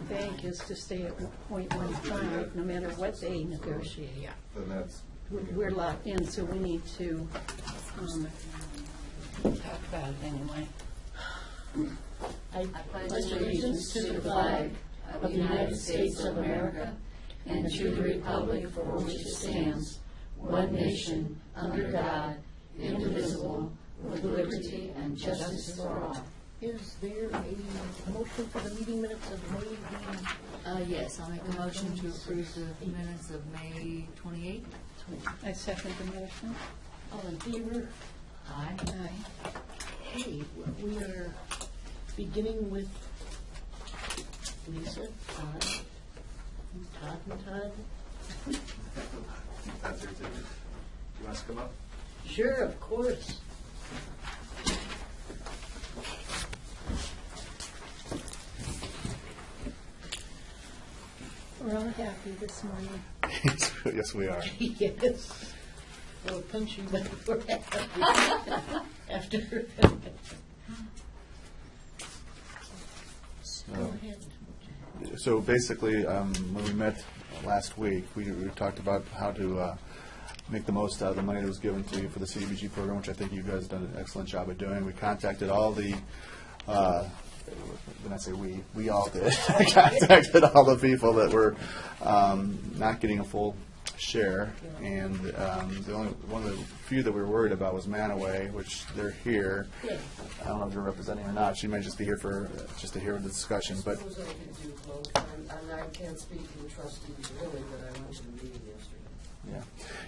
bank is to stay at 0.15, no matter what they negotiate. Yeah. Then that's. We're locked in, so we need to talk about it anyway. I pledge allegiance to the flag of the United States of America and to the republic for which it stands, one nation, under God, indivisible, with liberty and justice for all. Is there a motion for the meeting minutes of May? Yes, I'll make a motion to approve the minutes of May 28th. I second the motion. All in favor? Aye. Aye. Okay, we are beginning with Lisa, Todd, and Todd. That's your ticket. You want us to come up? Sure, of course. We're all happy this morning. Yes, we are. Yes. We'll punch you before after. Go ahead. So basically, when we met last week, we talked about how to make the most out of the money that was given to you for the CDBG program, which I think you guys have done an excellent job of doing. We contacted all the, when I say we all did, contacted all the people that were not getting a full share, and the only one of the few that we were worried about was Manaway, which they're here. Good. I don't know if you're representing or not. She might just be here for just to hear the discussion, but. I suppose I could do both. I can't speak to the trustees really, but I went to the meeting yesterday.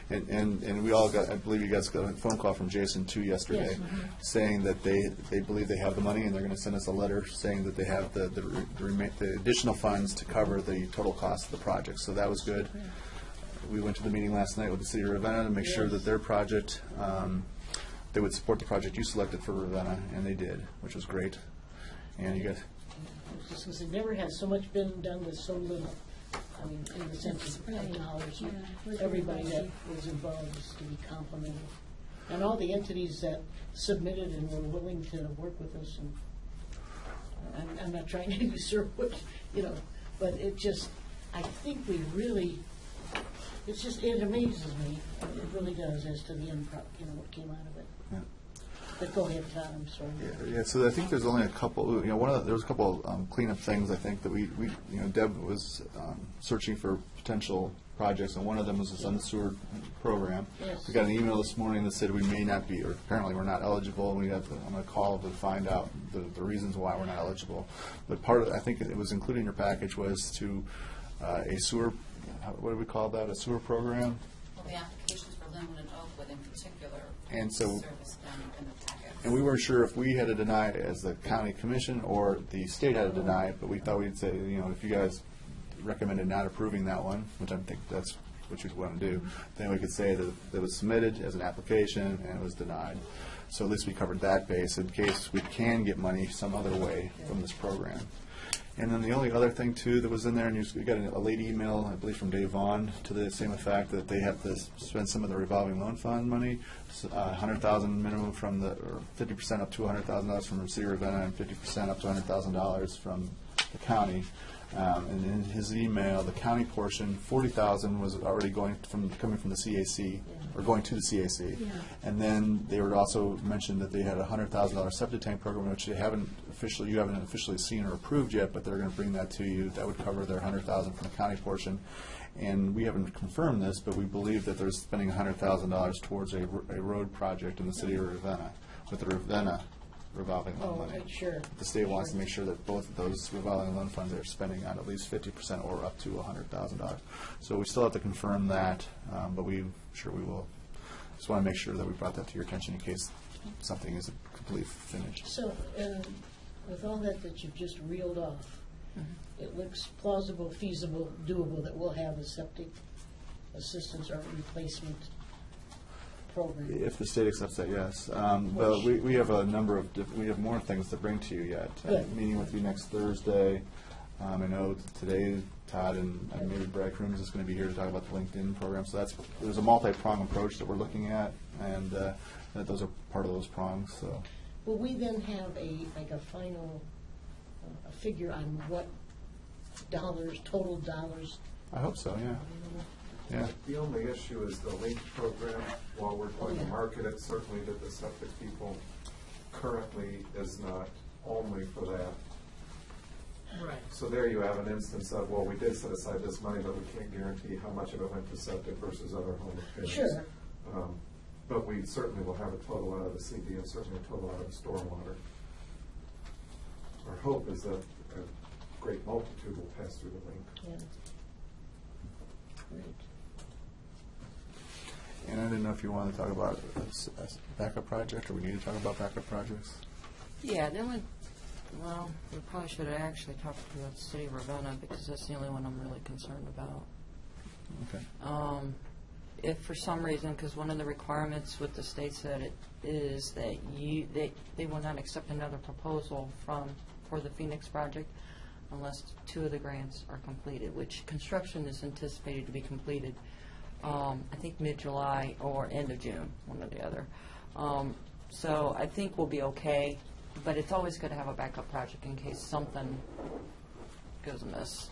Yeah, and we all got, I believe you guys got a phone call from Jason too yesterday, Yes, saying that they believe they have the money, and they're going to send us a letter saying that they have the additional funds to cover the total cost of the project, so that was good. We went to the meeting last night with the city of Ravenna to make sure that their project, they would support the project you selected for Ravenna, and they did, which was great. And you guys, Just because it never has so much been done with so little. I mean, in the sense of dollars, everybody that was involved is to be complimented. And all the entities that submitted and were willing to work with us. And I'm not trying to usurp what, but it just, I think we really, it amazes me. It really does as to the end, what came out of it. yeah. But go ahead, Todd, I'm sorry. Yeah, so I think there's only a couple, there was a couple cleanup things, I think, that we Deb was searching for potential projects, and one of them was this on the sewer program. Yes. We got an email this morning that said we may not be, or apparently we're not eligible, and I'm going to call to find out the reasons why we're not eligible. But part of, I think it was included in your package, was to a sewer, what do we call that, a sewer program? Well, the applications for Linwood and Oakwood in particular. And so, service them in the packet. and we weren't sure if we had to deny it as the county commission or the state had to deny it, but we thought we'd say, if you guys recommended not approving that one, which I think that's what you want to do, then we could say that it was submitted as an application and it was denied. So at least we covered that base in case we can get money some other way from this program. And then the only other thing, too, that was in there, and you got a late email, I believe, from Dave Vaughn to the same effect that they have to spend some of the revolving loan fund money, $100,000 minimum from or 50% up to $100,000 from the city of Ravenna and 50% up to $100,000 from the county. And in his email, the county portion, $40,000 was already coming from the CAC, or going to the CAC. Yeah. And then they were also mentioned that they had a $100,000 septic tank program, which you haven't officially seen or approved yet, but they're going to bring that to you. That would cover their $100,000 from the county portion. And we haven't confirmed this, but we believe that they're spending $100,000 towards a road project in the city of Ravenna, with the Ravenna revolving loan money. Right, sure. The state wants to make sure that both of those revolving loan funds are spending on at least 50% or up to $100,000. So we still have to confirm that, but we will. Just want to make sure that we brought that to your attention in case something isn't completely finished. So, with all that you've just reeled off, it looks plausible, feasible, doable that we'll have a septic assistance or replacement program. If the state accepts that, yes. But we have a number of, we have more things to bring to you yet. Meeting with you next Thursday. I know today Todd and maybe Brad Crooms is going to be here to talk about the LinkedIn program. So there's a multi-prong approach that we're looking at, and those are part of those prongs. So. Will we then have a final a figure on what dollars, total dollars. I hope so, yeah. Yeah. The only issue is the LINK program. While we're going to market it, certainly to the septic people, currently is not only for that. Right. So there you have an instance of, well, we did set aside this money, but we can't guarantee how much of it went to septic versus other home repairs. Sure. But we certainly will have a total out of the CD and certainly a total out of the stormwater. Our hope is that a great multitude will pass through the LINK. Yeah. Great. And I didn't know if you wanted to talk about a backup project, or we need to talk about backup projects. Yeah, then we probably should have actually talked about the city of Ravenna, because that's the only one I'm really concerned about. Okay. If for some reason, because one of the requirements with the state said it is that they will not accept another proposal for the Phoenix project unless 2 of the grants are completed, which construction is anticipated to be completed, I think mid-July or end of June, one or the other. So I think we'll be okay, but it's always good to have a backup project in case something goes amiss.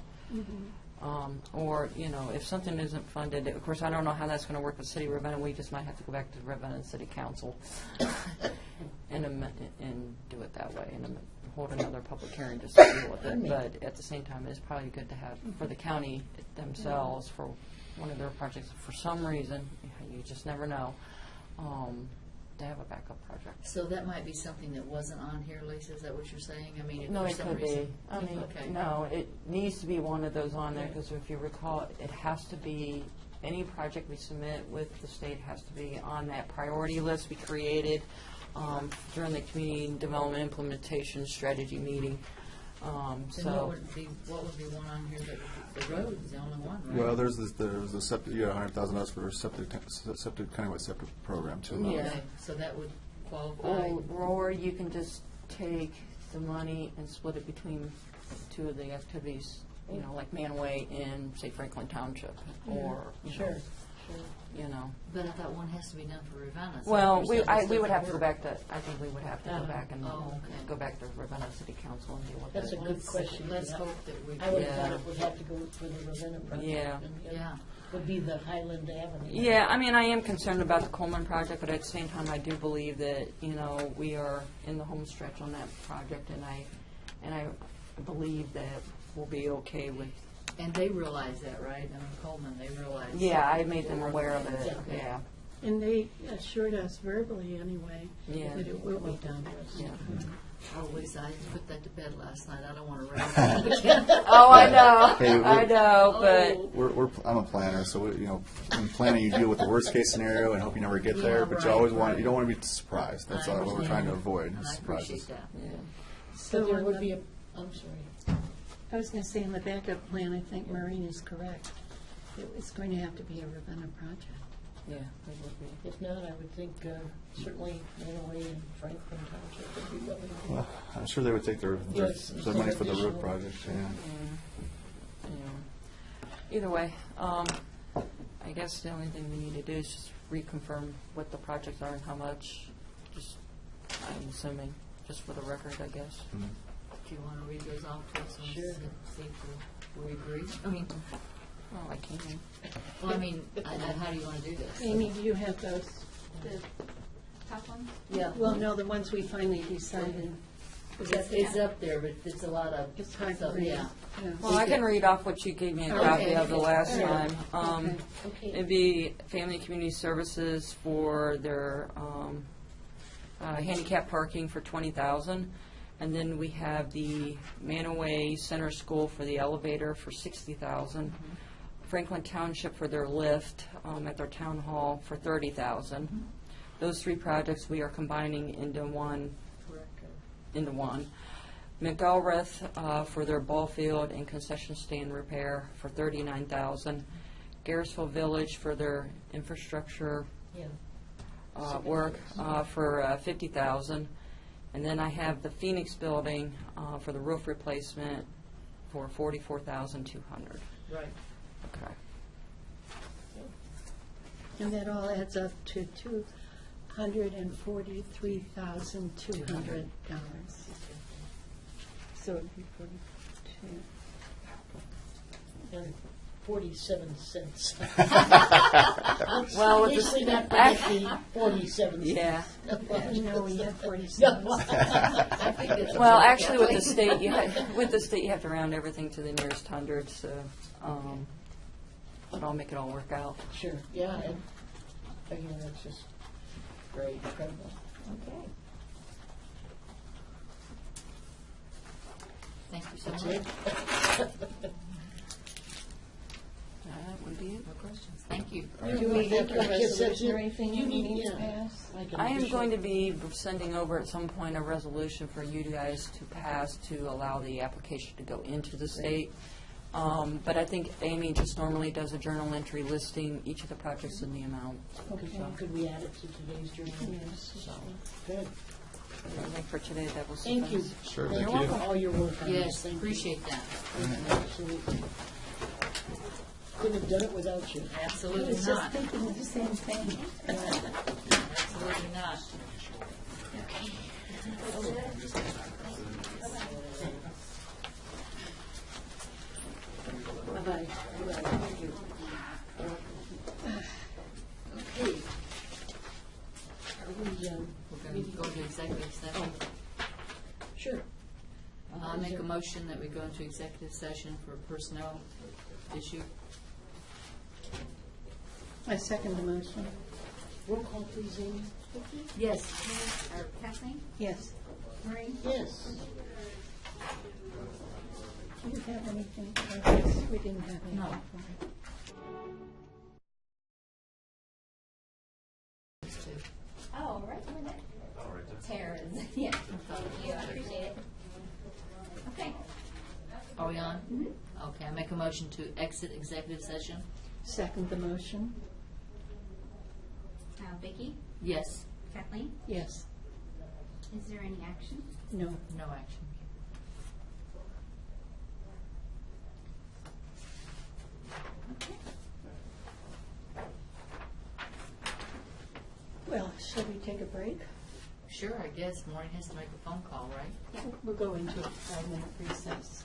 Or, if something isn't funded, of course, I don't know how that's going to work with City of Ravenna. We just might have to go back to Ravenna City Council and do it that way, and hold another public hearing just to deal with it. But at the same time, it's probably good to have, for the county themselves, for one of their projects, for some reason, you just never know, to have a backup project. So that might be something that wasn't on here, Lisa, is that what you're saying? I mean, if No, for it some could reason. be. I mean, Okay. no, it needs to be one of those on there, because if you recall, it has to be, any project we submit with the state has to be on that priority list we created during the Community Development Implementation Strategy meeting. Then what would be one on here that, the road is the only one, right? Well, there's the septic. You got $100,000 for septic countywide septic program too. Yeah. Okay, so that would qualify. Or you can just take the money and split it between 2 of the activities, like Manaway and, say, Franklin Township, or, Sure. But I thought one has to be done for Ravenna. so Well, you're saying we would have it's to go back to, I think we would have to go Uh-huh. back and Oh, okay. go back to Ravenna City Council and deal with That's a that. good question. Let's hope that we. I would have Yeah. thought it would have to go for the Ravenna project. Yeah. and Yeah. Would be the Highland Avenue. Yeah, I mean, I am concerned about the Coleman project, but at the same time, I do believe that, we are in the home stretch on that project, and I believe that we'll be okay with. And they realize that, right? I mean, Coleman, they realize. Yeah, I made them aware of it. Yeah, And they assured us verbally anyway Yeah. that it will be done. yeah. Oh, Lisa, I put that to bed last night. I don't want to raise it again. Oh, I know, Hey, I know, but I'm a planner, so in planning you deal with the worst case scenario and hope you never get there. Yeah, But you right, always right. you don't want to be surprised. That's I all what we're understand. trying to avoid. And I Surprises. appreciate that. yeah. So So there on would the- be I'm sorry. I was going to say, in the backup plan, I think Maureen is correct. It's going to have to be a Ravenna project. Yeah, it would be. If not, I would think certainly Manaway and Franklin Township would be willing to. Well, I'm sure they would take their Yes, their money for the road additional. project. Yeah. Yeah. Either way, I guess the only thing we need to do is just reconfirm what the projects are and how much. Just, I'm assuming, just for the record, I guess. Mhm. Do you want to read those off to us? And Sure. See if we agree? I mean, Oh, I can. well, I mean, how do you want to do this? Amy, do you have those? The- Top one? Yeah. Well, no, the ones we finally decided. It's up there, but it's a lot of. It's hard to stuff, read. Yeah. Yeah. Well, I can read off what you gave me a copy of the last Okay. time. Okay. It'd be Family and Community Services for their handicap parking for $20,000. And then we have the Manaway Center School for the elevator for $60,000. Franklin Township for their lift at their town hall for $30,000. Those 3 projects we are combining into one. McElrath for their ball field and concession stand repair for $39,000. Garrisville Village for their infrastructure Yeah. work for $50,000. And then I have the Phoenix building for the roof replacement for $44,200. Right. Okay. And that all adds up to $243,200. So it'd be 42. and 47 cents. Well, with Usually the, not forget the 47 cents. yeah. No, we had 47. Well, actually, with the state, you have to round everything to the nearest hundred, so, but I'll make it all work out. Sure, yeah, and again, that's just great, incredible. Okay. Thank you so That's much. it. That would be it. No questions. Thank you. Do we have a I guess that's resolution or it. anything You you need- need to yeah. pass? Like an I am official- going to be sending over at some point a resolution for you guys to pass to allow the application to go into the state. But I think Amy just normally does a journal entry listing each of the projects and the amount. Okay, could we add it to today's journal? Yes. So, good. I think for today, that will Thank you. suffice. Sure, Thank thank you you. for all your work on this. Yes, Thank you. appreciate that. Absolutely. Couldn't have done it without you. I Absolutely was just not. thinking the same thing. Absolutely not. Bye-bye. Thank you. Okay. Are we, We're going to go into executive session. sure. I'll make a motion that we go into executive session for a personnel issue. I second the motion. Roll call, please, Amy. Yes. Or Kathleen? Yes. Maureen? Yes. Do you have anything? I guess we didn't have anything. No. for it. Oh, right, Terrence, yeah, thank you, I appreciate it. Okay. Are we on? Okay, I make a motion to exit executive session. Second the motion. Vicki, Yes. Kathleen, Yes. is there any action? No. No action. Well, shall we take a break? Sure, I guess Maureen has to make a phone call, right? We'll go into a 5-minute recess.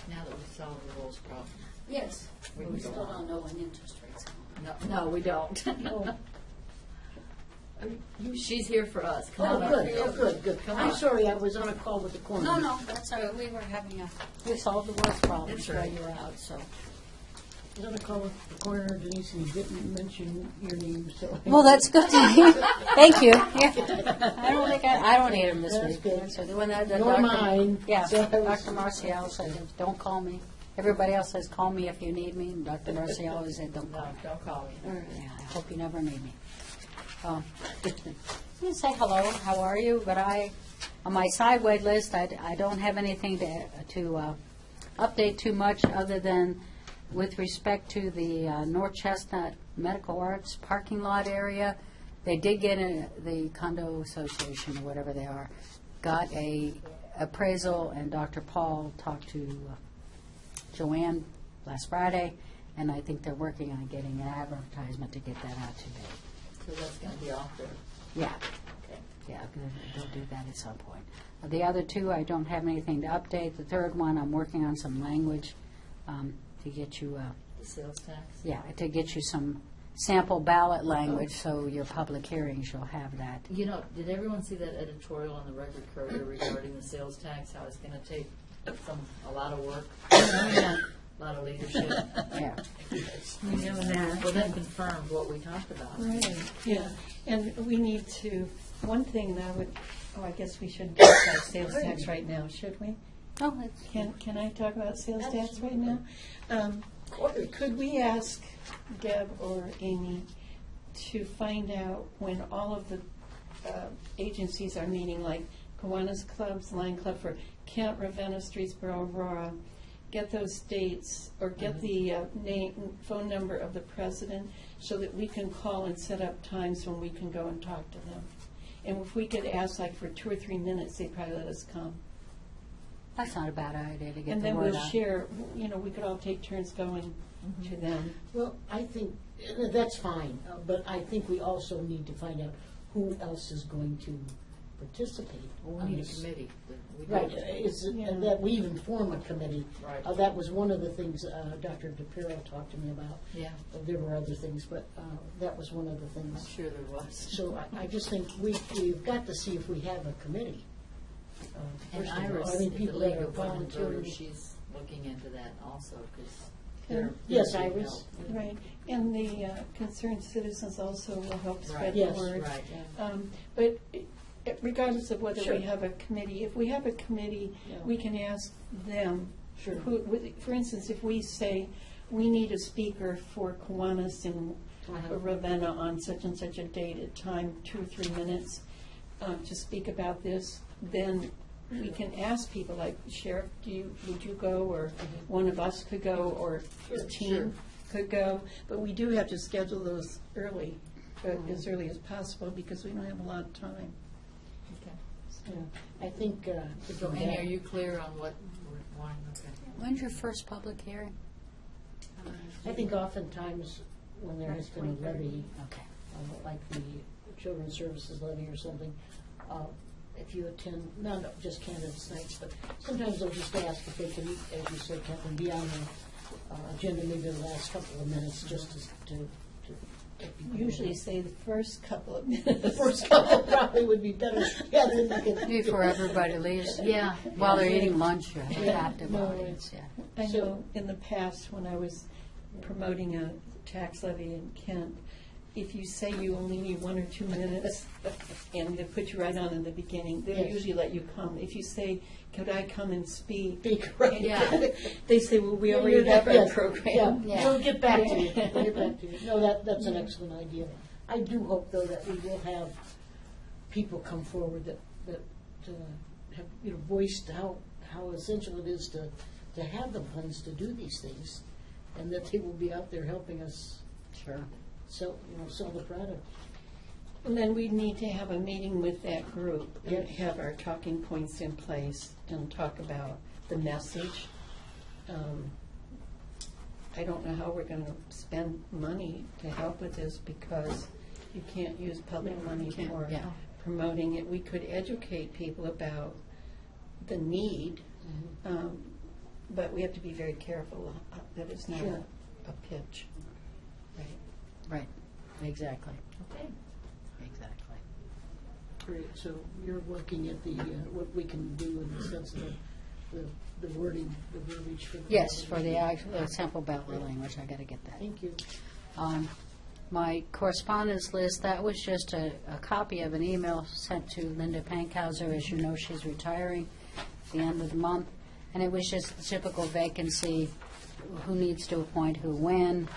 Now that we've solved the rules problem. Yes. We We can still go on. don't know when interest rates come. No, we don't. Oh. She's here for us. Come Oh, on up. good, oh, good, good. Come I'm on. sorry, I was on a call with the coroner. No, no, that's all right. We were having we solved the worst problems That's while right. you were out, so. I was on a call with the coroner, Denise, and he didn't mention your name, so. Well, that's good to hear. Thank you. Yeah. I don't need him this That's week. good. So when that, Nor mine. Yeah, So I was- Dr. Marcial said, don't call me. Everybody else says, call me if you need me. And Dr. Marcial always said, don't call No, me. don't call me. Yeah, I hope you never need me. You say hello, how are you? But on my sideway list, I don't have anything to update too much other than with respect to the North Chestnut Medical Arts parking lot area. They did get the condo association or whatever they are, got a appraisal, and Dr. Paul talked to Joanne last Friday, and I think they're working on getting an advertisement to get that out to bid. So that's going to be off there. Yeah, Okay. yeah, they'll do that at some point. The other two, I don't have anything to update. The third one, I'm working on some language to get you, The sales tax. yeah, to get you some sample ballot language, so your public hearings, you'll have that. You know, did everyone see that editorial in the Record Courier regarding the sales tax, how it's going to take a lot of work, a lot of leadership? Yeah. We know that. Well, that confirmed what we talked about. Right, yeah, and we need to, one thing that I would, I guess we shouldn't talk about sales tax right now, should we? Oh, it's, Can I talk about sales tax right now? Could we ask Deb or Amy to find out when all of the agencies are meeting, like Kiwanis Clubs, Lion Club for Kent, Ravenna, Streetsboro, Aurora, get those dates, or get the phone number of the president, so that we can call and set up times when we can go and talk to them. And if we could ask like for 2 or 3 minutes, they'd probably let us come. that's not a bad idea to get And the then word we'll out. share, we could all take turns going to them. Well, I think, that's fine, but I think we also need to find out who else is going to participate. Well, on we need a this. committee. We do. Right, and that we even form a committee. Right. That was one of the things Dr. DePiro talked to me about. Yeah, There were other things, but that was one of the I'm things. sure there was. So I just think we've got to see if we have a committee. And First of all, Iris, I mean, the people League that are of Women volunteering. Voters, she's looking into that also, because And- Yes, Iris. Right, and the concerned citizens also will help spread Right. the Yes, word. right. But regardless of whether Sure. we have a committee, if we have a committee, Yeah. we can ask them. Sure. For instance, if we say, we need a speaker for Kiwanis and Ravenna on such and such a date at time, 2 or 3 minutes, to speak about this, then we can ask people like, Sheriff, would you go, or one of us could go, or the team could go, but we do have to schedule those early, as early as possible, because we don't have a lot of time. Yeah. I think. So Amy, are you clear on what we're wanting? Okay. When's your first public hearing? I think oftentimes when there has been a levy, Okay. like the Children's Services levy or something, if you attend, not just candidates nights, but sometimes they'll just ask if they can, as you said, Catherine, be on the agenda maybe the last couple of minutes, just to get people. Usually say the first couple of The minutes. first couple probably would be better. Yeah, then you can. Before everybody leaves. Yeah. While they're eating lunch, you have an Yeah. active No, audience, yeah. I know in the past, when I was promoting a tax levy in Kent, if you say you only need 1 or 2 minutes, and they put you right on in the beginning, they'll Yes. usually let you come. If you say, could I come and speak? Speak, right. Yeah. They say, well, we already have our Yes, program. Yeah, we'll get back to you. We'll get back to you. No, that's an excellent idea. I do hope, though, that we will have people come forward that have, voiced how essential it is to have the funds to do these things, and that they will be out there helping us Sure. sell the product. And then we need to have a meeting with that group and Yes. have our talking points in place and talk about the message. I don't know how we're going to spend money to help with this, because you can't use public money can't, for yeah. promoting it. We could educate people about the need, but we have to be very careful that it's not Sure. a pitch. Right, exactly, Okay. exactly. Great, so you're looking at the, what we can do in the sense of the wording, the verbiage for the. Yes, for the actual sample ballot language, I gotta get that. Thank you. My correspondence list, that was just a copy of an email sent to Linda Pankhauser. As you know, she's retiring at the end of the month. And it was just the typical vacancy, who needs to appoint who when.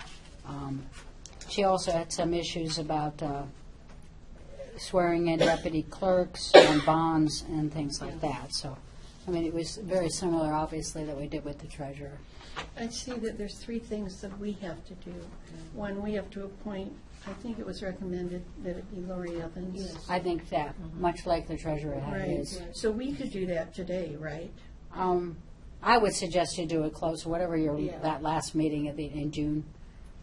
She also had some issues about swearing in deputy clerks and bonds and things like that. So, I mean, it was very similar, obviously, that we did with the treasurer. I see that there's 3 things that we have to do. One, we have to appoint, I think it was recommended that it be Lori Evans. Yes. I think that, much like the treasurer had Right, his. so we could do that today, right? I would suggest you do it close, whatever your, Yeah. that last meeting in June,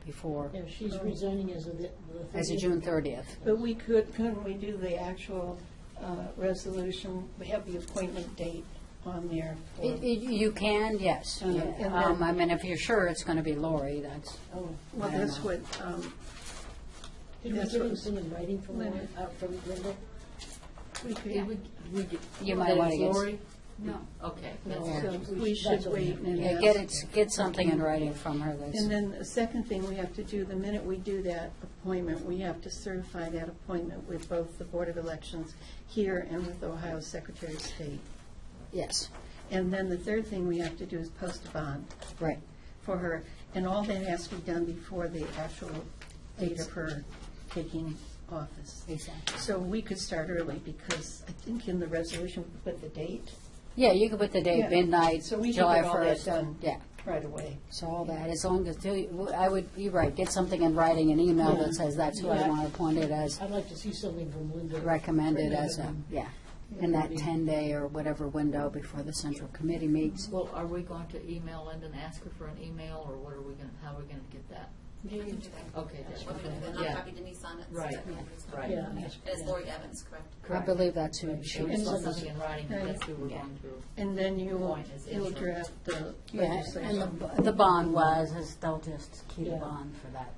before, Yeah, she's resigning as of the. as of June 30th. But we couldn't we do the actual resolution, we have the appointment date on there for, You can, yes. And Yeah. then- I mean, if you're sure it's going to be Lori, that's, Oh, well, I don't that's know. what, did we That's get what- anything in writing from Linda. from Linda? we could, you might want to get. Lori? No. Okay. That's Yeah. good. so we should That's what wait happened. and Yeah, ask. get something in writing from her that's. And then the second thing we have to do, the minute we do that appointment, we have to certify that appointment with both the Board of Elections here and with Ohio Secretary of State. Yes, And then the third thing we have to do is post a bond right. for her, and all that has to be done before the actual date of her taking office. Exactly. So we could start early, because I think in the resolution we put the date Yeah, you can put the date Yeah. midnight, So we can July get all that 1st. done. Yeah, right away. so all that, as long as, I would, you're right, get something in writing, an email Yeah. that says that's who I Yeah. want appointed as, I'd like to see something from Linda. recommended as a, Recommended. yeah, in that 10-day or whatever window before the central committee meets. Well, are we going to email Linda and ask her for an email, or what are we going, how are we going to get that? I can do that. Okay, that's Okay, and okay. I'll Yeah. copy Denise on it. so Right, that everybody's got it. right. Yeah. And it's Lori Evans, correct? I believe that's who Right, she so we was. saw something in writing, that that's who we're Yeah. going to. And then you'll Point is draft the Yeah, legislation. and the bond was, is they'll just keep a Yeah. bond for that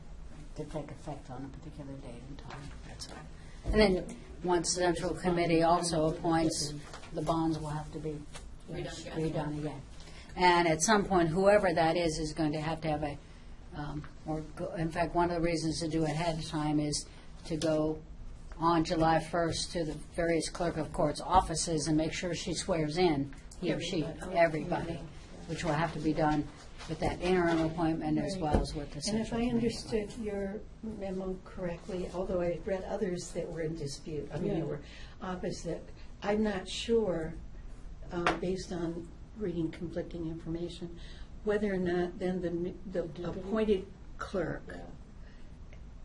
to take effect on a particular date and time, that's all. And then, once the central committee also appoints, the bonds will have to be redone again. And at some point, whoever that is going to have a, in fact, one of the reasons to do it ahead of time is to go on July 1st to the various clerk of court's offices and make sure she swears in, he or she, everybody, which will have to be done with that interim appointment as well as with the And central if I committee. understood your memo correctly, although I read others that were in dispute, I mean, they Yeah. were opposite, I'm not sure, based on reading conflicting information, whether or not then the appointed clerk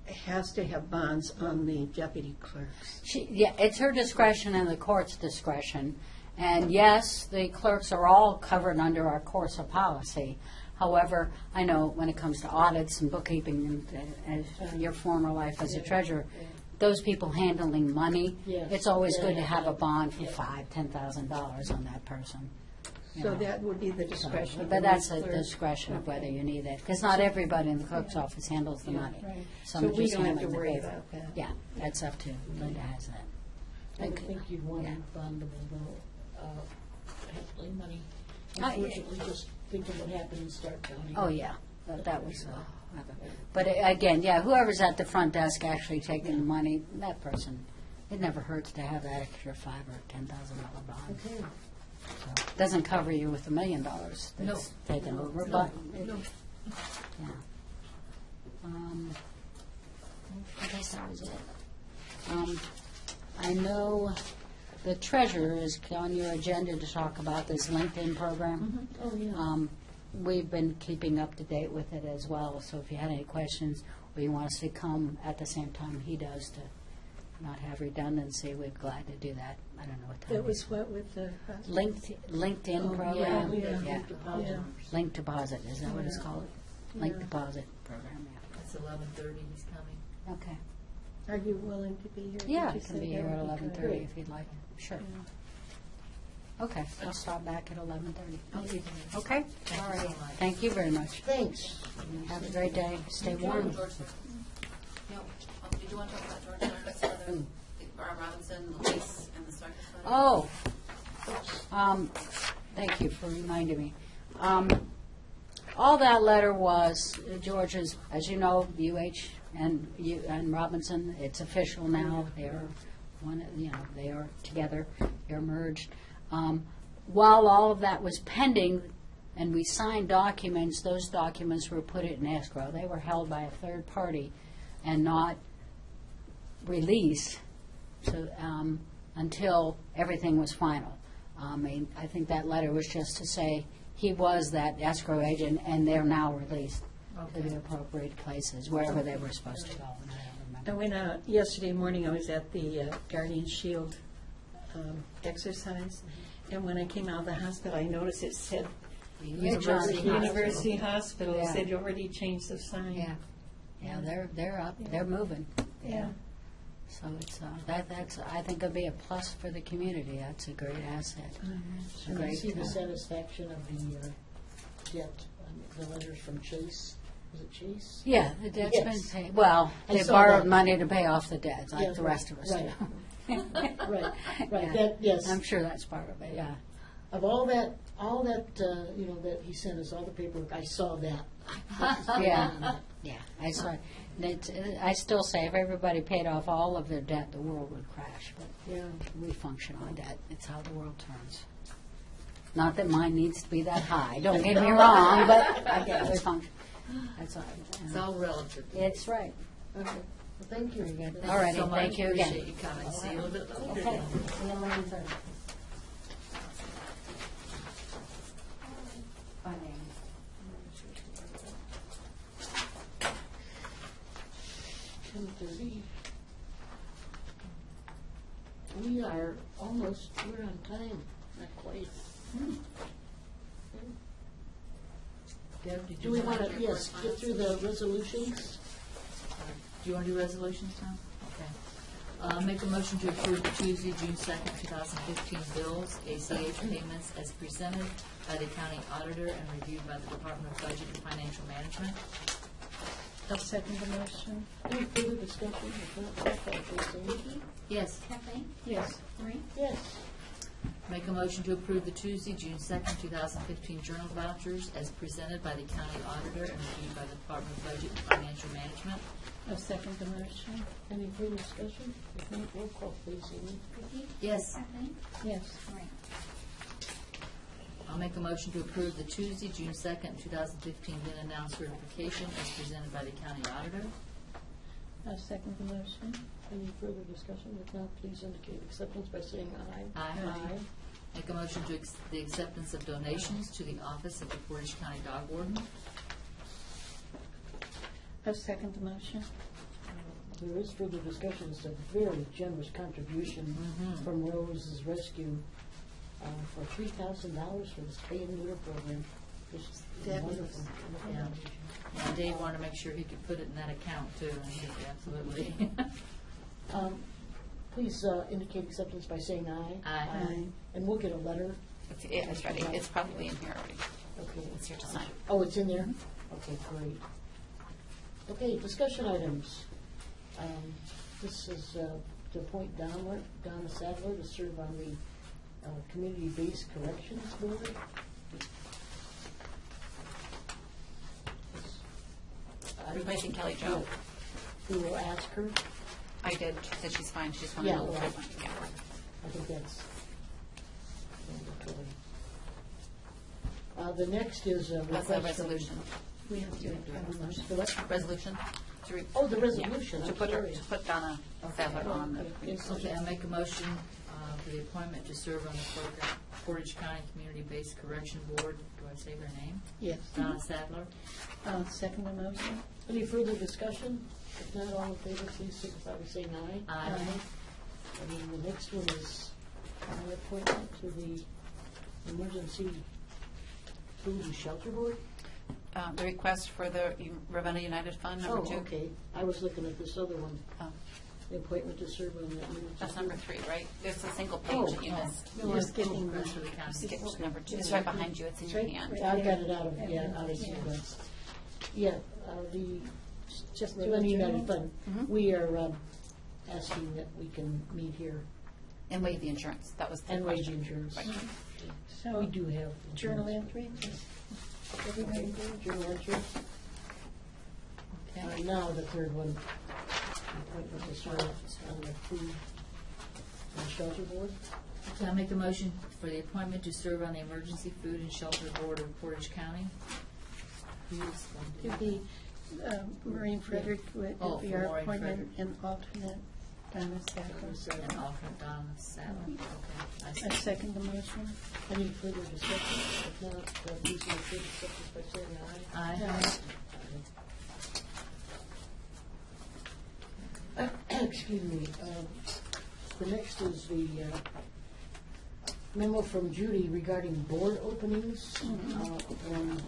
has to have bonds on the deputy clerks. Yeah, it's her discretion and the court's discretion. And yes, the clerks are all covered under our course of policy. However, I know when it comes to audits and bookkeeping and your former life as a treasurer, those people handling money, Yes. it's always good to have a bond for $5,000-$10,000 on that person. you So know. that would be the discretion of the But that's a clerk. discretion of whether Okay. you need it, because not everybody in the clerk's office handles the Yeah, money. right. Some So are we just don't have to handling the worry paper. about that. Yeah, that's up to, Linda has that. I would Okay. think you'd want Yeah. bondable though, handling money. Oh, yeah. Unfortunately, just think of what happened in Stark County. Oh, yeah, that was, but again, yeah, whoever's at the front desk actually taking the money, that person, it never hurts to have that extra $5,000 or $10,000 bond. Okay. So, it doesn't cover you with $1 million that's taken over, but, yeah. I guess that was it. I know the treasurer is on your agenda to talk about this LinkedIn program. Oh, yeah. We've been keeping up to date with it as well, so if you had any questions, or you want us to come at the same time he does to not have redundancy, we're glad to do that. I don't know what time. That was what with the. LinkedIn Oh, program? yeah, Yeah. yeah. Link deposit, is that what it's called? Link Yeah. deposit program, yeah. It's 11:30, he's coming. Okay. Are you willing to be here? Yeah, Did I you can say be that here at would be 11:30 good? if you'd like. Sure. Yeah. Okay, I'll stop back at 11:30. Okay. Okay? All right. Thank you very much. Thanks. Have a great day. Stay warm. George, no, did you want to talk about George Marcus, Robinson, the lease, and the circus fund? Oh, thank you for reminding me. All that letter was, George's, as you know, UH and Robinson, it's official now. They're one, they are together. They're merged. While all of that was pending, and we signed documents, those documents were put in escrow. They were held by a third party and not released. So, until everything was final. I think that letter was just to say he was that escrow agent, and they're now released to the appropriate places, wherever they were supposed to go. And I don't remember. I went out, yesterday morning, I was at the Guardian Shield exercise, and when I came out of the hospital, I noticed it said University Hospital. It Yeah. said you already changed the sign. Yeah, they're up, they're moving. Yeah. So it's, that's, I think it'll be a plus for the community. That's a great asset. It's a And I great, see the satisfaction of the debt, the letters from Chase. Was it Chase? yeah, the debt's been Yes. paid. Well, I they saw borrowed that. money to pay off the debts, like Yeah, the rest of us right. do. Right, Yeah. that, yes. I'm sure that's part of it, yeah. Of all that, that he sent us, all the paperwork, I saw that. Yeah, I saw it. I still say if everybody paid off all of their debt, the world would crash. But Yeah. we function on debt. It's how the world turns. Not that mine needs to be that high. Don't get me wrong, but I get we function. That's all. It's all relative. It's right. Okay, well, thank you. Thank you All righty, so much. thank you again. Appreciate you coming. See you a little bit later. Okay. See you later. Funding. 10:30. We are almost, we're on time, not quite. Deb, did Do you we want want to, yes, get through the resolutions? Do you want to do resolutions now? Okay. Make a motion to approve the Tuesday, June 2nd, 2015 bills, ACH payments as presented by the county auditor and reviewed by the Department of Budget and Financial Management. I'll second the motion. Any further discussion? If not, roll call, please, Amy. Vicki? Yes. Kathleen? Yes. Maureen? Yes. Make a motion to approve the Tuesday, June 2nd, 2015 journal vouchers as presented by the county auditor and reviewed by the Department of Budget and Financial Management. I'll second the motion. Any further discussion? If not, roll call, please, Amy. Vicki? Yes. Kathleen? Yes. Maureen? I'll make a motion to approve the Tuesday, June 2nd, 2015 then announced certification as presented by the county auditor. I'll second the motion. Any further discussion? If not, please indicate acceptance by saying aye. Aye. Make a motion to the acceptance of donations to the office of the Portage County Dog Warden. I'll second the motion. There is further discussion. It's a very generous contribution from Rose's Rescue for $3,000 for this spay and neuter program. It's wonderful. Yeah. Yeah, Dave wanted to make sure he could put it in that account too, and he said, absolutely. Please indicate acceptance by saying aye. Aye. And we'll get a letter. It's ready. It's probably in here already. Okay. It's here to sign. Oh, it's in there? Okay, great. Okay, discussion items. This is to appoint Donna Sadler to serve on the Community-Based Corrections Board. Replacing Kelly Jo. We will ask her. I did. She said she's fine. She just wanted to know. Yeah. Yeah. I think that's mandatory. The next is a That's request. a resolution. We have to. For what? Resolution. Oh, the resolution. To I'm put her, sorry. to put Donna Sadler on the. Yes, Okay, I make a motion for the appointment to serve on the Portage County Community-Based Correction Board. Do I say her name? Yes. Donna Sadler. I'll second the motion. Any further discussion? If not, all in favor, please signify by saying aye. Aye. And then the next one is my appointment to the Emergency Food and Shelter Board. The request for the Ravenna United Fund, number 2. Oh, okay. I was looking at this other one, Oh, the appointment to serve on the emergency. that's number 3, right? There's a single Oh, page that you missed. No, we're skipping Request for the. the county. Skipped number 2. It's right behind you. It's in your hand. I've got it out of sequence. Yeah, the Just Ravenna United Fund. Mhm. We are asking that we can meet here And waive the insurance. That was the and wage question. insurance. Right. So, We do have. journal insurance. entry. Everybody good? Journal entry. Now the third one, appointment to serve on the Food and Shelter Board. Okay, I make a motion for the appointment to serve on the Emergency Food and Shelter Board of Portage County. Who's going to It'd be Maureen Frederick would Oh, be for our Maureen appointment and alternate Donna Sadler. And alternate Donna Sadler. Okay. I I see. second the motion. Any further discussion? If not, please indicate acceptance by saying Aye. aye. Excuse me. The next is the memo from Judy regarding board openings. And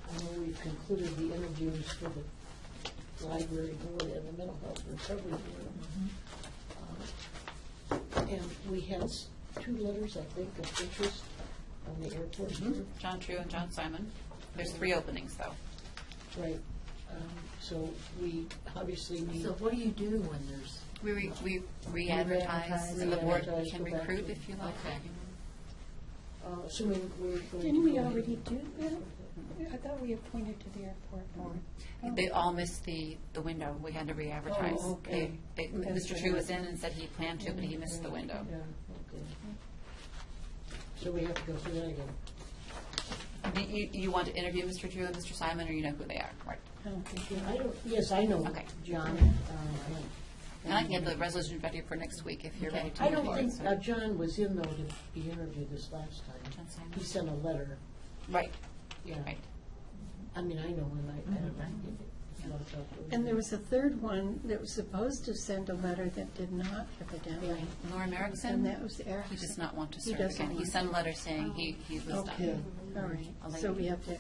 I know we've concluded the interviews for the library board and the mental health recovery board. And we had 2 letters, I think, of interest on the airport board. John True and John Simon. There's 3 openings, though. Right. So we obviously need. So what do you do when there's, We re-advertise, Re-advertise, and the board re-advertise, can go back recruit to- if you like. okay. Assuming we're going to. Didn't we already do that? I thought we appointed to the airport board. They all missed the window. We had to re-advertise. Oh, okay. Mr. True was in and said he planned to, but he missed the window. Yeah, okay. So we have to go through that again. You want to interview Mr. True and Mr. Simon, or you know who they are? Right. Yes, I know Okay. John. And I can get the resolution ready for next week if you're ready to. I don't move think forward, so. John was in though to be interviewed this last time. John Simon? He sent a letter. Right, Yeah. right. I mean, I know him. I don't know. If if you want to talk to her. And there was a third one that was supposed to send a letter that did not evidently. Norm And Erickson, that was Eric. he does not want to He serve doesn't again. He want sent a letter saying he was Okay, done. all right. I'll let So you- we have to,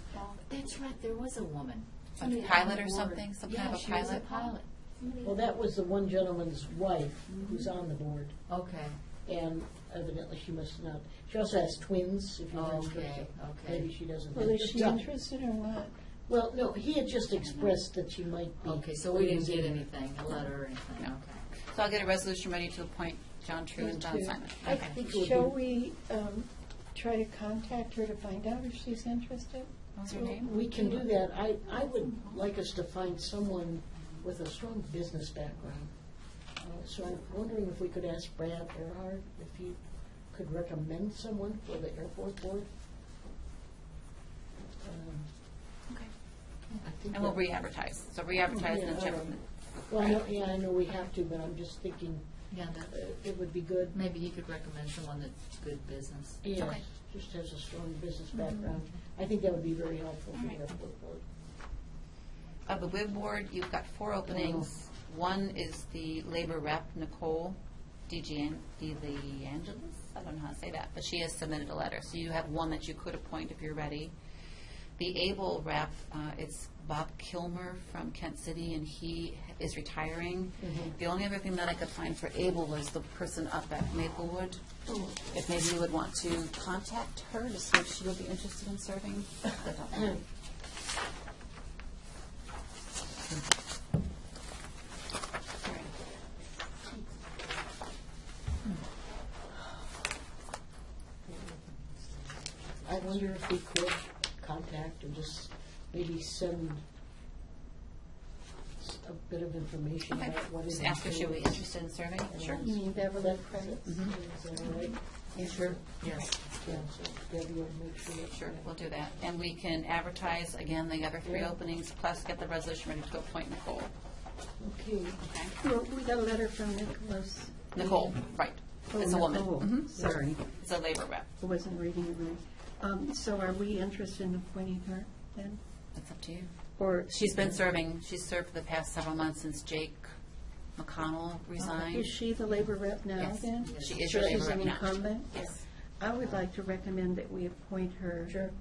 That's right, there was a woman. A pilot or something, some kind Yeah, of a she was a pilot? pilot. Well, that was the one gentleman's wife who's on the board, Okay, and evidently she must not. She also has twins, if you're Okay, interested. okay. Maybe she doesn't. well, is she Yeah. interested or not? Well, no, he had just expressed that she might be. okay, so we didn't get anything, a letter or anything, No. okay. So I'll get a resolution ready to appoint John True and John Me too. Simon. I Okay. think it would Shall be, we try to contact her to find out if she's interested? What was her name? we can do that. I would like us to find someone with a strong business background. So I'm wondering if we could ask Brad Earhart if he could recommend someone for the airport board. Okay. I think And we'll that- re-advertise. So re-advertise and Yeah, check. all right. Well, I know we have to, but I'm just thinking Yeah, that, it would be good. maybe he could recommend someone that's good business. Yes, Okay. just has a strong business background. I think that would be very helpful for the airport board. Of the WIB board, you've got 4 openings. One is the labor rep, Nicole DeAngelis. I don't know how to say that, but she has submitted a letter. So you have one that you could appoint if you're ready. The ABLE rep, it's Bob Kilmer from Kent City, and he is retiring. The only other thing that I could find for ABLE was the person up at Maplewood. If maybe you would want to contact her to see if she would be interested in serving. I don't know. I wonder if we could contact or just maybe send a bit of information Okay. about what is. Just ask if she'll be interested in serving. Sure. You mean Beverly That Credits? Is that all right? Sure, yes. Yeah, so Debbie will make sure. that- Sure, we'll do that. And we can advertise, again, the other 3 Yeah. openings, plus get the resolution ready to appoint Nicole. Okay. Okay? Well, we got a letter from Nicholas. Nicole, right. It's a woman. Nicole. Mhm. Sorry, It's a labor rep. I wasn't reading it right. So are we interested in appointing her then? That's up to you. Or She's been serving, she's served for the past several months since Jake McConnell resigned. is she the labor rep now Yes. then? She is So your labor she's rep an now. incumbent? Yes. I would like to recommend that we appoint her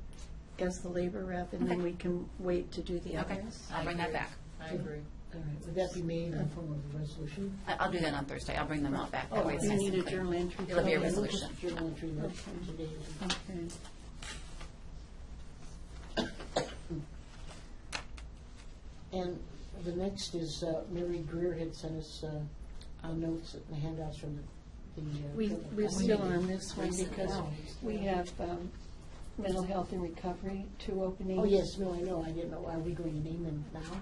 as the labor rep, and then Okay. we can wait to do the Okay, others. I'll bring that back. I agree. All right, would that be made in the form of a resolution? I'll do that on Thursday. I'll bring them all back. That way it's You nice need and a clear. journal entry. It'll be a for that? resolution. Journal entry that Okay. today. Okay. And the next is Mary Greer had sent us notes and handouts from the. We're still on this one because Oh. we have mental health and recovery, 2 openings. Oh, yes, no, I know, I didn't know, are we going to name them now?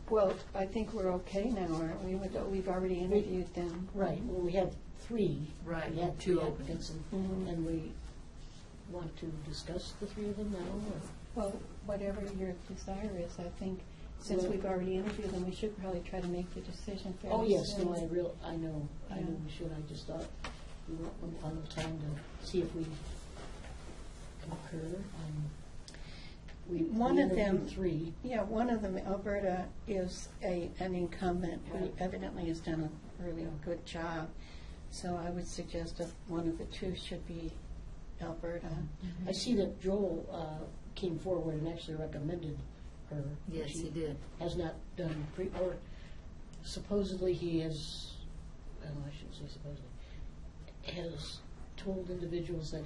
Well, I think we're okay now, aren't we? We've already interviewed them. Right, well, we have 3. Right, We have 2 3 openings. applicants, and we want to discuss the 3 of them now, or? Well, whatever your desire is, I think, since Well- we've already interviewed them, we should probably try to make the decision fairly Oh, yes, soon. no, I know Yeah. we should, I just thought we want one final time to see if we concur. We One of them- interviewed 3. Yeah, one of them, Alberta, is an incumbent who Right. evidently has done a really good job. So I would suggest that one of the 2 should be Alberta. I see that Joel came forward and actually recommended her. Yes, She he did. Has not done, or supposedly he has, well, I shouldn't say supposedly, has told individuals that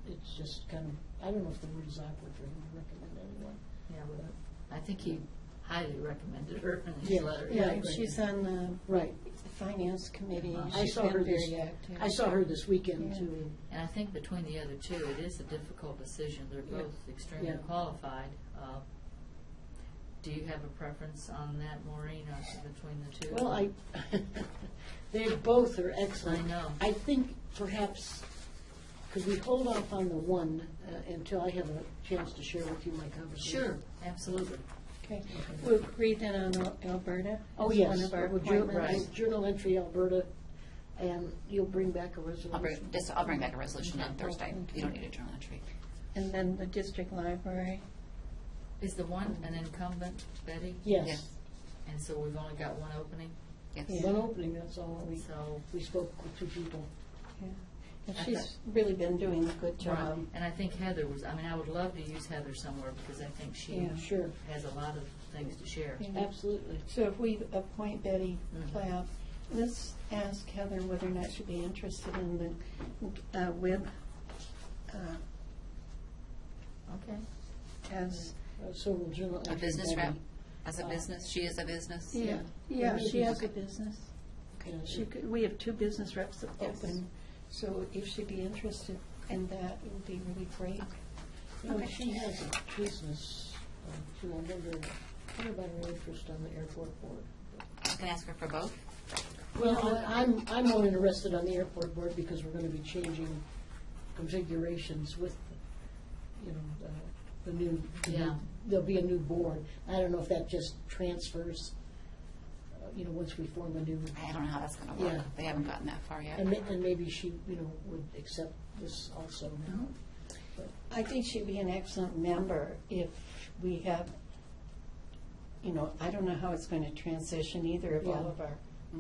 it's just kind of, I don't know if the word is awkward for him to recommend anyone. Yeah, but I think he highly recommended her in his Yeah. letter. Yeah, Right. she's on the Right. finance committee. I She's saw been her this, very active. I saw her this weekend Yeah. too. And I think between the other 2, it is a difficult decision. They're Yeah. both extremely Yeah. qualified. Do you have a preference on that, Maureen, between the 2? Well, they both are excellent. I know. I think perhaps, could we hold off on the one until I have a chance to share with you my conversation? Sure, absolutely. Okay, we'll agree then on Alberta. Oh, as yes. One of our Well, jour- appointments. Journal entry Alberta, and you'll bring back a resolution. I'll bring back a resolution on Thursday. You don't need a journal entry. And then the district library. Is the one an incumbent, Betty? Yes. And so we've only got one opening? Yes. One opening, that's all. So- We spoke with 2 people. Yeah. And she's really been doing a good job. Right. And I think Heather was, I mean, I would love to use Heather somewhere because I think she Yeah. Sure. has a lot of things to share. Yeah. Absolutely. So if we appoint Betty Mhm. Platt, let's ask Heather whether or not she'd be interested in the WIB Okay. as, So we'll journal. A business rep, as a business, she is a business? yeah, she has a business. Okay. She could, we have 2 business reps that Yes. open, so if she'd be interested in that, it would be really great. Well, she has a business, too. I wonder about her interest on the airport board. I can ask her for both? Well, I'm more interested on the airport board because we're going to be changing configurations with, you know, the new. Yeah. There'll be a new board. I don't know if that just transfers, you know, once we form a new. I don't know how that's going to work. Yeah. They haven't gotten that far yet. And maybe she, you know, would accept this also now. But I think she'd be an excellent member if we have, you know, I don't know how it's going to transition either, if all Yeah. of our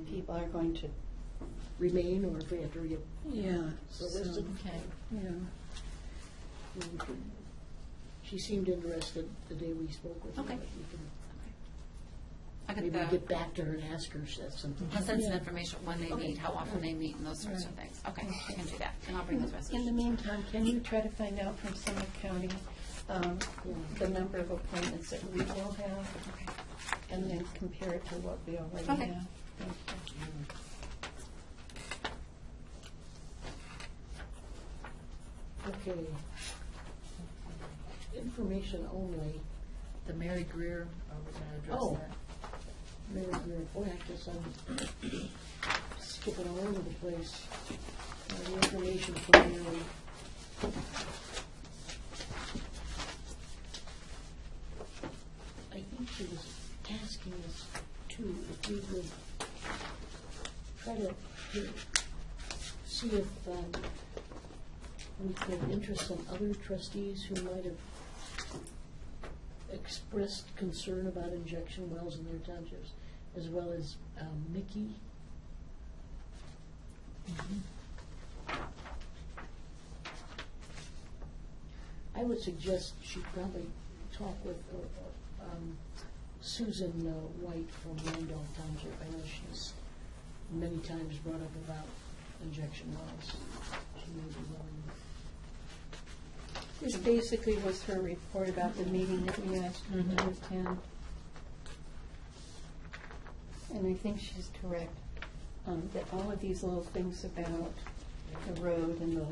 people are going to, remain, or if we have to yeah. So there's a- Okay. Yeah. She seemed interested the day we spoke with her. Okay. but we can I maybe could, get back to her and ask her if that's something. I'll send some Yeah. information when they meet, how often they meet, and those sorts of things. Okay, I can do that, and I'll bring those In the resolutions. meantime, can you try to find out from Summit County the number of appointments that we will have? And then compare it to what we already Okay. have? Thank you. Okay. Information only. The Mary Greer, are we going to address Oh. that? Mary Greer, boy, I guess I'm skipping all over the place. The information from Mary. I think she was asking us too, if we would try to see if we could interest some other trustees who might have expressed concern about injection wells in their townships, as well as Mickey. I would suggest she probably talk with Susan White from Randolph Township. I know she's many times brought up about injection wells. She may be willing. This basically was her report about the meeting that we asked her to attend. And I think she's correct, that all of these little things about the road and the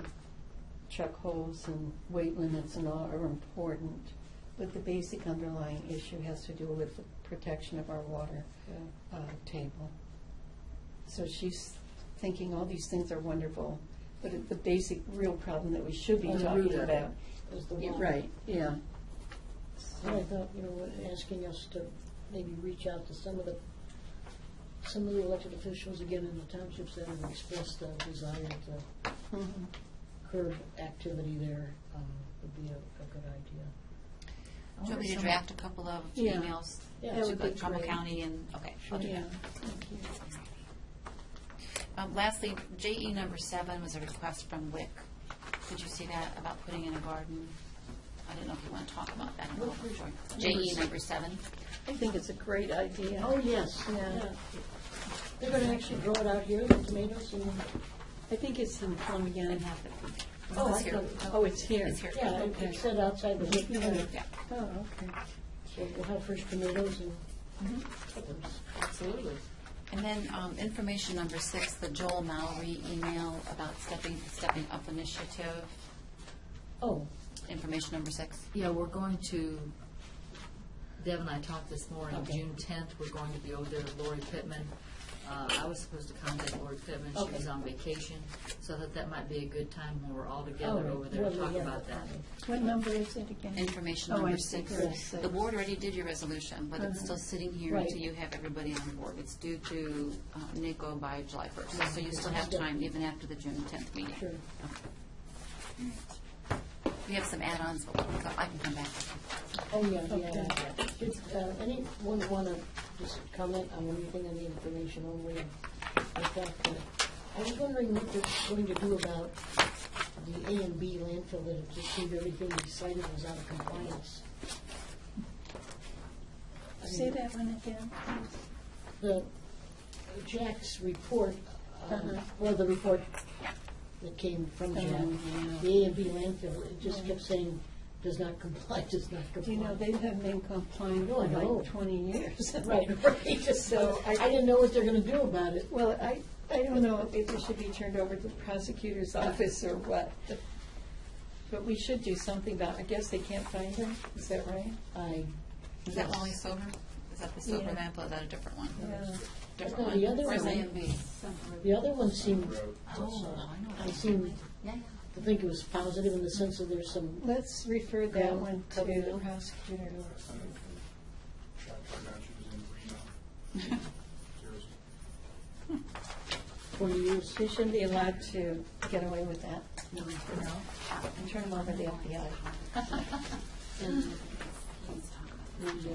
chuck holes and weight limits and all are important, but the basic underlying issue has to do with the protection of our water table. So she's thinking all these things are wonderful, but the basic real problem that we should be Oh, the talking root of it about. is the Yeah, water. right, yeah. And I thought, you know, asking us to maybe reach out to some of the elected officials again in the townships that have expressed a desire to Mhm. curb activity there would be a good idea. Do you want me to draft a couple of Yeah. emails? Yeah, that to would be Trumbull great. County and, okay, I'll do Yeah, that. thank you. Lastly, JE number 7 was a request from WIC. Did you see that about putting in a garden? I don't know if you want to talk about that in a little bit. JE number 7. I think it's a great idea. Oh, yes. Yeah. They're going to actually grow it out here, the tomatoes, and, I think it's in Columbia. oh, It's I here. thought, Oh, it's here. It's here. yeah, it said outside the WIC. Yeah, Oh, okay. So we'll have fresh tomatoes and peppers. Absolutely. and then information number 6, the Joel Mallory email about stepping up initiative. Oh, Information number 6. Yeah, we're going to, Deb and I talked this morning, Okay. June 10th, we're going to be over there with Lori Pittman. I was supposed to contact Lori Pittman, she Okay. was on vacation, so that might be a good time when we're all together right. over there to Well, talk yeah. about that. What number is it again? Information Oh, I number see. 6. Yes. The board already did your resolution, but it's still sitting here Right. until you have everybody on board. It's due to NACO by July 1st, so you still have time even after the June 10th meeting. sure. We have some add-ons, but I can come back. Oh, yeah. Did anyone want to just comment on anything on the information only? Like that, I was wondering what they're going to do about the A and B landfill that it just seemed everything we cited was out of compliance. Say that one again, The Jack's report, well, the report that came from Jack, the A and B landfill, it just kept saying, does not comply, does not comply. Do you know, they have been complying Oh, for no. like 20 years. Right. So I didn't know what they're going to do about it. Well, I don't know if it should be turned over to the prosecutor's office or what. But we should do something about, I guess they can't find her, is that right? Is that Wally Silver? Is that the Silver Yeah. landfill? Is that a different one? Yeah. Different No, one. the other Where's one- A and B? The other one seemed, Oh, I seemed Yeah, yeah. to think it was positive in the sense that there's some, Let's refer that Yeah. one to the prosecutor. Seriously. 20 years. They shouldn't be allowed to get away with that. No? And turn them over to the FBI.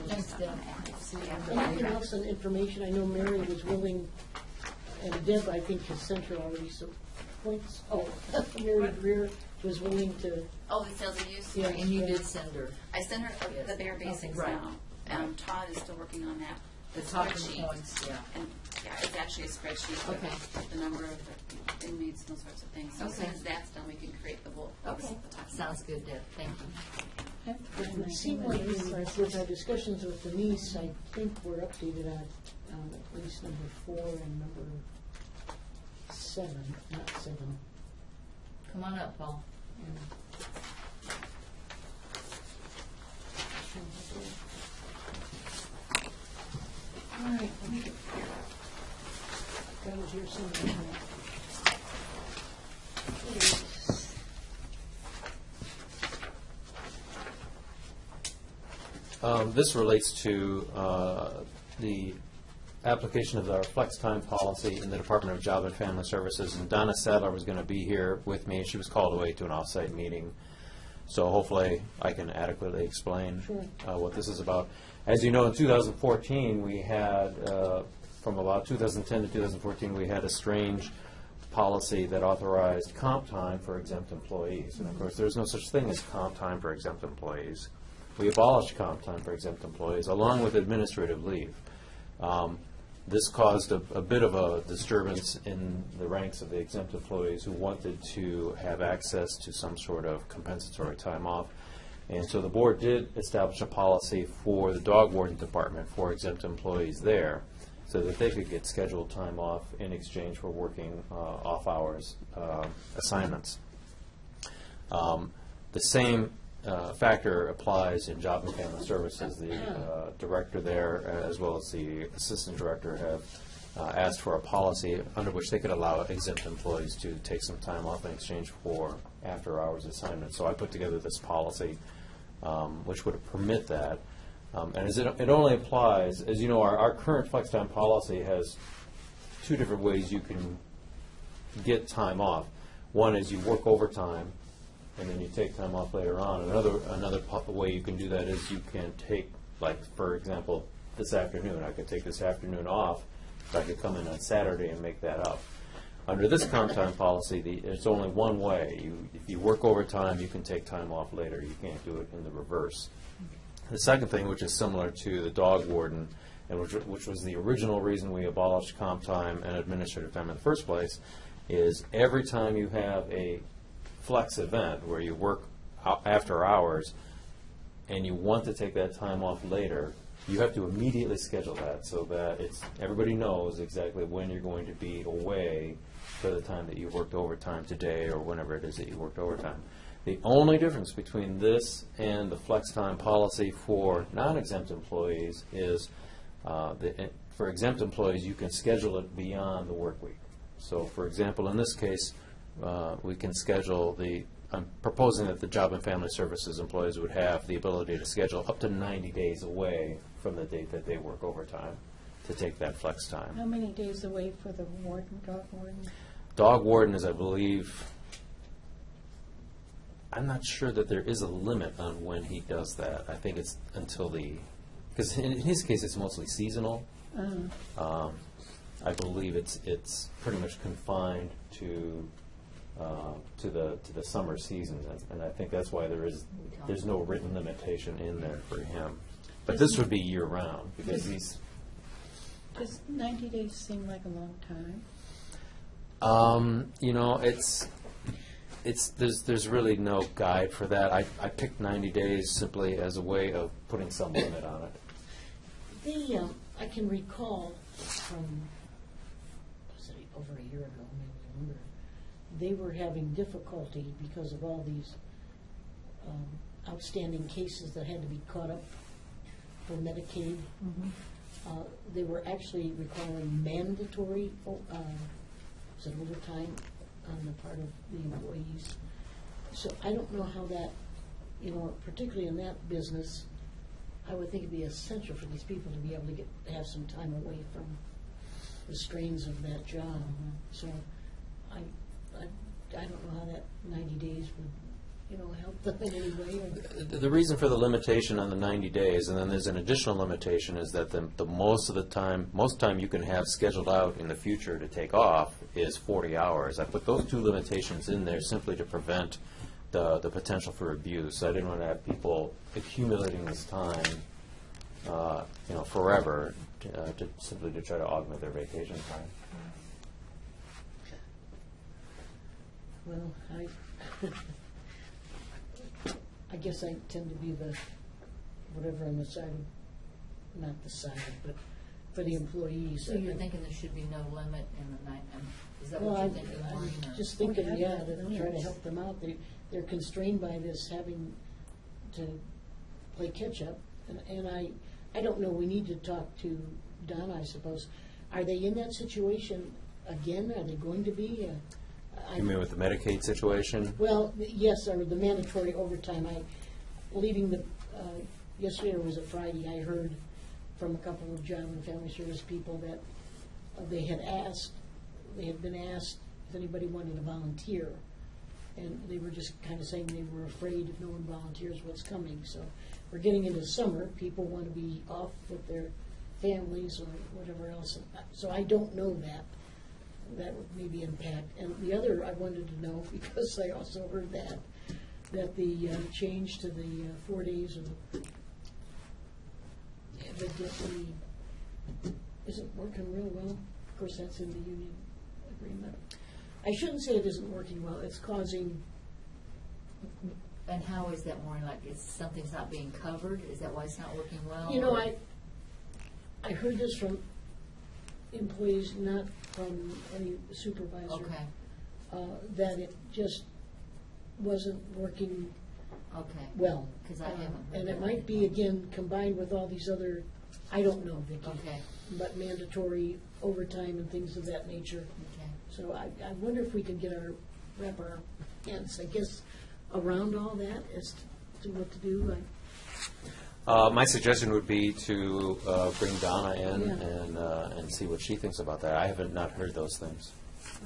Thanks, Deb. Anything else on information? I know Mary was willing, and Deb, I think, has sent her already some points. Oh, Mary Greer was willing to, Oh, the sales and use? Yeah. And you did send her I sent her the bare basics right. now. Todd is still working on that. the talking spreadsheet. points, yeah. And, yeah, it's actually a spreadsheet Okay. with the number of the inmates and those sorts of things. So as soon Okay. as that's done, we can create the whole. Okay, sounds good, Deb, thank you. it would seem like with our discussions with Denise, I think we're updated on at least number 4 and number 7, not 7. Come on up, Paul. All right. That was your summary. This relates to the application of our flex time policy in the Department of Job and Family Services. And Donna Sadler was going to be here with me. She was called away to an off-site meeting. So hopefully I can adequately explain what this is about. As you know, in 2014, we had, from about 2010 to 2014, we had a strange policy that authorized comp time for exempt employees. And of course, there's no such thing as comp time for exempt employees. We abolished comp time for exempt employees, along with administrative leave. This caused a bit of a disturbance in the ranks of the exempt employees who wanted to have access to some sort of compensatory time off. And so the board did establish a policy for the dog warden department for exempt employees there, so that they could get scheduled time off in exchange for working off-hours assignments. The same factor applies in Job and Family Services. The director there, as well as the assistant director, have asked for a policy under which they could allow exempt employees to take some time off in exchange for after-hours assignments. So I put together this policy which would permit that. And as it only applies, as you know, our current flex time policy has two different ways you can get time off. One is you work overtime, and then you take time off later on. Another way you can do that is you can take, like, for example, this afternoon. I could take this afternoon off, but I could come in on Saturday and make that up. Under this comp time policy, it's only one way. If you work overtime, you can take time off later. You can't do it in the reverse. The second thing, which is similar to the dog warden, and which was the original reason we abolished comp time and administrative time in the first place, is every time you have a flex event where you work after hours and you want to take that time off later, you have to immediately schedule that so that everybody knows exactly when you're going to be away for the time that you worked overtime today or whenever it is that you worked overtime. The only difference between this and the flex time policy for non-exempt employees is for exempt employees, you can schedule it beyond the work week. So, for example, in this case, we can schedule I'm proposing that the Job and Family Services employees would have the ability to schedule up to 90 days away from the date that they work overtime to take that flex time. How many days away for the warden, dog warden? Dog warden is, I believe, I'm not sure that there is a limit on when he does that. I think it's until because in his case, it's mostly seasonal. I believe it's pretty much confined to the summer season, and I think that's why there's no written limitation in there for him. But this would be year round because he's. Does 90 days seem like a long time? There's really no guide for that. I picked 90 days simply as a way of putting some limit on it. I can recall from, was it over a year ago, maybe longer, they were having difficulty because of all these outstanding cases that had to be caught up for Medicaid. They were actually requiring mandatory overtime on the part of the employees. So I don't know how that, particularly in that business, I would think it'd be essential for these people to be able to have some time away from the strains of that job. So I don't know how that 90 days would, help them in any way. The reason for the limitation on the 90 days, and then there's an additional limitation, is that the most time you can have scheduled out in the future to take off is 40 hours. I put those two limitations in there simply to prevent the potential for abuse. I didn't want to have people accumulating this time, forever, simply to try to augment their vacation time. Well, I guess I tend to be the, whatever on the side of, not the side, but for the employees. So you're thinking there should be no limit in the night, is that Well, what you're thinking, Maureen? I'm just thinking, to try to help them out. They're constrained by this having to play catch-up. And I don't know, we need to talk to Donna, I suppose. Are they in that situation again? Are they going to be? You mean with the Medicaid situation? Well, yes, or the mandatory overtime. Yesterday or was it Friday, I heard from a couple of Job and Family Service people that they had been asked if anybody wanted to volunteer. And they were just kind of saying they were afraid if no one volunteers what's coming. So we're getting into summer. People want to be off with their families or whatever else. So I don't know that. That would maybe impact. And the other I wanted to know, because I also heard that the change to the 4 days of evidently isn't working real well. Of course, that's in the union agreement. I shouldn't say it isn't working well. It's causing. And how is that, Maureen? Like, something's not being covered? Is that why it's not working well? I heard this from employees, not from any supervisor. Okay. That it just wasn't working Okay. well. Because I haven't heard And that. it might be, again, combined with all these other, I don't know, Vicki. Okay. But mandatory overtime and things of that nature. Okay. So I wonder if we could wrap our hands, I guess, around all that as to what to do. My suggestion would be to bring Donna in Yeah. and see what she thinks about that. I haven't not heard those things.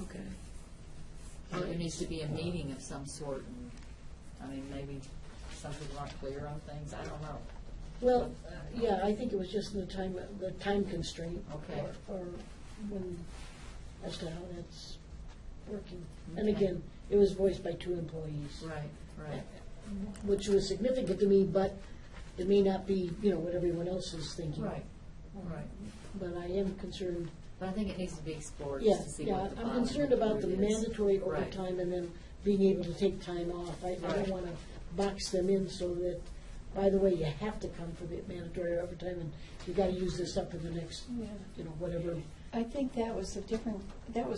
Okay. Well, there needs to be a meeting of some sort. Maybe some people aren't clear on things. I don't know. Well, yeah, I think it was just the time constraint. Okay. Or when, as to how that's working. And Okay. again, it was voiced by 2 employees. Right. Which was significant to me, but it may not be, what everyone else is thinking. Right. But I am concerned. But I think it needs to be explored Yeah, to see yeah, what the I'm bottom concerned about the route is. mandatory Right. overtime and then being able to take time off. I Right. don't want to box them in so that, by the way, you have to come for the mandatory overtime and you got to use this up in the next, whatever. I think that was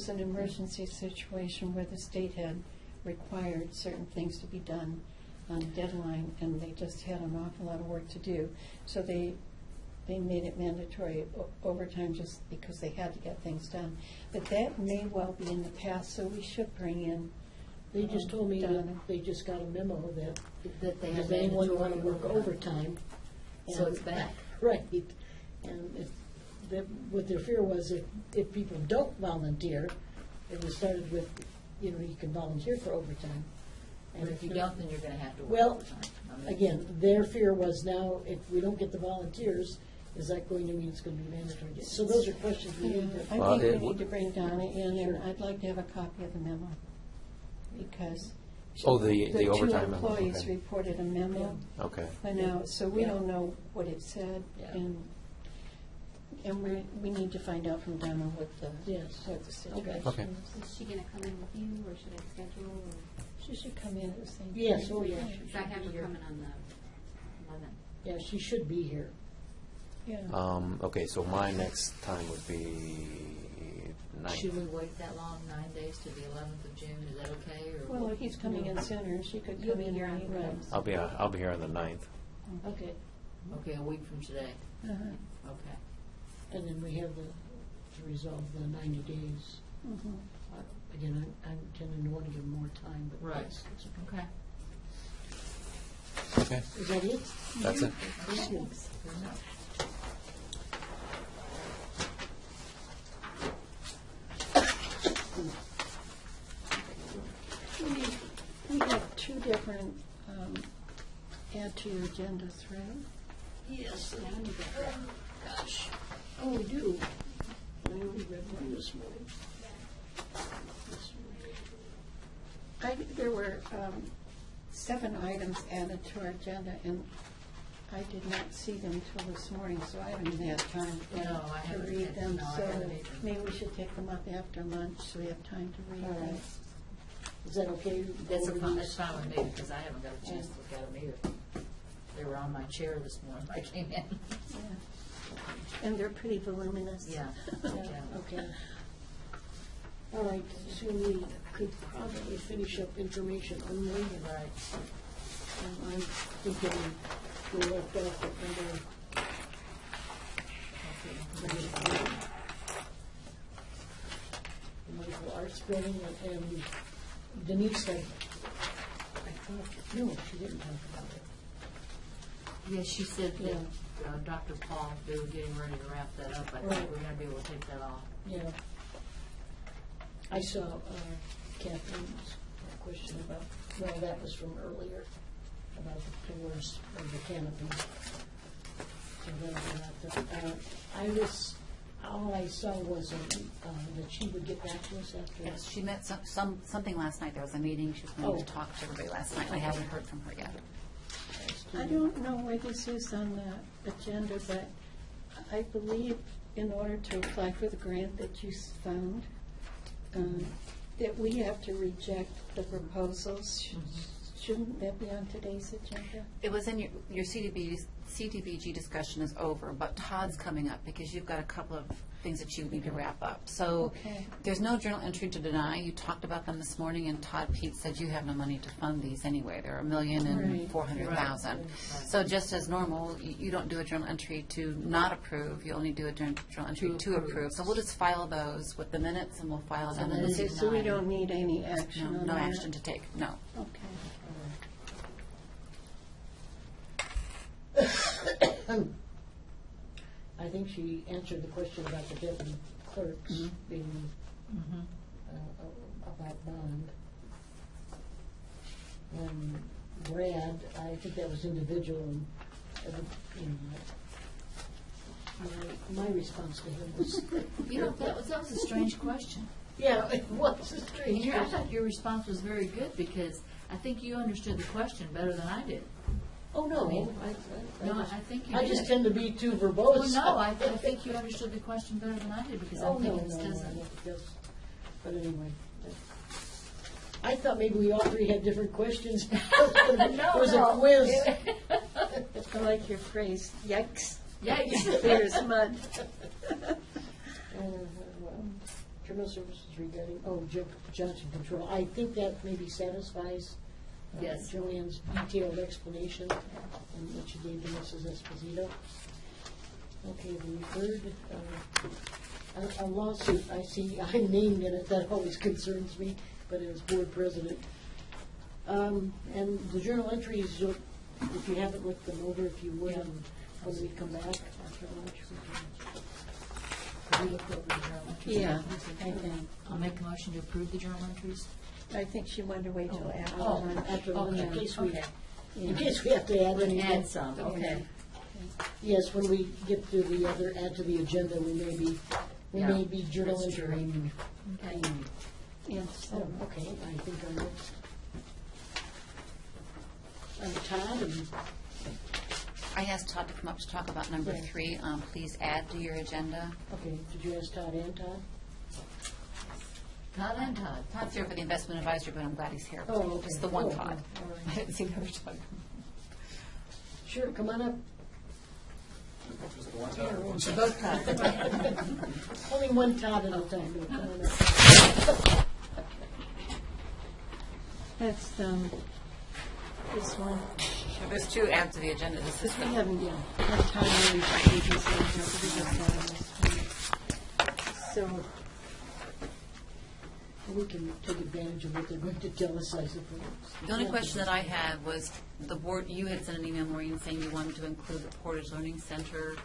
an emergency situation where the state had required certain things to be done on deadline, and they just had an awful lot of work to do. So they made it mandatory overtime just because they had to get things done. But that may well be in the past, so we should bring in. They just told me Donna. that they just got a memo that That they have does anyone want to mandatory work overtime? So And- it's back. Right. And what their fear was if people don't volunteer, it was started with, you can volunteer for overtime. But if you don't, then you're gonna have to work Well, overtime. I mean, again, their fear was now, if we don't get the volunteers, is that going to mean it's going to be mandatory? So those are questions we need to. I Well, think it we need to bring Donna in, and Sure. I'd like to have a copy of the memo, because Oh, the two overtime memo, employees okay. reported a memo Okay. by now, so we Yeah. don't know what it said, Yeah. and we need to find out from Donna what the, Yes. what the situation Okay. is. Is she gonna come in with you, or should I schedule, or, She should come in at the same time. Yes, oh, yeah. should I have her coming on the 11th? Yeah, she should be here. Yeah. Okay, so my next time would be Should 9th. we wait that long, 9 days to the 11th of June? Is that okay, or? Well, he's coming in sooner, she could You'll come be in here on anyway. I'll be here on the 9th. Okay. Okay, a week from today. Uh-huh. Okay. And then we have to resolve the 90 days. Mhm. Again, I'm tending to want to give more time, but Right. that's Okay. Okay, is that it? that's it. Thank you. Good enough. We have two different, add to your agendas, right? Yes. Gosh. Oh, we do. I only read one this morning. There were 7 items added to our agenda, and I did not see them till this morning, so I haven't had time No, I to haven't read had- them. no, I So haven't either. maybe we should take them up after lunch, so we have time to read All them. right. Is that okay? That's fine with me, because I haven't got a chance to look at them either. They were on my chair this morning when I came in. Yeah. And they're pretty voluminous. Yeah. Yeah, okay. All right, so we could probably finish up information only. Right. I'm thinking we left off at number medical arts building, and Denise said, I thought, no, she didn't talk about it. Yes, she said Yeah. that Dr. Paul, they were getting ready to wrap that up. I Right. think we're going to be able to take that off. Yeah. I saw Kathleen's question about, well, that was from earlier, about the pillars of the canopy. So that'll be out there. All I saw was that she would get back to us after. Yes, she met something last night. There was a meeting. She was going to talk to everybody last night. I haven't heard from her yet. I don't know where this is on the agenda, but I believe in order to apply for the grant that you found, that we have to reject the proposals. Shouldn't that be on today's agenda? It was in your CDBG discussion is over, but Todd's coming up because you've got a couple of things that you need to wrap up. So Okay. there's no journal entry to deny. You talked about them this morning, and Todd Pete said you have no money to fund these anyway. They're $1,400,000. So just as normal, you don't do a journal entry to not approve. You only do a journal entry to approve. So we'll just file those with the minutes, and we'll file them in the Okay, so we don't need any action No, on no that? action to take, no. Okay. I think she answered the question about the deputy clerks being about bond. And Brad, I think that was individual, and, my response to him was, You know, that was a strange question. yeah, it was a strange I question. thought your response was very good, because I think you understood the question better than I did. Oh, no, No, I think you I did. just tend to be too Well, verbose. no, I think you understood the question better than I did, because Oh, I'm no, thinking no, this no, doesn't. it does. But anyway, I thought maybe we all three had different questions. It was a quiz. I like your phrase, yikes. Yikes. Clear as mud. Well, Criminal services regarding, Johnson Control. I think that maybe satisfies Yes. Joanne's detailed explanation and what she gave to Mrs. Esposito. Okay, we heard a lawsuit. I see I'm named in it. That always concerns me, but it was board president. And the journal entries, if you haven't looked them over, if you would, and when we come back after lunch, We looked over the journal entries. Yeah, I think. I'll make a motion to approve the journal entries. I think she wanted to wait till after Oh, lunch. after lunch, in case we, Okay. in case we have to add We'll any. add some, okay. Yes, when we get to the other, add to the agenda, we may be journal That's true. entering. Okay. And Oh, so, okay, I think I'm next. I'm Todd, and I asked Todd to come up to talk about number Yeah. 3. Please add to your agenda. okay, did you ask Todd and Todd? Todd and Todd. Todd's here for the investment advisory, but I'm glad he's here. Oh, okay. It's the one Oh, Todd. oh, all right. I didn't see the other Todd. Sure, come on up. So both Todd. Only one Todd at a time, but come on up. that's, this one. There's 2 add to the agenda. This is Because we the haven't had time to read the pages in here, so we just got on this one. So, We can take advantage of what they're going to tell us, I suppose. The only question that I had was, the board, you had sent an email, Maureen, saying you wanted to include the Portage Learning Center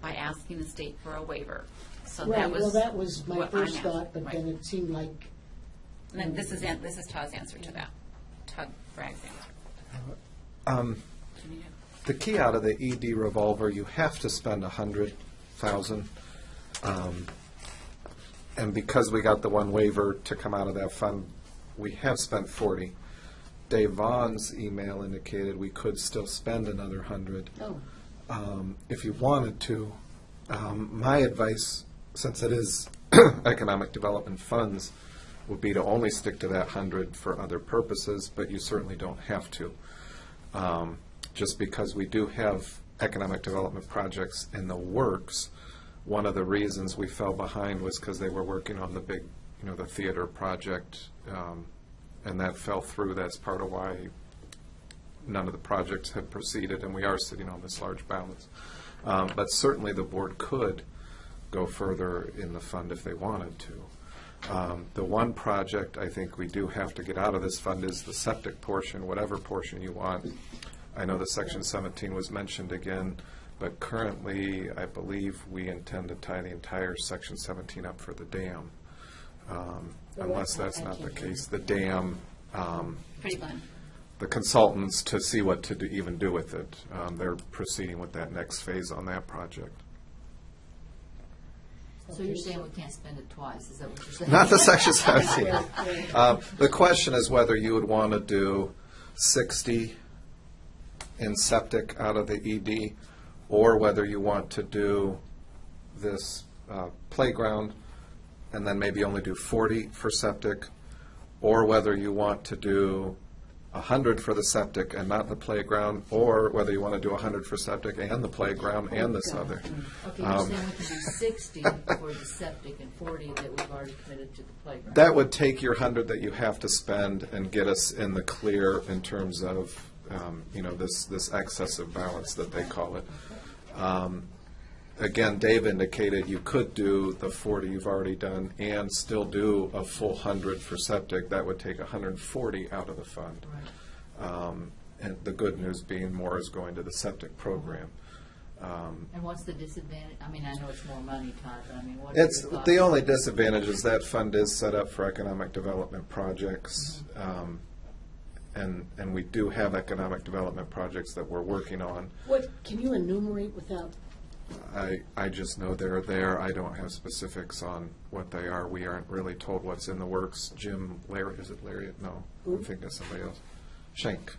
by asking the state for a waiver. So Right, that was. well, that was my what I'm first asking, thought, but right. then it seemed like, And then this is Todd's answer to that. Todd Bragg's answer. Do you need it? The key out of the ED revolver, you have to spend 100,000. And because we got the one waiver to come out of that fund, we have spent 40. Dave Vaughn's email indicated we could still spend another 100 if you wanted to. My advice, since it is economic development funds, would be to only stick to that 100 for other purposes, but you certainly don't have to. Just because we do have economic development projects in the works, one of the reasons we fell behind was because they were working on the big, the theater project, and that fell through. That's part of why none of the projects had proceeded, and we are sitting on this large balance. But certainly the board could go further in the fund if they wanted to. The one project I think we do have to get out of this fund is the septic portion, whatever portion you want. I know the Section 17 was mentioned again, but currently I believe we intend to tie the entire Section 17 up for the dam. Unless that's not the case. The dam, Pretty fun. the consultants to see what to even do with it. They're proceeding with that next phase on that project. So you're saying we can't spend it twice, is that what you're saying? Not the Section 17. The question is whether you would want to do 60 in septic out of the ED, or whether you want to do this playground and then maybe only do 40 for septic, or whether you want to do 100 for the septic and not the playground, or whether you want to do 100 for septic and the playground and this other. Okay, you're saying we can do 60 for the septic and 40 that we've already committed to the playground. That would take your 100 that you have to spend and get us in the clear in terms of, this excessive balance that they call it. Again, Dave indicated you could do the 40 you've already done and still do a full 100 for septic. That would take 140 out of the fund. And the good news being more is going to the septic program. And what's the disadvantage? I mean, I know it's more money, Todd, but I mean, what It's is your thoughts? the only disadvantage is that fund is set up for economic development projects, and we do have economic development projects that we're working on. what, can you enumerate without, I just know they're there. I don't have specifics on what they are. We aren't really told what's in the works. Larry, is it Larry? No, I'm thinking of somebody else. Schenk.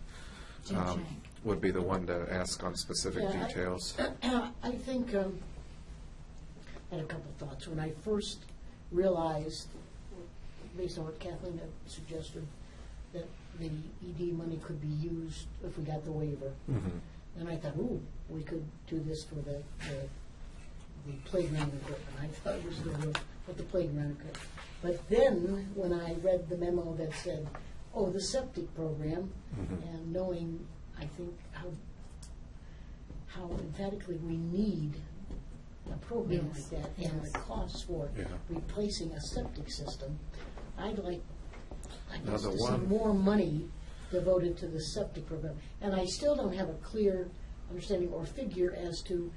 Jim Schenk. Would be the one to ask on specific Yeah, details. I think, I had a couple thoughts. When I first realized, based on what Kathleen had suggested, that the ED money could be used if we got the waiver. And I thought, ooh, we could do this for the playground equipment. I thought it was what the playground equipment. But then, when I read the memo that said, oh, the septic program, and knowing, I think, how emphatically we need a program Yes, like that, and the costs for Yeah. replacing a septic system, I'd like, I Now, guess, the to see one- more money devoted to the septic program. And I still don't have a clear understanding or figure as to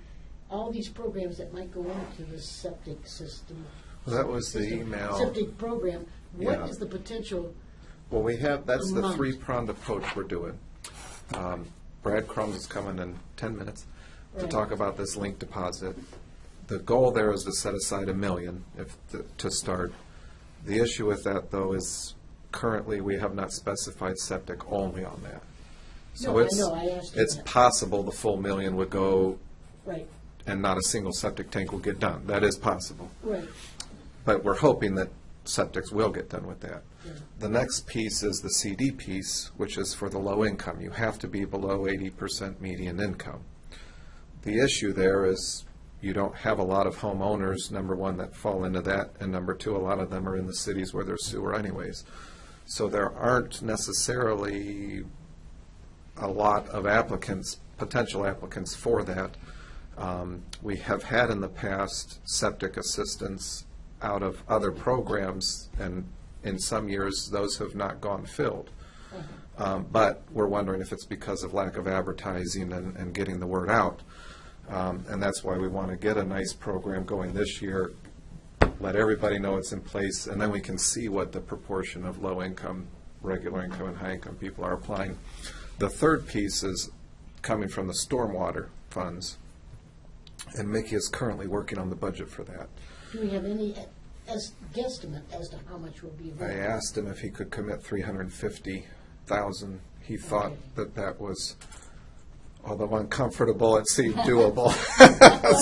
all these programs that might go into the septic system. Well, that was the email. Septic program, what Yeah. is the potential Well, we have, that's A the month. three-pronged approach we're doing. Brad Crumbs is coming in 10 minutes to Right. talk about this link deposit. The goal there is to set aside $1 million to start. The issue with that, though, is currently we have not specified septic only on that. So No, I it's, know, I asked you it's that. possible the full $1 million would go Right, and not a single septic tank will get done. That is possible. right. But we're hoping that septics will get done with that. Yeah. The next piece is the CD piece, which is for the low income. You have to be below 80% median income. The issue there is you don't have a lot of homeowners, number one, that fall into that, and number two, a lot of them are in the cities where there's sewer anyways. So there aren't necessarily a lot of applicants, potential applicants for that. We have had in the past septic assistance out of other programs, and in some years, those have not gone filled. But we're wondering if it's because of lack of advertising and getting the word out. And that's why we want to get a nice program going this year, let everybody know it's in place, and then we can see what the proportion of low income, regular income, and high income people are applying. The third piece is coming from the stormwater funds, and Mickey is currently working on the budget for that. Do we have any guesstimate as to how much will be I available? asked him if he could commit $350,000. He thought that was, although uncomfortable, it seemed doable.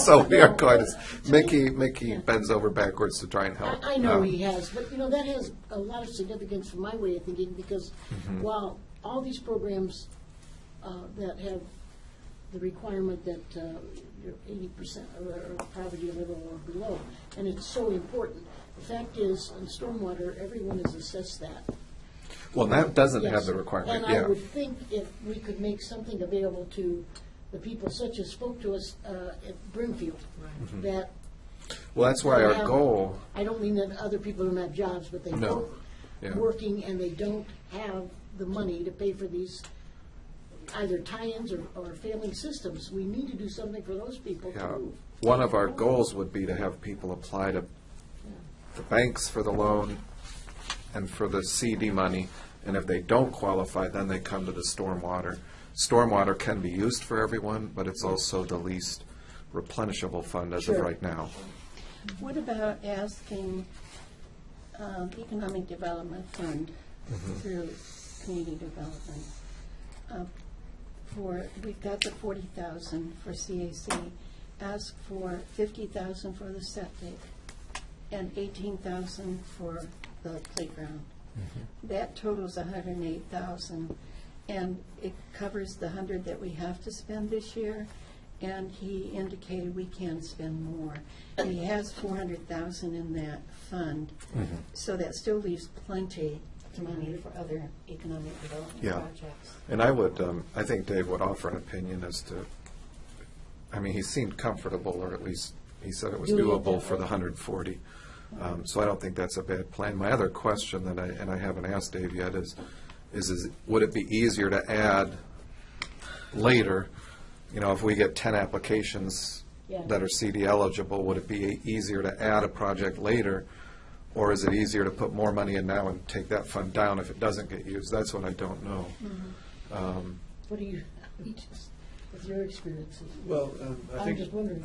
So we are going to, Mickey bends over backwards to try and help. I know he has, but, that has a lot of significance from my way of thinking, because while all these programs that have the requirement that you're 80% or poverty level or below, and it's so important. The fact is, in stormwater, everyone is assessed that. Well, that doesn't Yes. have the requirement, And I yeah. would think if we could make something available to the people such as spoke to us at Brimfield, that Well, that's why our have- goal, I don't mean that other people don't have jobs, but they No. both Yeah. working and they don't have the money to pay for these either tie-ins or failing systems. We need to do something for those people yeah, too. one of our goals would be to have people apply to the banks for the loan and for the CD money, and if they don't qualify, then they come to the stormwater. Stormwater can be used for everyone, but it's also the least replenishable fund as of Sure. right now. What about asking Economic Development Fund through Community Development we've got the 40,000 for CAC, ask for 50,000 for the septic and 18,000 for the playground. That totals 108,000, and it covers the 100 that we have to spend this year. And he indicated we can spend more. He has 400,000 in that fund, so that still leaves plenty of money for other economic development Yeah. projects. And I would, I think Dave would offer an opinion as to, he seemed comfortable, or at least he said it was Doing it doable that for the way. 140. So I don't think that's a bad plan. My other question that I haven't asked Dave yet is would it be easier to add later, if we get 10 applications Yeah. that are CD eligible, would it be easier to add a project later? Or is it easier to put more money in now and take that fund down if it doesn't get used? That's what I don't know. What do you, with your experiences? Well, I I'm think, just wondering.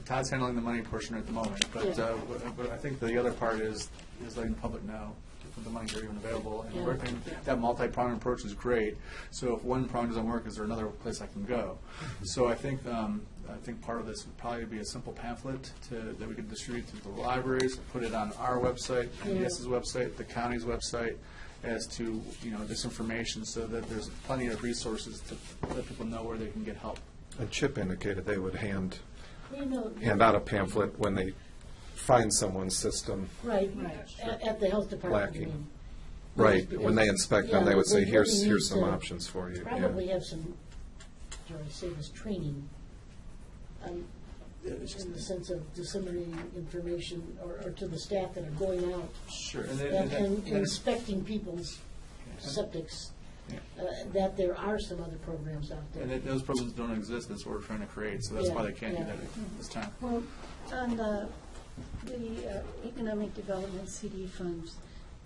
Todd's handling the money portion at the moment, but Yeah. but I think the other part is letting the public know that the monies are even available. And Yeah. working, that multi-pronged approach is great. So if one prong doesn't work, is there another place I can go? So I think part of this would probably be a simple pamphlet that we could distribute to the libraries, put it on our website, MDS's website, the county's website, as to, this information, so that there's plenty of resources to let people know where they can get help. And Chip indicated they would hand You know, out a pamphlet when they find someone's system. Right, at the health department. I Lacking. mean. Right, Because- when they inspect them, yeah, they would say, they here's really need some to options for you. Yeah. Probably have some, dare I say this, training, in the sense of disseminating information or to the staff that are going out Sure. and inspecting people's septics, that there are some other programs out there. And that those programs don't exist, that's what we're trying to create, so that's why they can't do that at this time. Well, on the economic development CD funds,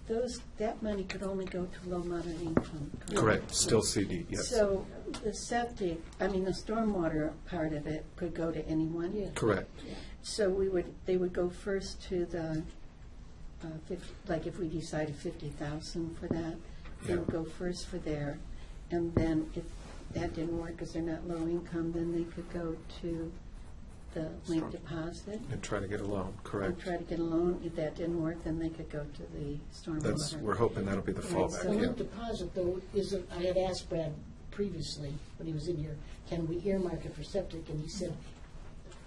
that money could only go to low, moderate income. Correct, still CD, yes. So the septic, the stormwater part of it could go to anyone? Yeah. Correct. So they would go first to the, like if we decided 50,000 for that, they would Yeah. go first for there. And then if that didn't work because they're not low income, then they could go to the link deposit. And try to get a loan, And correct. try to get a loan. If that didn't work, then they could go to the That's, stormwater. we're hoping that'll be the Right, fallback, so The yeah. link deposit, though, isn't, I had asked Brad previously, when he was in here, can we earmark it for septic? And he said,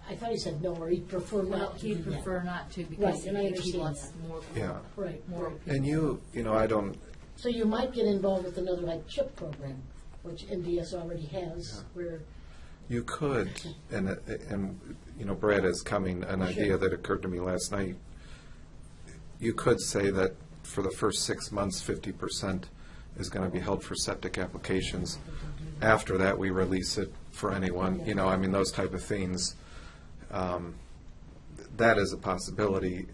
I thought he said no, or he'd prefer Well, not to do he'd that. prefer not to Right, because and I he understand wants that. more. Yeah. Right, More right. And you know, I don't, So you might get involved with another like CHIP program, which NDS already has, where, you could, and you know, Brad is coming, an idea Sure. that occurred to me last night. You could say that for the first 6 months, 50% is going to be held for septic applications. After that, we release it for anyone, you know, those type of things. That is a possibility.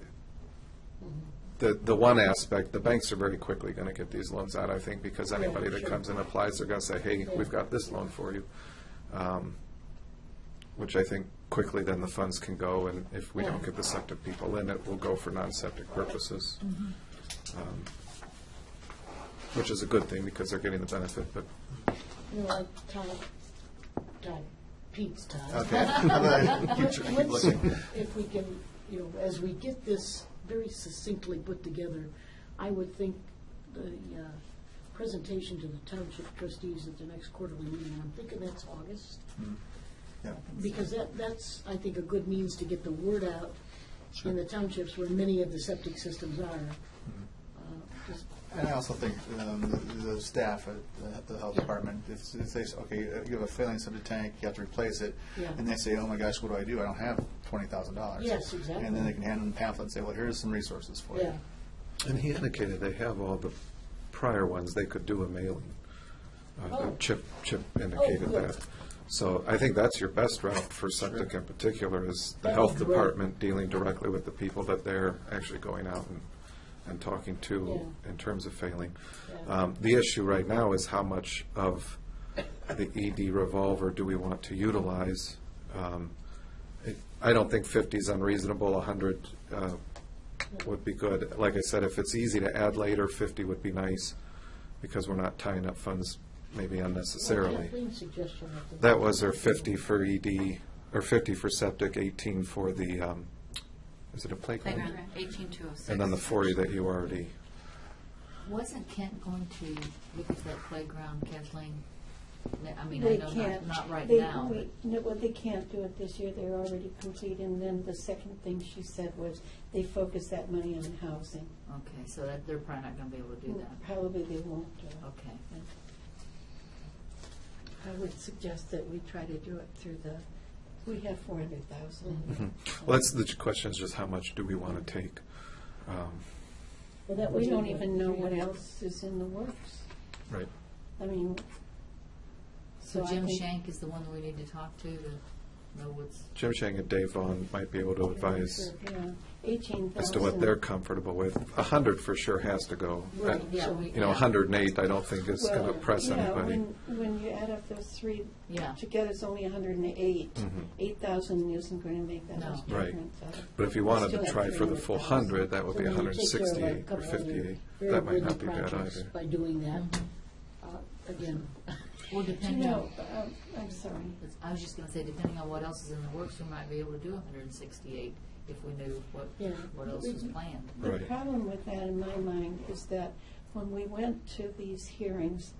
The one aspect, the banks are very quickly going to get these loans out, I think, because anybody that comes and applies, they're going to say, hey, we've got this loan for you. Which I think quickly then the funds can go, and if we don't get the septic people in, it will go for non-septic purposes. Which is a good thing because they're getting the benefit, but. like Pete's Todd. Okay. Keep Let's- looking. If we can, as we get this very succinctly put together, I would think the presentation to the township trustees at the next quarterly meeting, I'm thinking that's August, Yeah. because that's, I think, a good means to get the word out in the townships where many of the septic systems are. Just- And I also think the staff at the health department, if they say, okay, you have a failing septic tank, you have to replace it, Yeah. and they say, oh my gosh, what do? I don't have $20,000. Yes, exactly. And then they can hand them a pamphlet and say, well, here's some resources for you. Yeah, And he indicated they have all the prior ones, they could do a mailing. Oh. Chip indicated Oh, good. that. So I think that's your best route for septic in particular, is the That health would be great. department dealing directly with the people that they're actually going out and talking to in terms of failing. Yeah. The issue right now is how much of the ED revolver do we want to utilize? I don't think 50 is unreasonable, 100 would be good. Like I said, if it's easy to add later, 50 would be nice, because we're not tying up funds maybe unnecessarily. Kathleen's suggestion, I think. That was our 50 for ED, or 50 for septic, 18 for the, is it a playground? Playground, 18206. And then the 40 that you already, Wasn't Kent going to look at that playground, Kathleen? I mean, I They know can't. not right They- now. but- No, well, they can't do it this year. They're already complete. And then the second thing she said was they focus that money on housing. Okay, so that, they're probably not gonna be able to do that. Probably they won't. Okay. I would suggest that we try to do it through we have 400,000. well, that's, the question is just how much do we want to take? Well, that We was don't in the even know what 300. else is in the works. Right. I mean, So I Jim think- Shank is the one that we need to talk to know what's, Jim Shang and Dave Vaughn might be able to advise Yeah, 18,000. as to what they're comfortable with. 100 for sure has to go. Right, yeah, so- we. You know, 108, I don't think is going to press yeah, anybody. when you add up those three Yeah. together, it's only 108. Mhm. 8,000 isn't going to make that No. much Right. difference. But if you wanted to Still try for the full 300,000. 100, that would be So then you take care of, like, a 168 or couple other 58. very That might worthy not be bad projects either. By doing that, again, Well, Do you depending know, on, I'm sorry. I was just gonna say, depending on what else is in the works, we might be able to do 168 if we knew Yeah. what else was planned. The Right. problem with that, in my mind, is that when we went to these hearings,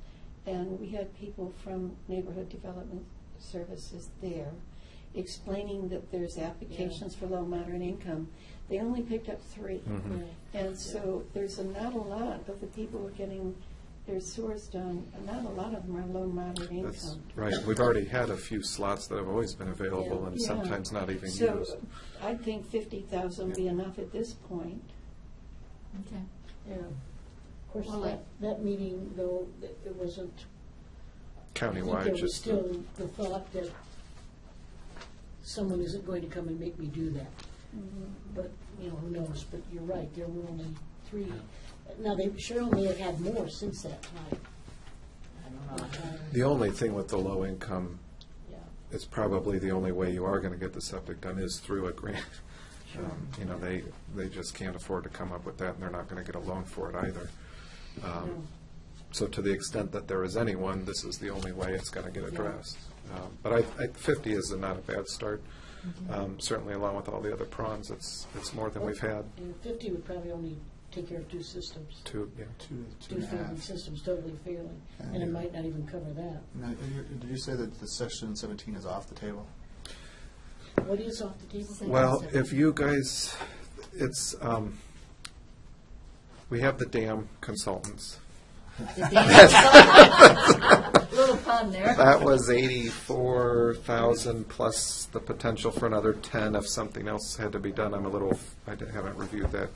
and we had people from Neighborhood Development Services there, explaining that there's applications for low, moderate income, they only picked up 3. Mhm. And so there's not a lot of the people who are getting their sewers done, not a lot of them are low, moderate That's income. right. We've already had a few slots that have always been available and Yeah. sometimes not even So used. I think 50,000 would be enough at this point. Okay. yeah. Of course, Well, that meeting, though, it wasn't, I think Countywide, there was just. still the thought that someone isn't going to come and make me do that. But, who knows, but you're right, there were only 3. Now, they sure may have had more since that time. I don't know. The only thing with the low income, Yeah. it's probably the only way you are going to get the septic done is through a grant. They just can't afford to come up with that, and they're not going to get a loan for it either. So to the extent that there is anyone, this is the only way it's going to get addressed. But 50 is not a bad start. Certainly, along with all the other prawns, it's more than we've had. And 50 would probably only take care of 2 systems. Two Two and a half. failing systems, totally failing, and it might not even cover that. Now, did you say that the section 17 is off the table? What is off the table? Well, if you guys, we have the dam consultants. Little pun there. That was 84,000 plus the potential for another 10 if something else had to be done. I haven't reviewed that.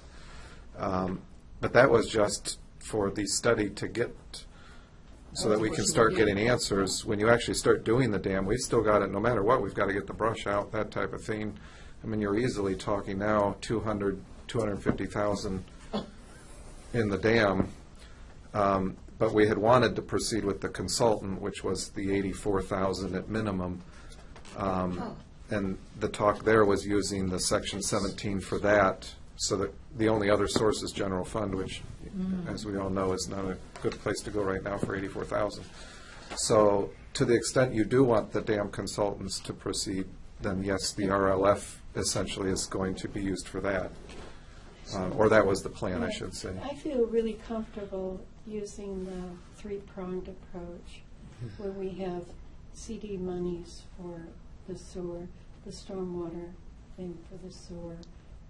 But that was just for the study to get, so that we can start getting answers. When you actually start doing the dam, we've still got it, no matter what, we've got to get the brush out, that type of thing. I mean, you're easily talking now 250,000 in the dam. But we had wanted to proceed with the consultant, which was the 84,000 at minimum. And the talk there was using the section 17 for that, so that the only other source is general fund, which, as we all know, is not a good place to go right now for 84,000. So to the extent you do want the dam consultants to proceed, then yes, the RLF essentially is going to be used for that. Or that was the plan, I should say. I feel really comfortable using the 3-pronged approach, where we have CD monies for the sewer, the stormwater thing for the sewer,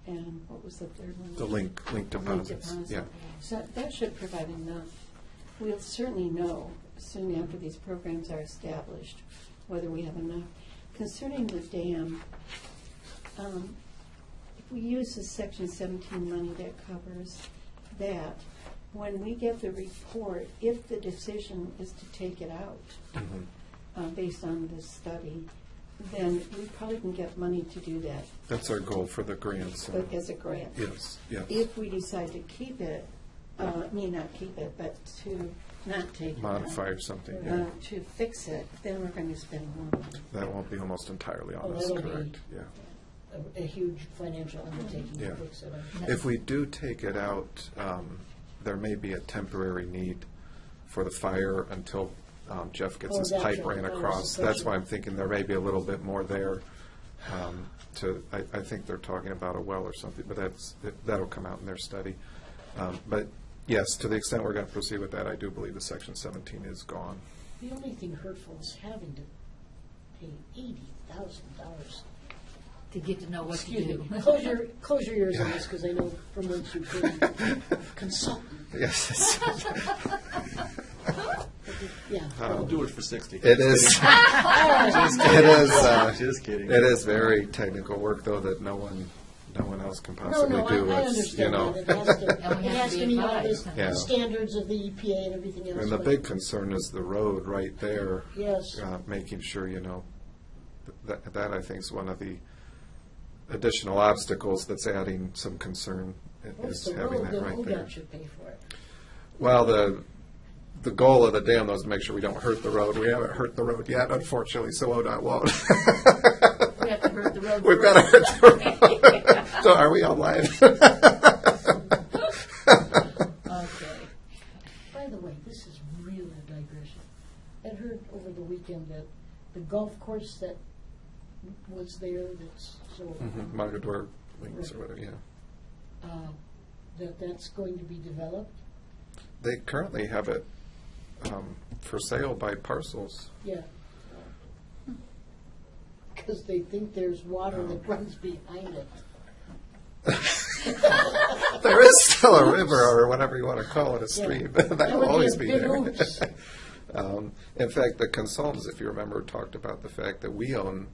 and what was the third one? The link deposits, yeah. So that should provide enough. We'll certainly know soon after these programs are established whether we have enough. Concerning the dam, if we use the section 17 money that covers that, when we get the report, if the decision is to take it out based on this study, then we probably can get money to do that. That's our goal for the grants. But as a grant. Yes, yes. If we decide to keep it, not keep it, but to not take it Modify out, or something, yeah. to fix it, then we're going to spend more money. That won't be almost entirely on us, that'll be correct, yeah. A huge financial undertaking Yeah. to fix it. If we do take it out, there may be a temporary need for the fire until Jeff gets his that's pipe right. ran That was across. the That's question. why I'm thinking there may be a little bit more there. I think they're talking about a well or something, but that'll come out in their study. But yes, to the extent we're going to proceed with that, I do believe the section 17 is gone. The only thing hurtful is having to pay $80,000. To get to know what to Excuse do. me. Close your ears on this, because I know from whence you've heard consultant. Yes. Yeah. I'll do it for 60. It is. It is. Just kidding. It is very technical work, though, that no one else can possibly do. I It's, understand that. It And we have has to to be meet all advised. the Yeah. standards of the EPA and everything else. And the but- big concern is the road right there. Yes. Making sure, that I think is one of the additional obstacles that's adding some concern, What's is the having road, that then right who there. should pay for it? Well, the goal of the dam, though, is to make sure we don't hurt the road. We haven't hurt the road yet, unfortunately, so ODOT won't. We have to hurt the road. We've got to hurt the road. So are we on live? Okay. By the way, this is really a digression. I heard over the weekend that the golf course that was there, that's so, Mogador Links or whatever, yeah. that's going to be developed. They currently have it for sale by parcels. Yeah. Because they think there's water that runs behind it. There is still a river, or whatever you want to call it, a stream. Yeah. That That will would be always a be big there. oops. In fact, the consultants, if you remember, talked about the fact that we own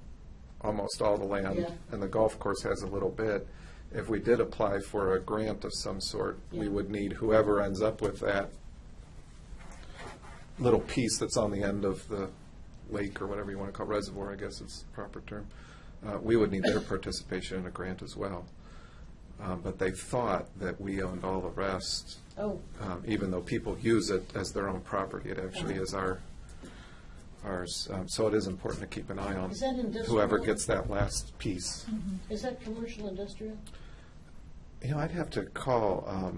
almost all the land, Yeah. and the golf course has a little bit. If we did apply for a grant of some sort, we Yeah. would need whoever ends up with that little piece that's on the end of the lake, or whatever you want to call reservoir, I guess it's the proper term. we would need their participation in a grant as well. But they thought that we owned all the rest, Oh, even though people use it as their own property. It actually is ours. So it is important to keep an eye on Is that industrial? whoever gets that last piece. is that commercial industrial? You know, I'd have to call,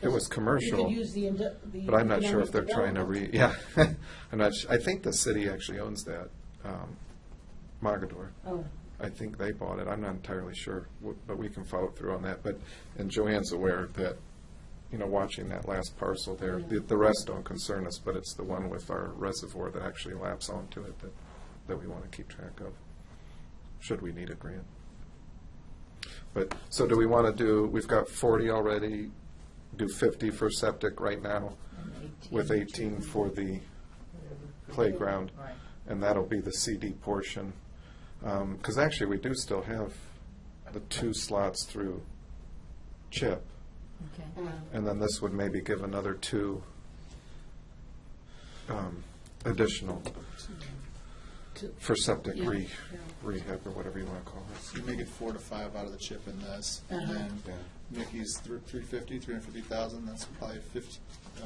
it was commercial. You could use the But I'm not sure if they're economic trying to development. yeah. I'm not, I think the city actually owns that, Mogador. Oh, I think they bought it. I'm not entirely sure, but we can follow through on that. But, and Joanne's aware that, you know, watching that last parcel there, the rest don't concern us, but it's the one with our reservoir that actually laps onto it that we want to keep track of, should we need a grant. But, so do we want to do, we've got 40 already, do 50 for septic right now, with 18 for the playground, Right. and that'll be the CD portion. Because actually, we do still have the 2 slots through CHIP, Okay. and then this would maybe give another 2 additional for septic rehab, or whatever you want to call it. So you make it 4 to 5 out of the chip in this, and Uh-huh. then Yeah. Mickey's 350,000, that's probably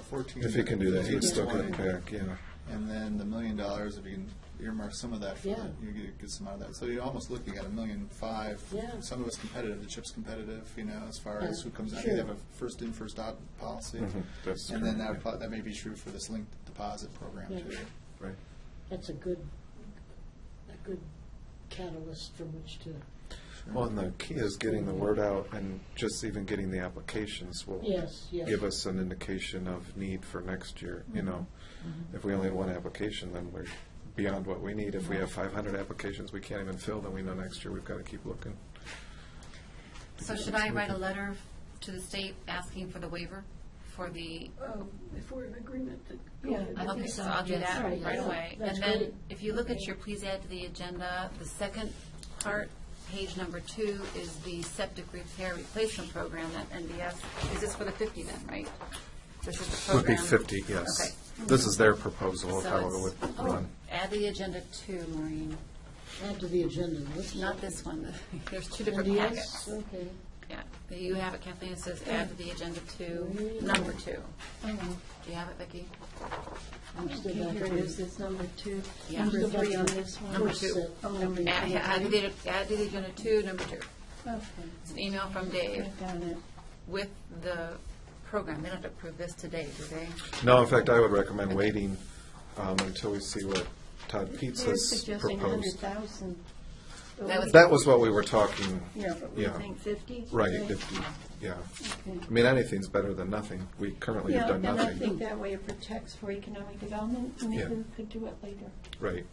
14. If you can do that, you'd 15, still get 20. it back, yeah. And then the $1 million, if you can earmark some of that for Yeah. that, you get some out of that. So you're almost looking at $1.5 million. Yeah. Some of it's competitive, the chip's competitive, you know, as far as who comes out. Sure. You have a first in, first out policy. That's And then true, yeah. that may be true for this linked deposit program Yeah. too. Right. that's a good catalyst from which to, Well, and the key is getting the word out, and just even getting the applications will yes. give us an indication of need for next year, you know. If we only have 1 application, then we're beyond what we need. If we have 500 applications we can't even fill, then we know next year we've got to keep looking. So should I write a letter to the state asking for the waiver for the, If we're in agreement, Yeah, I okay, think so so. I'll do Yes. that Right, right yeah. away. That's And then, great. if you look at your please add to the agenda, the second part, page number 2, is the septic repair replacement program at NBS. Is this for the 50 then, right? This is the Would be program. 50, yes. Okay. This is their proposal of So how it it's- would run. Add the agenda 2, Maureen. add to the agenda. What's Not this one. There's 2 different NDS? packets. Okay. Yeah, you have it, Kathleen. It says add to the agenda 2, number 2. Do you have it, Vicki? I'm still Okay, back here it to- is, it's number 2. Yeah. Number Still back 3 to on the this one. Number first 2. set. Oh, number Add to the agenda 2, number 2. Okay, It's an email from Dave I got it. with the program. They don't have to approve this today, do they? No, in fact, I would recommend waiting until we see what Todd Peets They're has suggesting proposed. 100,000. That was- That was what we were talking, Yeah, but we yeah. think 50? right, Okay. yeah. Okay. I mean, anything's better than nothing. We currently have Yeah, done and I nothing. think that way it protects for economic development, and Yeah. maybe we could do it later. Right.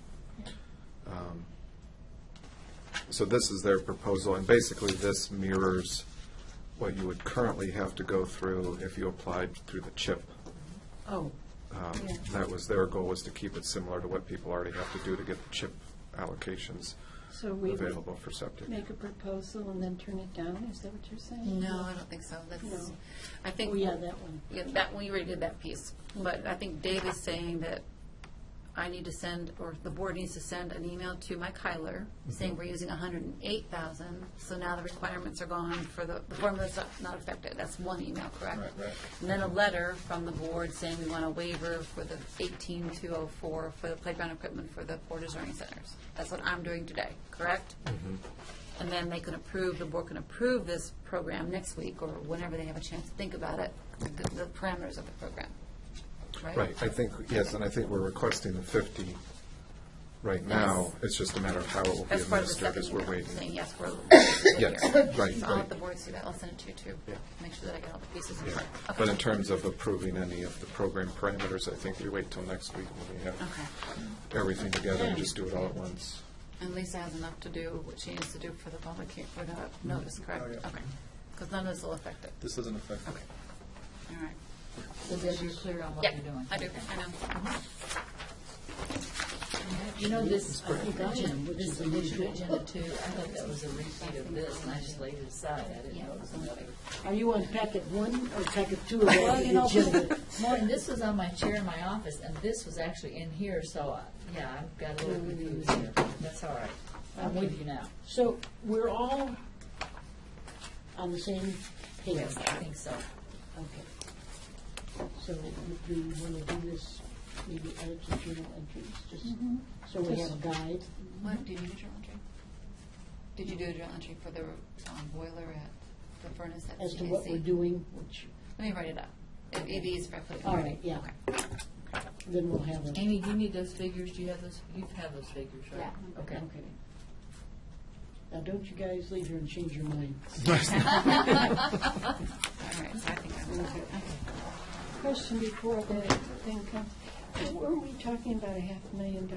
So this is their proposal, and basically this mirrors what you would currently have to go through if you applied through the CHIP. Oh, Yeah. That was, their goal was to keep it similar to what people already have to do to get the CHIP allocations So we would available for septic. make a proposal and then turn it down, is that what you're saying? No, I don't think so. That's, No. I think. oh, yeah, that one. Yeah, that, we already did that piece. But I think Dave is saying that I need to send, or the board needs to send an email to Mike Heiler saying we're using 108,000, so now the requirements are gone for the formula's not affected. That's one email, correct? Right. And then a letter from the board saying we want a waiver for the 18,204 for the playground equipment for the Portage Learning Centers. That's what I'm doing today, correct? And then they can approve, the board can approve this program next week or whenever they have a chance to think about it, the parameters of the program. Right, I think, yes, and I think we're requesting the 50 right now. It's just a matter of how it will be As part of the administered second as we're email, waiting. saying yes, we're. Yes, here. right, So I'll right. let the board see that. I'll send it to you too. Yeah. Make sure that I get all the pieces in Yeah. front. But Okay. in terms of approving any of the program parameters, I think we wait till next week when we have Okay. everything together and just do it all at once. And Lisa has enough to do what she needs to do for the public, for the notice, correct? Oh, yeah. Okay. Because none of this will affect it. This doesn't affect it. Okay. All right. So Deb, you're clear on what Yeah, you're doing? I do. I know. You know, this, I think I am, which is unusual. agenda 2, I thought that was a repeat of this, and I just laid it aside. I didn't know it was another. Are you on packet 1 or packet 2 of Well, you the know, agenda? Maureen, this was on my chair in my office, and this was actually in here, so, yeah, I've got a little confused here. That's all right. I'm with you now. So we're all on the same page? Yes, I think so. Okay. So do we want to do this, maybe add some journal entries, just so we have a guide? What, do you need a journal entry? Did you do a journal entry for the boiler at the furnace at CAC? As to what we're doing, which, Let me write it up. If EV is correctly. all right, yeah. Okay. Then we'll have a. Amy, do you need those figures? Do you have those? You have those figures, right? Yeah. Okay. Okay. Now, don't you guys leave here and change your mind. All right, so I think I'm okay. Question before the thing comes. Were we talking about $500,000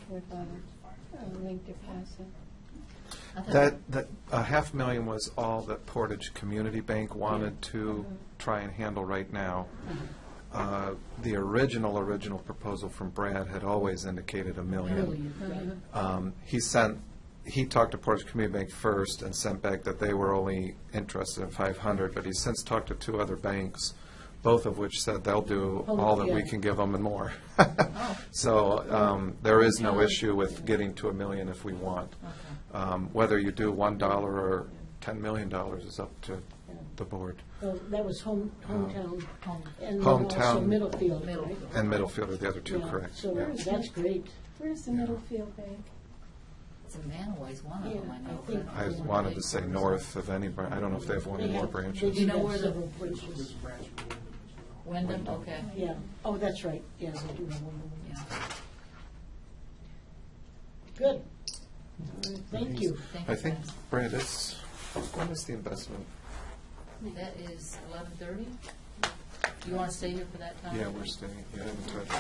for the link deposit? I thought- That $500,000 was all that Portage Community Bank wanted to try and handle right now. The original proposal from Brad had always indicated $1 million. Right. He talked to Portage Community Bank first and sent back that they were only interested in 500, but he's since talked to 2 other banks, both of which said they'll do all that we yeah. can give them and more. So there is no issue with getting to $1 million if we want. Whether you do $1 or $10 million is up to the board. Well, that was hometown, and then Hometown. also Middlefield, right? Middlefield. And Middlefield are the other 2, Yeah, correct? So Yeah. that's great. Where's the Middlefield Bank? It's a Manaway's one of them, I know. I think- but- I wanted to say north of any, I don't know if they have one or They more have- branches. They You know do where have the- several places. Wyndham, okay. Yeah, oh, that's right, yeah, they do have one. Yeah. Good. Thank you. Thank you, I think, guys. Brad, when is the investment? That is 11:30. Do you want to stay here for that time? Yeah, we're staying, yeah, I haven't touched.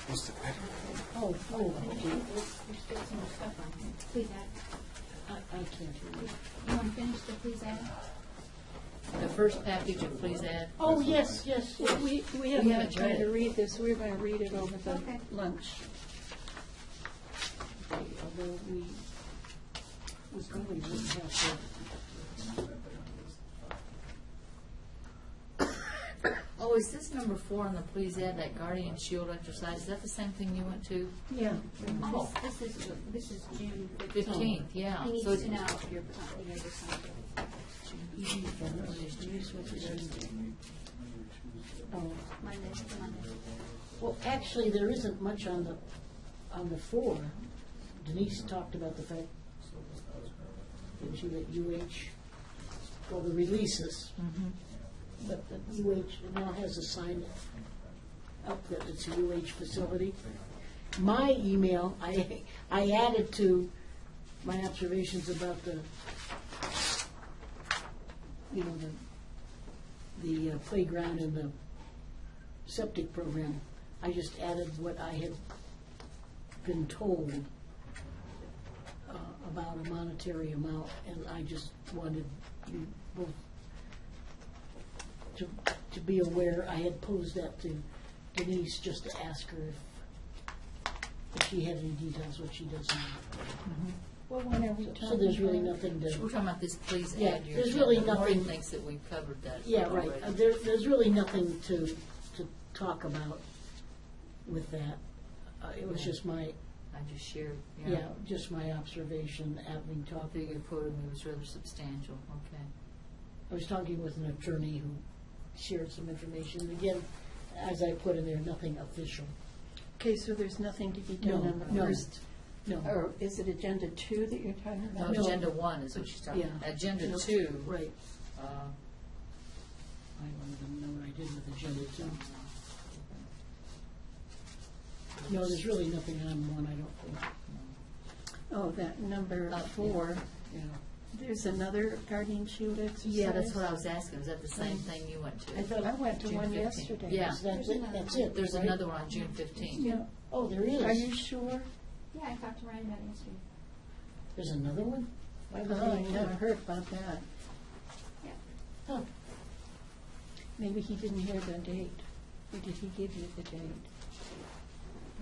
What's the- Oh, okay. Please add. I can't hear you. You want to finish the please add? The first package of please add. Oh, yes, yes, yes. We haven't had haven't time read to it. read this. We're going to read it over the Okay. lunch. Although we probably wouldn't have to. Oh, is this number 4 on the please add, that Guardian Shield exercise? Is that the same thing you went to? Yeah. Oh, This is June 15th, yeah. He So needs to it's- know if you're planning or something. Oh, Monday. well, actually, there isn't much on the 4. Denise talked about the fact that you at UH, well, the releases, but the UH now has a sign up that it's a UH facility. My email, I added to my observations about the playground and the septic program. I just added what I had been told about a monetary amount, and I just wanted you both to be aware. I had posed that to Denise just to ask her if she had any details, what she does now. Well, when are we talking So there's really about? nothing We're to, talking about this please Yeah, add your. there's really agenda. Maureen nothing- thinks that we've covered that. yeah, right. already. There's really nothing to talk about with that. It was just my, I just shared, yeah, just my observation having The talked. figure quoted me was rather substantial, okay. I was talking with an attorney who shared some information. And again, as I put in there, nothing official. Okay, so there's nothing to be No, done on the no, first, no. or is it Agenda 2 that you're talking No, about? agenda 1 is what she's talking about. Yeah. Agenda No, 2. Right. uh, I don't even know what I did with agenda 2. No, there's really nothing on 1, I don't think. Oh, that number Oh, 4, Yeah. there's another Guardian Shield exercise? Yeah, that's what I was asking. Was that the same thing you went to? I thought I went to June one 15th. yesterday. Yeah. That's it, that's it. There's right? another one on June 15th. Yeah. Oh, there is. Are you sure? Yeah, I talked to Ryan about it yesterday. There's another one? Why was Oh, I I never heard about that. Yeah. Huh. Maybe he didn't hear the date. Or did he give you the date?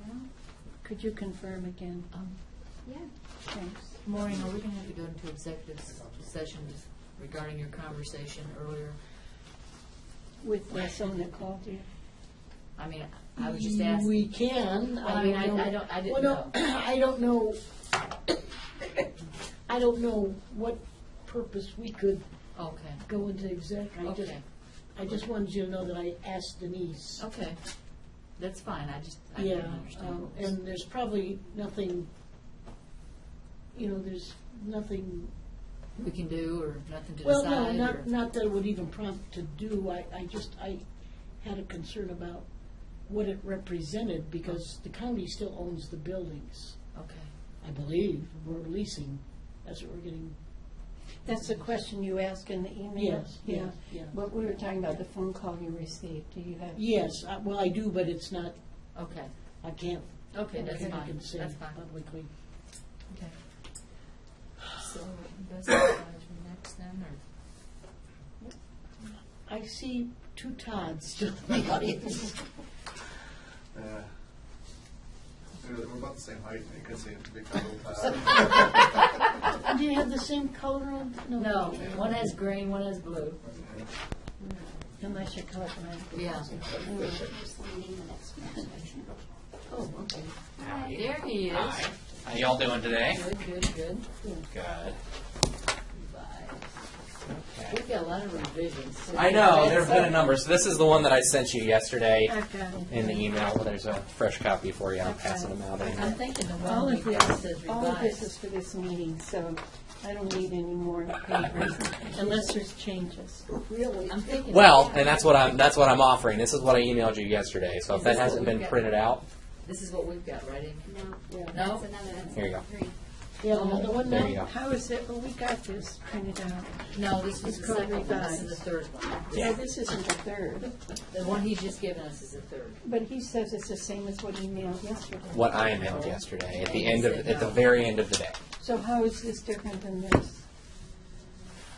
Well, Could you confirm again? yeah. Thanks. Maureen, are we going to have to go into executive session regarding your conversation earlier? With someone that called you? I mean, I was just asking. We can. Well, I mean, I didn't Well, know. I don't know. I don't know what purpose we could Okay, go into exec. okay, I just wanted you to know that I asked Denise. okay. That's fine, I Yeah, didn't understand. what was- and there's probably nothing, there's nothing, We can do, or nothing to well, decide? no, or- not that it would even prompt to do. I had a concern about what it represented, because the county still owns the buildings, Okay. I believe. We're leasing, that's what we're getting. That's the question you asked in the email? Yes, Yeah. yeah. But we were talking about the phone call you received. Do you have? Yes, well, I do, but it's not, Okay, I can't. okay, I that's can't fine, say that's fine. publicly. Okay. So, investment advisory next then, or? I see two Todds still in the audience. We're about the same height. You could see it big couple. Do you have the same color on? No, one has green, one has blue. Unless you're colorblind. Yeah. Oh, okay. There he is. Hi. How y'all doing today? Good, good. Good. We've got a lot of revisions. I know, there have been a number. So this is the one that I sent you yesterday I've got it. in the email. There's a fresh copy for you. I'll pass them out. I'm thinking the All one of we got this, says all of this is revised. for this meeting, so I don't need any more papers unless there's changes. Really? I'm thinking. Well, and that's what I'm offering. This is what I emailed you yesterday. So if that hasn't been printed out, This is what we've got, right? Amy? No, Yeah. No? that's another, that's Here you go. three. Yeah, another one there now? you go. How is it, well, we got this printed out. No, this was It's the called second one. This is revised. the third one. Yeah, this isn't the third, The one he's just given us is the third. but he says it's the same as what he mailed yesterday. What I emailed yesterday at the end of at the very end of the day. So how is this different than this?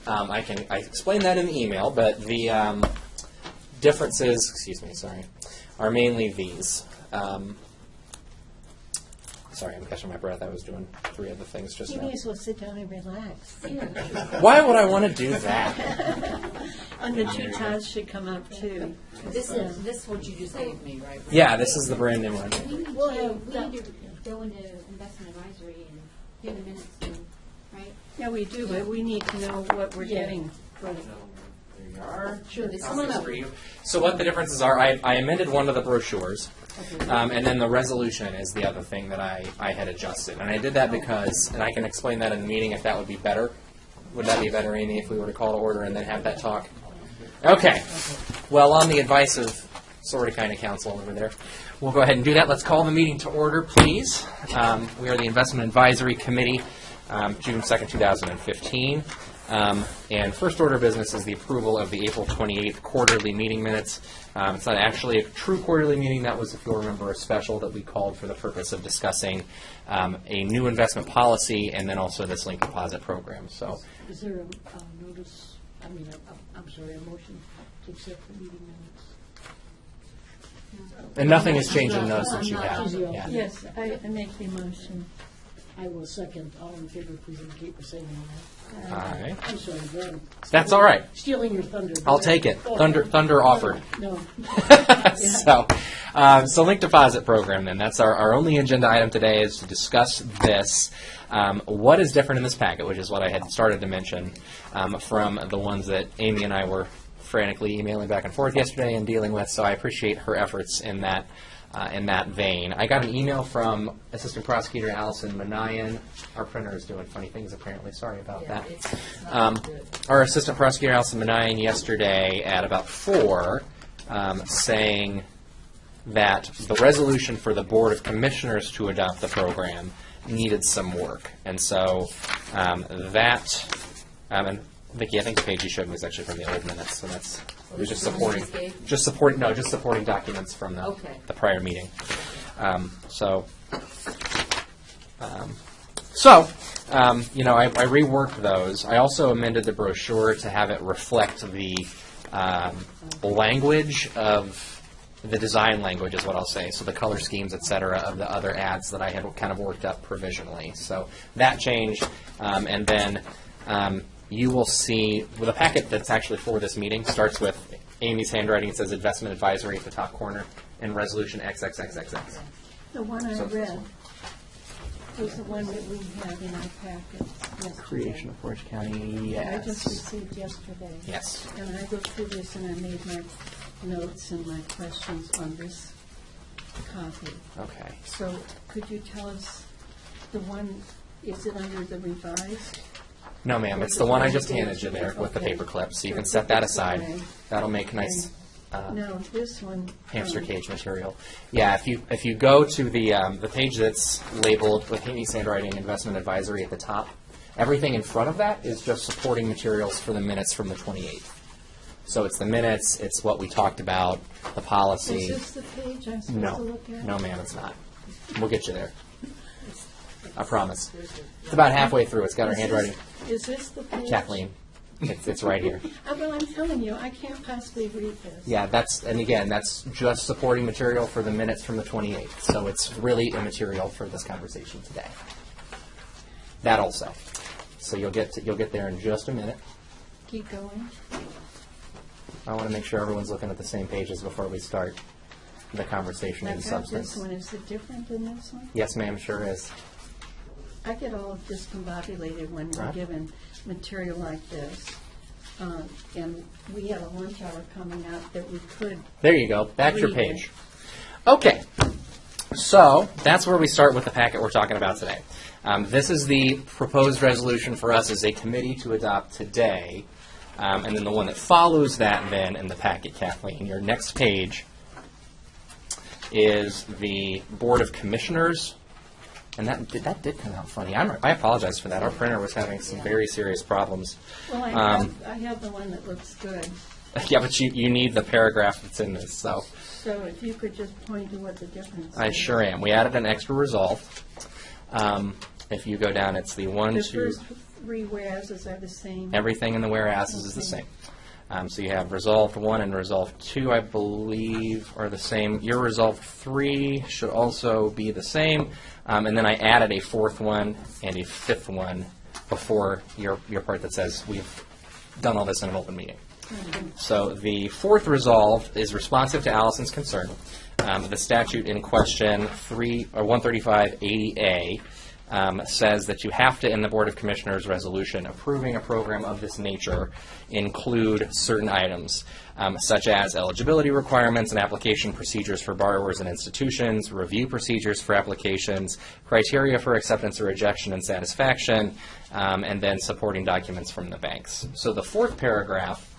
I explained that in the email, but the differences, are mainly these. Sorry, I'm catching my breath. I was doing 3 other things just You now. may as well sit down and relax. Why would I want to do that? And the two Todds should come up too. This is what you just gave me, right? Yeah, this is the brand new one. We need We'll to, have we need to go into investment advisory and do the minutes, and, right? Yeah, we do, but we need to know what we're getting for the. There you are. Sure, This come on is up. For you. So what the differences are, I amended one of the brochures, and then the resolution is the other thing that I had adjusted. And I did that because, and I can explain that in the meeting if that would be better. Would that be better, Amy, if we were to call to order and then have that talk? Okay. Well, on the advice of sort of kind of counsel over there, we'll go ahead and do that. Let's call the meeting to order, please. We are the Investment Advisory Committee, June 2nd, 2015. And first order of business is the approval of the April 28th quarterly meeting minutes. It's not actually a true quarterly meeting. That was, if you'll remember, a special that we called for the purpose of discussing a new investment policy and then also this link deposit program. So, Is there a notice, I'm sorry, a motion to accept the meeting minutes? and nothing has changed in those since you have. Yeah. Yes, I make the motion. I will second. All in favor, please indicate by saying aye. Aye. I'm sorry, Gordon. That's all right. Stealing your thunder. I'll take it. Thunder offered. No. So link deposit program then. That's our only agenda item today is to discuss this. What is different in this packet, which is what I had started to mention from the ones that Amy and I were frantically emailing back and forth yesterday and dealing with. So I appreciate her efforts in that vein. I got an email from Assistant Prosecutor Allison Manayan. Our printer is doing funny things apparently. Sorry about Yeah, that. it's not good. Our Assistant Prosecutor Allison Manayan yesterday at about 4 saying that the resolution for the Board of Commissioners to adopt the program needed some work. And so and Vicki, I think the page you showed me was actually from the old minutes, so that's it was just supporting documents from the prior meeting. I reworked those. I also amended the brochure to have it reflect the language of the design language is what I'll say. So the color schemes, et cetera, of the other ads that I had kind of worked up provisionally. So that changed, and then you will see the packet that's actually for this meeting starts with Amy's handwriting. It says investment advisory at the top corner. and resolution XXXXX. The one I So- read was the one that we have in our packet yesterday. Creation of Portage County, I just yes. received yesterday. Yes. And I looked through this and I made my notes and my questions on this copy. Okay. So could you tell us, the one, is it under the revised? No, ma'am, it's the one I just handed you there with the Okay. paper clip, so you can set that aside. Okay. That'll make nice No, this one. hamster cage material. Yeah, if you go to the page that's labeled with Haney's handwriting investment advisory at the top, everything in front of that is just supporting materials for the minutes from the 28th. So it's the minutes, it's what we talked about, the policy. Is this the page I'm supposed to No, look at? no, ma'am, it's not. We'll get you there. I promise. It's about halfway through. It's got our Is this- handwriting. Is this the page? Kathleen, it's right here. Well, I'm telling you, I can't possibly read this. Yeah, that's just supporting material for the minutes from the 28th. So it's really immaterial for this conversation today. That also. So you'll get there in just a minute. Keep going. I want to make sure everyone's looking at the same pages before we start the conversation in I've got substance. this one. Is it different than this one? Yes, ma'am, sure is. I get all discombobulated when we're Right. given material like this. And we have a lunch hour coming up that we could. There you go. Back your read page. Okay. So that's where we start with the packet we're talking about today. This is the proposed resolution for us as a committee to adopt today. And then the one that follows that then in the packet, Kathleen, your next page is the Board of Commissioners. And that did come out funny. I apologize for that. Our printer was having some very serious problems. Well, I have the one that looks good. Yeah, but you need the paragraph that's in this, so. So if you could just point to what the difference is. I sure am. We added an extra resolve. If you go down, it's the one, The two, first three whereases are the same. everything in the whereases is the same. So you have resolved 1 and resolved 2, I believe, are the same. Your resolved 3 should also be the same. And then I added a 4th one and a 5th one before your part that says we've done all this in an open meeting. So the 4th resolve is responsive to Allison's concern. The statute in question, 13580A, says that you have to, in the Board of Commissioners resolution approving a program of this nature, include certain items, such as eligibility requirements and application procedures for borrowers and institutions, review procedures for applications, criteria for acceptance or rejection and satisfaction, and then supporting documents from the banks. So the 4th paragraph,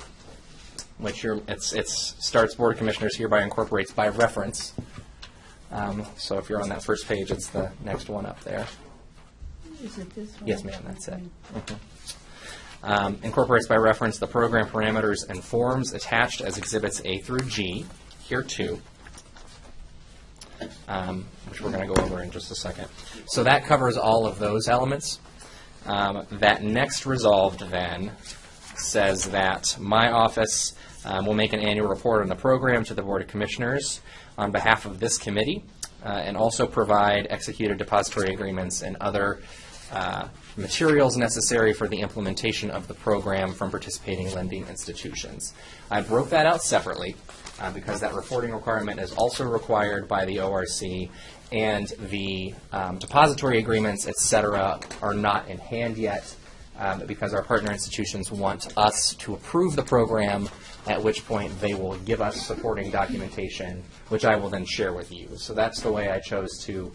which it starts Board of Commissioners hereby incorporates by reference. So if you're on that first page, it's the next one up there. Is it this one? Yes, ma'am, that's it. Incorporates by reference the program parameters and forms attached as exhibits A through G, here too, which we're going to go over in just a second. So that covers all of those elements. That next resolved then says that my office will make an annual report on the program to the Board of Commissioners on behalf of this committee, and also provide executed depository agreements and other materials necessary for the implementation of the program from participating lending institutions. I broke that out separately because that reporting requirement is also required by the ORC, and the depository agreements, et cetera, are not in hand yet because our partner institutions want us to approve the program, at which point they will give us supporting documentation, which I will then share with you. So that's the way I chose to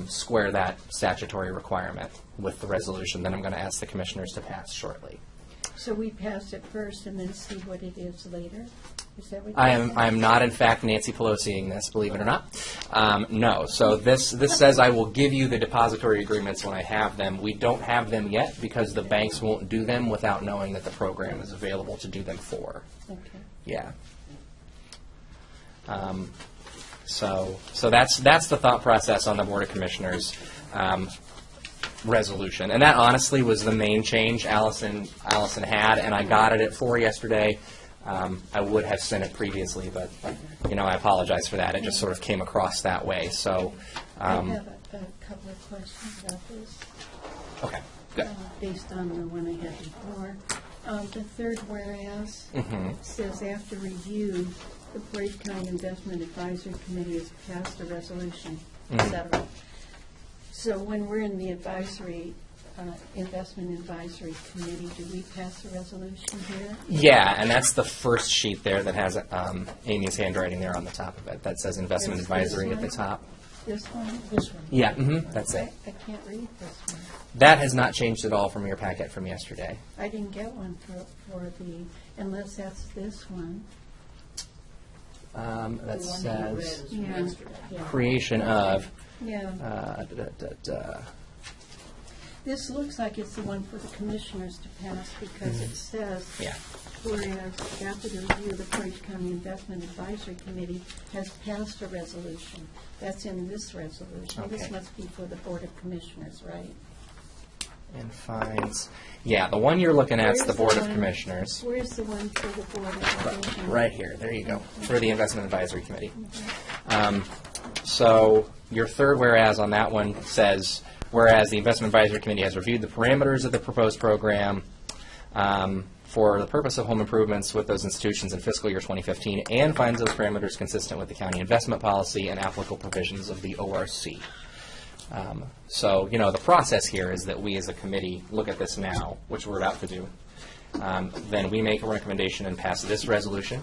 square that statutory requirement with the resolution that I'm going to ask the commissioners to pass shortly. So we pass it first and then see what it is later? Is that what I you're am saying? not, in fact, Nancy Pelosiing this, believe it or not. No. So this says I will give you the depository agreements when I have them. We don't have them yet because the banks won't do them without knowing that the program is available to do them for. Okay. Yeah. So that's the thought process on the Board of Commissioners resolution, and that honestly was the main change Allison had, and I got it at 4 yesterday. I would have sent it previously, but I apologize for that. It just sort of came across that way. So I have a couple of questions about this. Okay, good. Based on the one I had before. The third whereas says after review the Portage County Investment Advisory Committee has passed a resolution, Mhm. et cetera. So when we're in the Investment Advisory Committee, do we pass a resolution here? Yeah, and that's the first sheet there that has Amy's handwriting there on the top of it. That says Investment This Advisory at the one? top. This one? This one. Yeah, that's it. I can't read this one. That has not changed at all from your packet from yesterday. I didn't get one for the, unless that's this one. That The one that you says read is from Yeah. yesterday. creation of. Yeah. This looks like it's the one for the commissioners to pass because it says, Yeah. whereas after the review, the Portage County Investment Advisory Committee has passed a resolution. That's in this resolution. This Okay. must be for the Board of Commissioners, right? And fines. Yeah, the one you're looking at is the Where's Board of one- Commissioners. Where's the one for the Board of Commissioners? Right here, there you go, for the Investment Advisory Committee. So your third whereas on that one says, whereas the Investment Advisory Committee has reviewed the parameters of the proposed program for the purpose of home improvements with those institutions in fiscal year 2015 and finds those parameters consistent with the county investment policy and applicable provisions of the ORC. So, the process here is that we as a committee look at this now, which we're about to do. Then we make a recommendation and pass this resolution.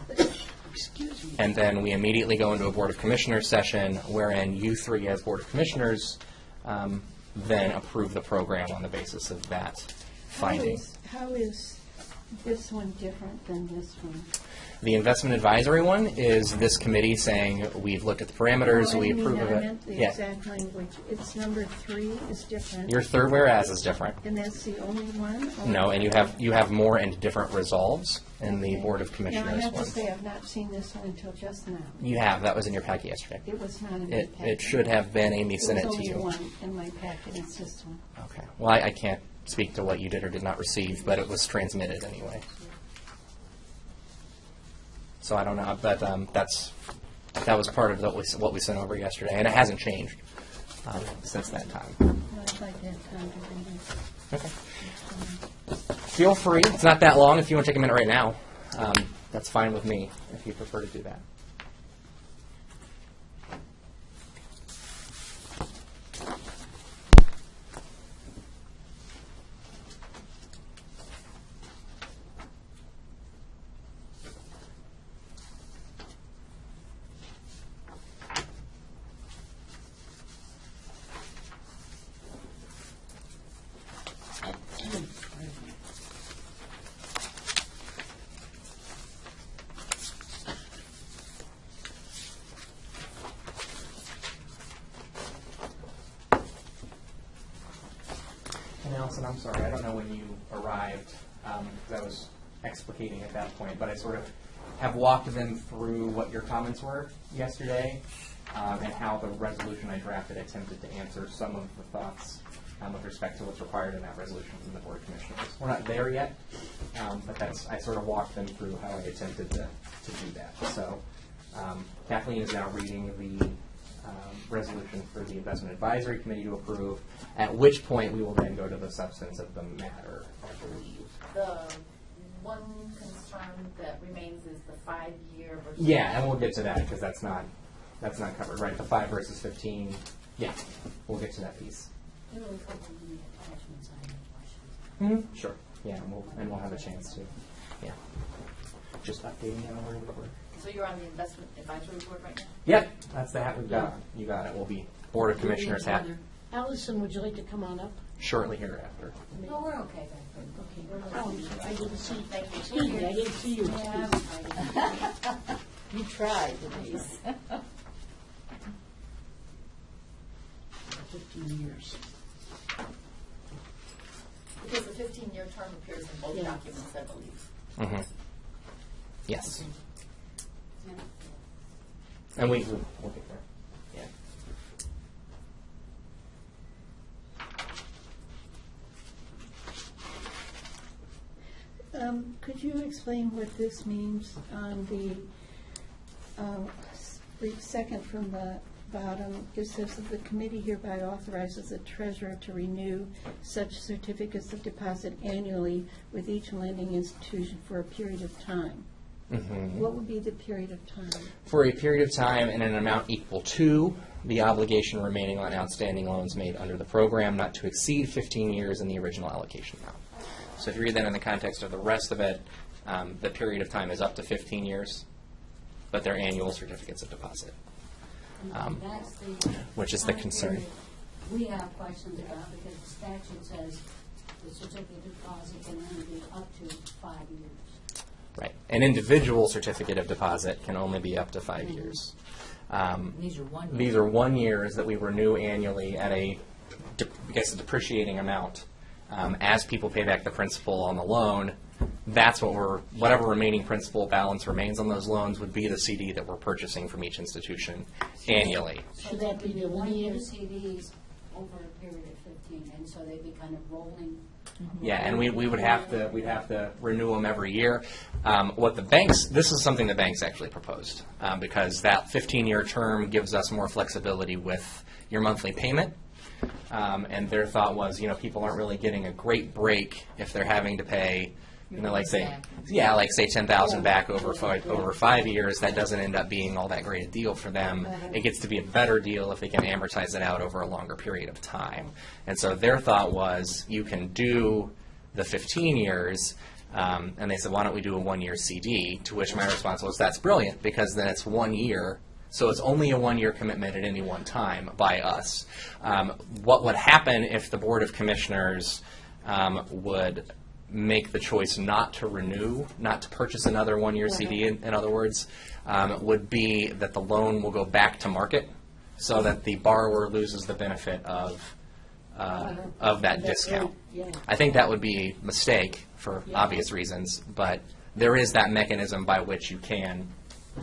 And then we immediately go into a Board of Commissioners session wherein you three as Board of Commissioners then approve the program on the basis of that finding. How is this one different than this one? The investment advisory one is this committee saying, we've looked at the parameters, we approve of I it. meant the Yeah. exact language. It's number 3 is different. Your third whereas is different. And that's the only one? Or- No, and you have more and different resolves in the Board of Now, I Commissioners have to one. say, I've not seen this one until just now. You have, that was in your packet yesterday. It was not in my It packet. should have been, Amy sent it to There you. was only one in my packet, it's this one. Okay, well, I can't speak to what you did or did not receive, but it was transmitted anyway. So I don't know, but that was part of what we sent over yesterday, and it hasn't changed since that time. I'd like to have time to read it. Okay. Feel free, it's not that long, if you want to take a minute right now. That's fine with me, if you prefer to do that. And Allison, I'm sorry, I don't know when you arrived, because I was explicating at that point, but I sort of have walked them through what your comments were yesterday, and how the resolution I drafted attempted to answer some of the thoughts with respect to what's required in that resolution from the Board of Commissioners. We're not there yet, but I sort of walked them through how I attempted to do that. So Kathleen is now reading the resolution for the Investment Advisory Committee to approve, at which point we will then go to the substance of the matter, I believe. The one concern that remains is the 5-year versus. Yeah, and we'll get to that because that's not covered, right? The 5 versus 15. Yeah, we'll get to that piece. Sure. Yeah, and we'll have a chance to. Yeah. Just updating it on where we were. So you're on the investment advisory board right now? Yep, that's the hat we've got. You got it. We'll be Board of Commissioners hat Allison, would you like to come on up? shortly hereafter. No, we're okay then. Okay. Oh, I didn't see, Thank you. excuse me, I didn't see you. You tried, Denise. 15 years. Because the 15-year term appears in both Yeah. documents, I believe. Mm-hmm. Yes. And we'll get there. Yeah. Could you explain what this means on the second from the bottom? It says that the committee hereby authorizes the treasurer to renew such certificates of deposit annually with each lending institution for a period of time. What would be the period of time? For a period of time in an amount equal to the obligation remaining on outstanding loans made under the program, not to exceed 15 years in the original allocation amount. So if you read that in the context of the rest of it, the period of time is up to 15 years, but they're annual certificates of deposit, That's the which is the concern. we have questions about, because the statute says the certificate of deposit can only be up to 5 years. Right. An individual certificate of deposit can only be up to 5 years. These are 1 year. These are 1 years that we renew annually at a depreciating amount. As people pay back the principal on the loan, that's whatever remaining principal balance remains on those loans would be the CD that we're purchasing from each institution annually. Should that be the 1 year CDs over a period of 15, and so they'd be kind of rolling? Yeah, and we'd have to renew them every year. This is something the banks actually proposed, because that 15-year term gives us more flexibility with your monthly payment. And their thought was, people aren't really getting a great break if they're having to pay, say $10,000 back over 5 years. That doesn't end up being all that great a deal for them. It gets to be a better deal if they can amortize it out over a longer period of time. And so their thought was, you can do the 15 years, and they said, why don't we do a 1 year CD? To which my response was, that's brilliant, because then it's 1 year. So it's only a 1 year commitment at any one time by us. What would happen if the Board of Commissioners would make the choice not to renew, not to purchase another 1 year CD, in other words, would be that the loan will go back to market, so that the borrower loses the benefit of that discount. I think that would be a mistake for obvious reasons, but there is that mechanism by which you can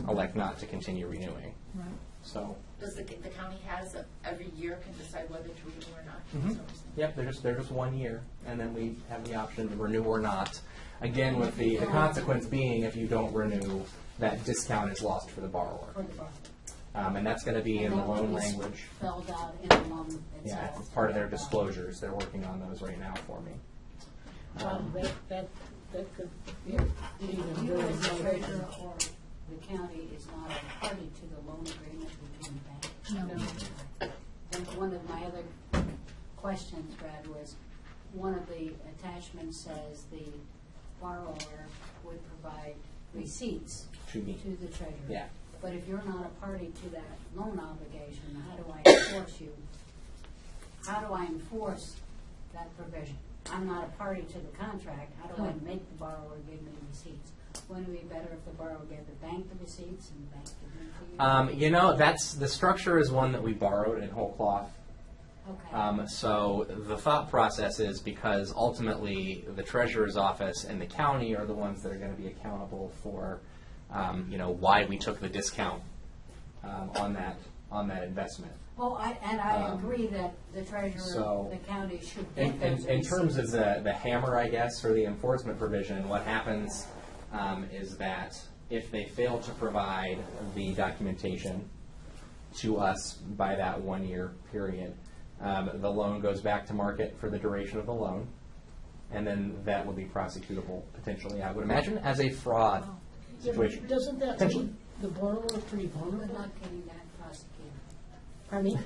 elect not to continue renewing. Right. So. Does the county has every year can decide whether to renew or not? Mm-hmm. Yep, they're just 1 year, and then we have the option to renew or not. Again, with the consequence being, if you don't renew, that discount is lost for the borrower. And that's going to be in the loan language. Spelled out in the loan itself. Yeah, it's part of their disclosures. They're working on those right now for me. That could be If you as the treasurer or the county is not a party to the loan agreement between the banks. No. And one of my other questions, Brad, was one of the attachments says the borrower would provide receipts To me. to the treasurer. Yeah. But if you're not a party to that loan obligation, how do I enforce you? How do I enforce that provision? I'm not a party to the contract. How do I make the borrower give me receipts? Wouldn't it be better if the borrower gave the bank the receipts and the bank gave them to you? That's the structure is one that we borrowed in whole cloth. Okay. So the thought process is, because ultimately the treasurer's office and the county are the ones that are going to be accountable for, why we took the discount on that investment. Oh, I agree that the treasurer, the county should get those In terms receipts. of the hammer, I guess, or the enforcement provision, what happens is that if they fail to provide the documentation to us by that 1 year period, the loan goes back to market for the duration of the loan, and then that would be prosecutable potentially, I would imagine, as a fraud situation. Doesn't that Potentially. leave the borrower pretty Good vulnerable? luck getting that prosecuted. Pardon me?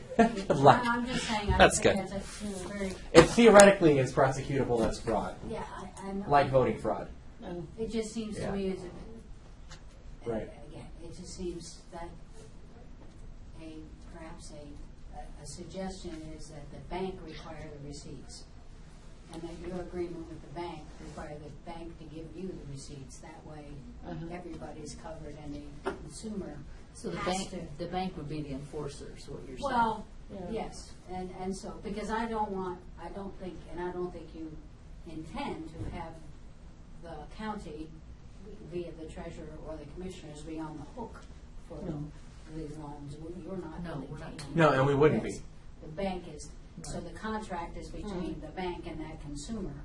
Good luck. I'm just saying, I That's think good. that's a very, It theoretically is prosecutable as fraud, yeah, I know. like voting fraud. It just seems to Yeah. me as a, Right. again, it just seems that perhaps a suggestion is that the bank require the receipts, and that your agreement with the bank require the bank to give you the receipts. That way, everybody's covered, and the consumer So has to. the bank would be the enforcer, is what you're saying. Well, yes, and so, because I don't think you intend to have the county, via the treasurer or the commissioners, be on the hook for these loans. You're not No, really we're not. taking No, and we wouldn't risk. be. The bank is, so the contract is between the bank and that consumer.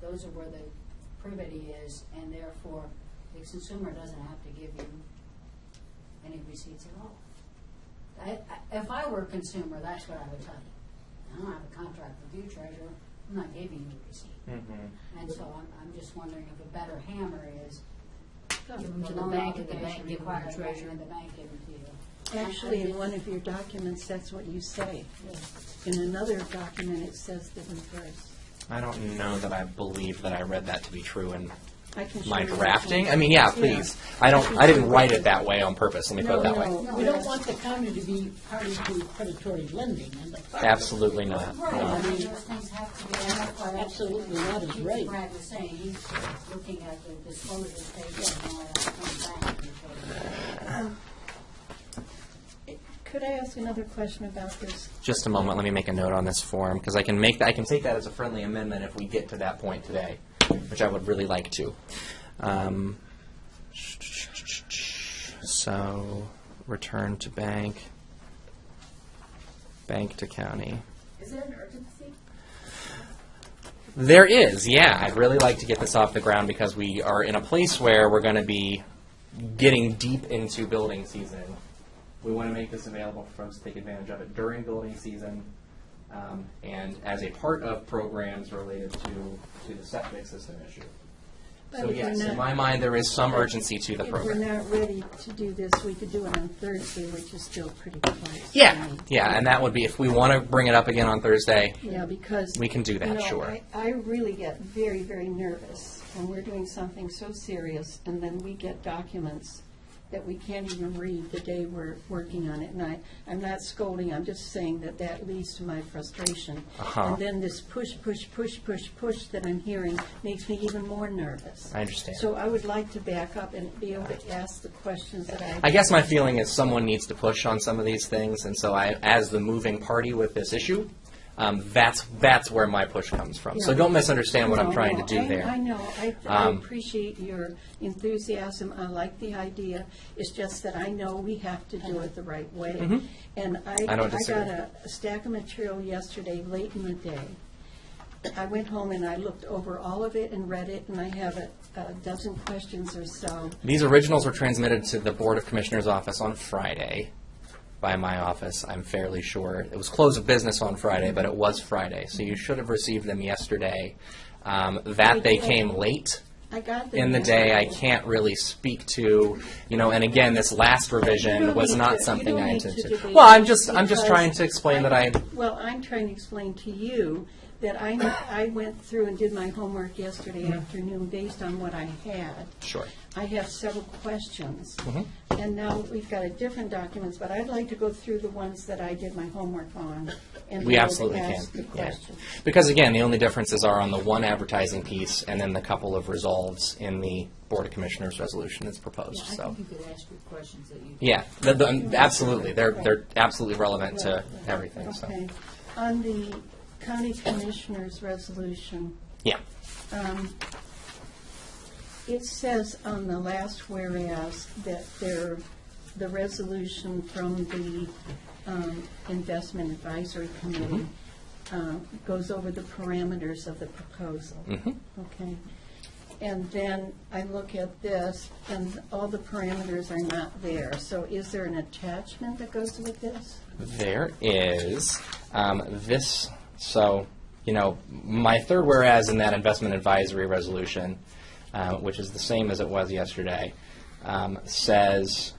Those are where the privity is, and therefore, the consumer doesn't have to give you any receipts at all. If I were a consumer, that's what I would tell you. I don't have a contract with you, treasurer. I'm not giving you a receipt. Mm-hmm. And so I'm just wondering if a better hammer is Give them to the bank, and the bank give them to the treasurer. And the bank give them to you. Actually, in one of your documents, that's what you say. In another document, it says the reverse. I don't know that I believe that I read that to be true in I can show my you drafting. that. I mean, yeah, please. I didn't write it that way on purpose. Let me put it that way. We don't want the county to be party to predatory lending. And Absolutely not. Right, No. I mean, those things have to be, and that's why Absolutely not is right. Brad was saying, he's looking at the disclosure page and all that comes back. Could I ask another question about this? Just a moment. Let me make a note on this form because I can take that as a friendly amendment if we get to that point today, which I would really like to. So, return to bank, bank to county. Is there an urgency? There is, yeah. I'd really like to get this off the ground because we are in a place where we're going to be getting deep into building season. We want to make this available for folks to take advantage of it during building season and as a part of programs related to the septic system issue. But So if yes, we're in not- my mind, there is some urgency to the If we're program. not ready to do this, we could do it on Thursday, which is still pretty close. Yeah, yeah, and that would be, if we want to bring it up again on Thursday, Yeah, because. we can do that, you know, sure. I really get very, very nervous when we're doing something so serious, and then we get documents that we can't even read the day we're working on it. And I'm not scolding, I'm just saying that leads to my frustration. Uh-huh. And then this push that I'm hearing makes me even more nervous. I understand. So I would like to back up and be able to ask the questions that I guess my feeling is someone needs to push on some of these things, and so as the moving party with this issue, that's where my push comes from. So Yeah. don't misunderstand what I'm No, trying no, to do I there. know. I Um, appreciate your enthusiasm. I like the idea. It's just that I know we have to do it the right way. Mhm. And I don't disagree. got a stack of material yesterday, late in the day. I went home and I looked over all of it and read it, and I have a dozen questions or so. These originals were transmitted to the Board of Commissioners office on Friday by my office, I'm fairly sure. It was close of business on Friday, but it was Friday, so you should have received them yesterday. That they came late I got them in the day, I yesterday. can't really speak to, and again, this last You revision don't was need not to- something you don't I need to intended to. debate Well, I'm it just because trying to explain that I, Well, I'm trying to explain to you that I went through and did my homework yesterday afternoon based on what I had. sure. I have several questions. Mhm. And now we've got a different documents, but I'd like to go through the ones that I did my homework on and We be able absolutely to can, ask the yeah. questions. Because again, the only differences are on the one advertising piece and then the couple of resolves in the Board of Commissioners resolution that's proposed, Yeah, I so. think you could ask your questions that you. Yeah, absolutely, they're absolutely relevant to everything, so. Okay. On the county commissioners resolution, Yeah, it says on the last whereas that the resolution from the Investment Advisory Committee goes over the parameters of the proposal. Mhm. Okay. And then I look at this, and all the parameters are not there. So is there an attachment that goes with this? there is, this, so, my third whereas in that investment advisory resolution, which is the same as it was yesterday, says,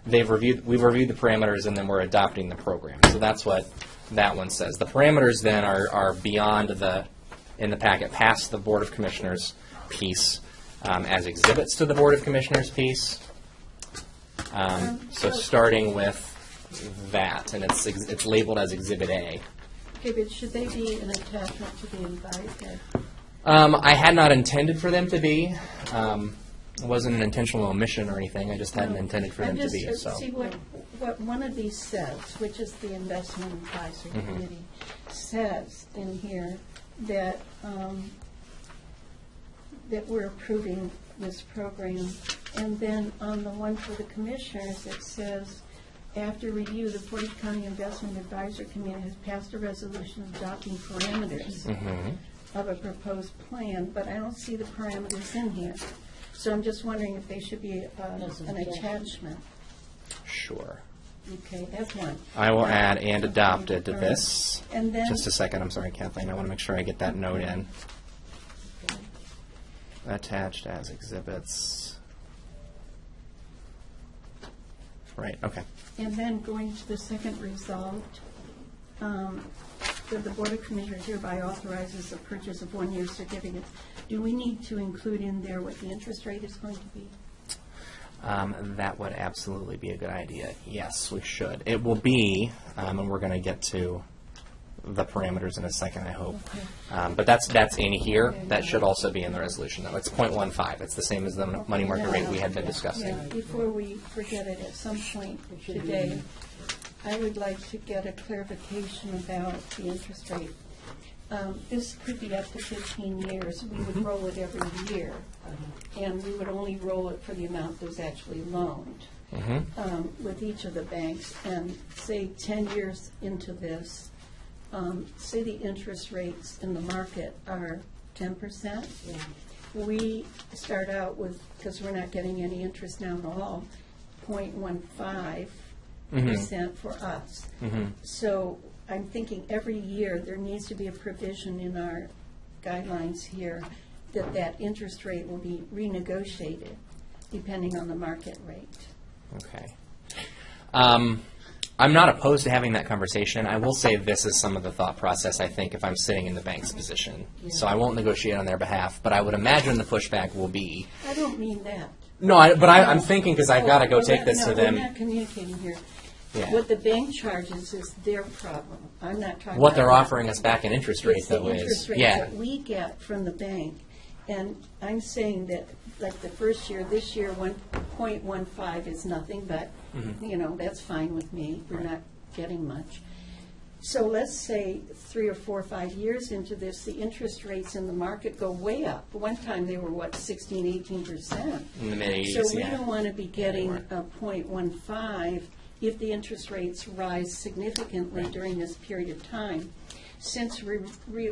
we've reviewed the parameters and then we're adopting the program. So that's what that one says. The parameters then are beyond in the packet, past the Board of Commissioners piece, as exhibits to the Board of Commissioners piece. So starting with that, and it's labeled as Exhibit A. Okay, but should they be an attachment to the invite? I had not intended for them to be. It wasn't an intentional omission or anything. I just hadn't intended for them to be. So. See what one of these says, which is the Investment Advisory Mhm. Committee, says in here that that we're approving this program. And then on the one for the commissioners, it says, after review, the Portage County Investment Advisory Committee has passed a resolution adopting parameters Mhm. of a proposed plan, but I don't see the parameters in here. So I'm just wondering if they should be an attachment. Sure. Okay, that's one. I will add and adopted to All right. this. And then- Just a second. I'm sorry, Kathleen. I want to make sure I get that note in. attached as exhibits. Right, okay. And then going to the second resolved, that the Board of Commissioners hereby authorizes the purchase of one-year certificates. Do we need to include in there what the interest rate is going to be? That would absolutely be a good idea. Yes, we should. It will be, and we're going to get to the parameters in a second, I hope. Okay. But that's in here. That should also be in the resolution, though. It's 0.15. It's the same as the money market rate we had been discussing. Yeah, before we forget it, at some point today, I would like to get a clarification about the interest rate. This could be up to 15 years. We would roll it every year, and we would only roll it for the amount that was actually loaned with each of the banks. And say 10 years into this, say the interest rates in the market are 10%. We start out with, because we're not getting any interest now at all, 0.15% for us. So I'm thinking every year there needs to be a provision in our guidelines here that that interest rate will be renegotiated depending on the market rate. Okay. I'm not opposed to having that conversation. I will say this is some of the thought process, I think, if I'm sitting in the bank's position. So I won't negotiate on their behalf, but I would imagine the pushback will be. I don't mean that. No, I'm thinking because I've got to go take this to them. We're not communicating here. Yeah. What the bank charges is their problem. I'm not talking What they're about offering us back in interest rate, It's the though, is. interest rates that we get from the bank. And I'm saying that, like the first year, this year, 1.15 is nothing, but, that's fine with me. We're not getting much. So let's say 3 or 4 or 5 years into this, the interest rates in the market go way up. One time they were, 16, 18%. In the mid-80s, So we don't want to be getting a 0.15 if the interest rates rise significantly during this period of time. Since we're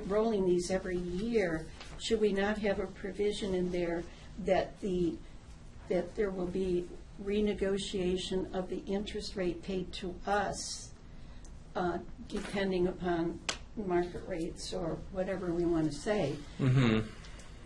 rolling these every year, should we not have a provision in there that there will be renegotiation of the interest rate paid to us depending upon market rates or whatever we want to say?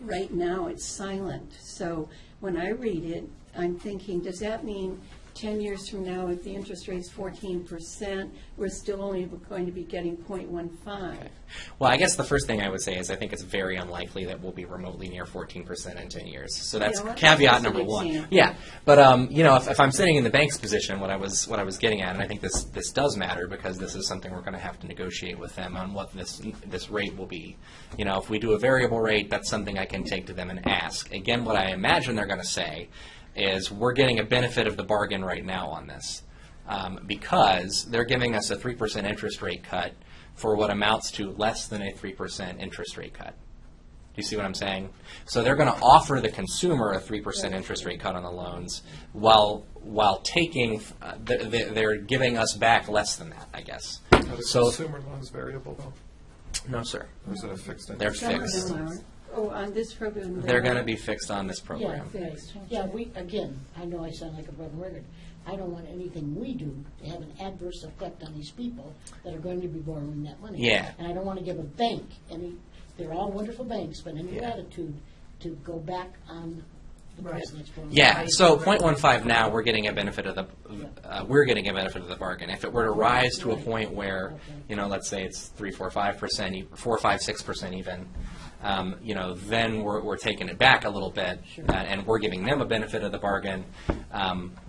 Right now, it's silent. So when I read it, I'm thinking, does that mean 10 years from now, if the interest rate is 14%, we're still only going to be getting 0.15? Okay. Well, I guess the first thing I would say is I think it's very unlikely that we'll be remotely near 14% in 10 years. So that's caveat number one. Example. Yeah, but if I'm sitting in the bank's position, what I was getting at, and I think this does matter because this is something we're going to have to negotiate with them on what this rate will be. If we do a variable rate, that's something I can take to them and ask. Again, what I imagine they're going to say is we're getting a benefit of the bargain right now on this because they're giving us a 3% interest rate cut for what amounts to less than a 3% interest rate cut. Do you see what I'm saying? So they're going to offer the consumer a 3% interest rate cut on the loans while taking, they're giving us back less than that, I guess. Are the consumer loans variable, though? No, sir. Or is it a fixed They're interest? Some of fixed. them are. Oh, on this program. They're going to be fixed on this program. Fixed. Yeah, I know I sound like a broken record. I don't want anything we do to have an adverse effect on these people that are going to be borrowing that money. Yeah. And I don't want to give a bank they're all wonderful banks, but any latitude to go back on the president's program. Yeah, so 0.15 now, we're getting a benefit of the bargain. If it were to rise to a point where, let's say it's 3, 4, 5%, 4, 5, 6% even, then we're taking it back a little bit, and we're giving them a benefit of the bargain.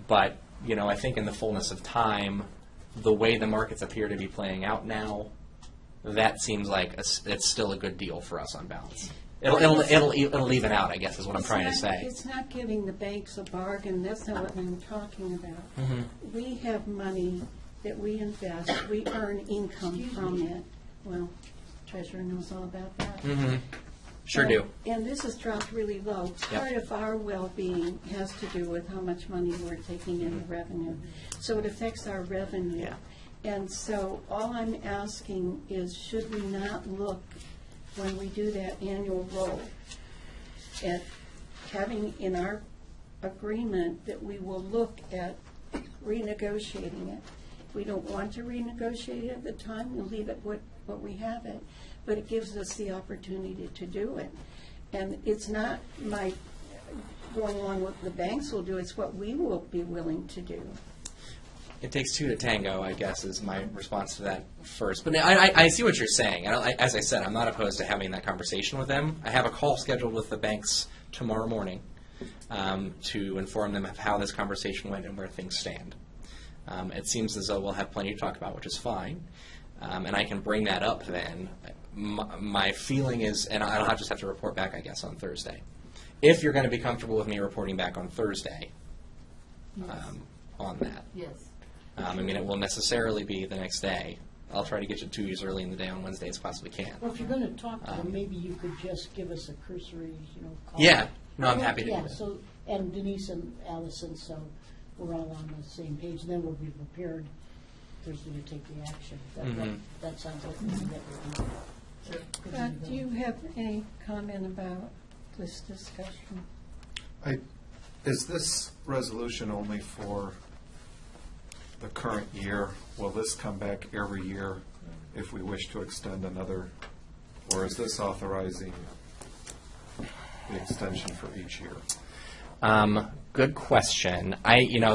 But I think in the fullness of time, the way the markets appear to be playing out now, that seems like it's still a good deal for us on balance. It'll even out, I guess, is what I'm trying to say. It's not giving the banks a bargain. That's not what I'm talking about. We have money that we invest. We earn income from it. Well, Treasurer knows all about that. Sure do. And this has dropped really low. Part of our well-being has to do with how much money we're taking in the revenue. So it affects our revenue. Yeah. And so all I'm asking is, should we not look, when we do that annual roll, at having in our agreement that we will look at renegotiating it. If we don't want to renegotiate it at the time, we'll leave it what we have it. But it gives us the opportunity to do it. And it's not my going along with the banks will do, it's what we will be willing to do. It takes two to tango, I guess, is my response to that first. But I see what you're saying. As I said, I'm not opposed to having that conversation with them. I have a call scheduled with the banks tomorrow morning to inform them of how this conversation went and where things stand. It seems as though we'll have plenty to talk about, which is fine. And I can bring that up then. My feeling is, and I'll just have to report back, I guess, on Thursday. If you're going to be comfortable with me reporting back on Thursday on that. Yes. I mean, it will necessarily be the next day. I'll try to get you 2 years early in the day on Wednesday as possibly can. Well, if you're going to talk to them, maybe you could just give us a cursory, call. Yeah. No, I'm happy to do Yeah, that. so, and Denise and Allison, so we're all on the same page, then we'll be prepared Thursday to take the action. That sounds like we can get with Do you have any comment about this discussion? Is this resolution only for the current year? Will this come back every year if we wish to extend another, or is this authorizing the extension for each year? Good question.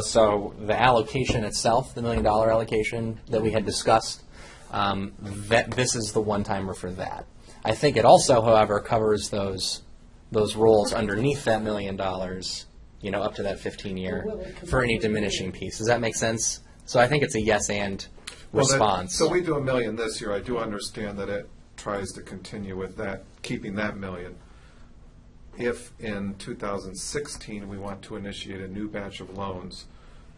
So the allocation itself, the $1 million allocation that we had discussed, this is the one-timer for that. I think it also, however, covers those roles underneath that $1 million, up to that 15-year for any diminishing piece. Does that make sense? So I think it's a yes and response. So we do $1 million this year. I do understand that it tries to continue with that, keeping that $1 million. If in 2016 we want to initiate a new batch of loans,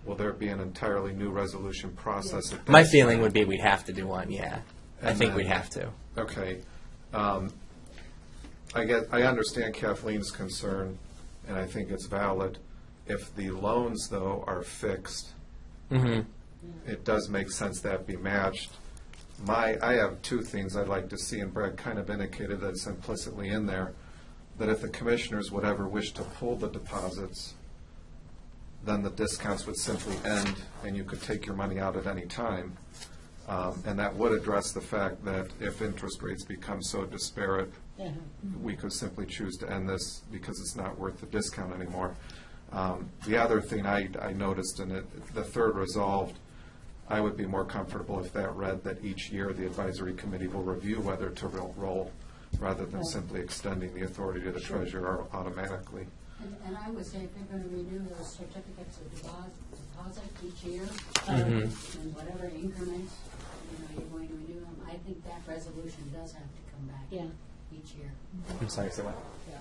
will there be an entirely new resolution process? At that My feeling would be we'd have to do one, yeah. I think we'd have to. Okay. I understand Kathleen's concern, and I think it's valid. If the loans, though, are fixed, it does make sense that be matched. I have two things I'd like to see, and Brad kind of indicated that it's implicitly in there, that if the commissioners would ever wish to pull the deposits, then the discounts would simply end, and you could take your money out at any time. And that would address the fact that if interest rates become so disparate, we could simply choose to end this because it's not worth the discount anymore. The other thing I noticed in it, the third resolved, I would be more comfortable if that read that each year the advisory committee will review whether to roll rather than simply extending the authority to the treasurer automatically. And I would say if you're going to renew those certificates of deposit each year, in whatever increments, you're going to renew them, I think that resolution does have to come back each year. I'm sorry, say what? Yeah.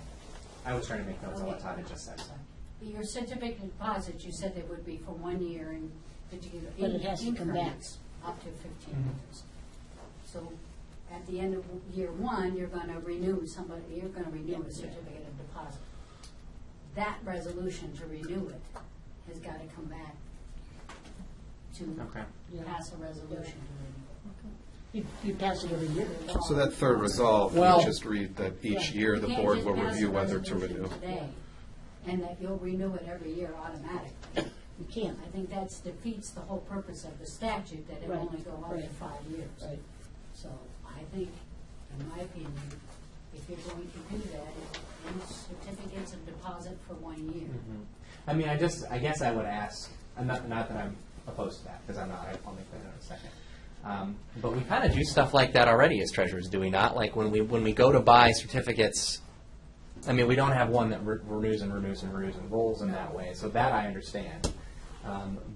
I was trying to make notes on what Todd had just said. Your certificate of deposit, you said they would be for 1 year and particular But it has to come back. increments up to 15 years. So at the end of year 1, you're going to renew a certificate of deposit. That resolution to renew it has got to come back to pass a resolution to renew. You pass it every year. So that third resolve, Well- we just read that each year the board will review whether to renew. Today, and that you'll renew it every year automatically. You can't. I think that defeats the whole purpose of the statute, that it Right, only go up to right. 5 years. Right. So I think, in my opinion, if you're going to do that, use certificates of deposit for 1 year. I mean, I guess I would ask, not that I'm opposed to that, because I'm not, I'll make that in a second. But we kind of do stuff like that already as treasurers, do we not? Like when we go to buy certificates, I mean, we don't have one that renews and rolls in that way. So that I understand.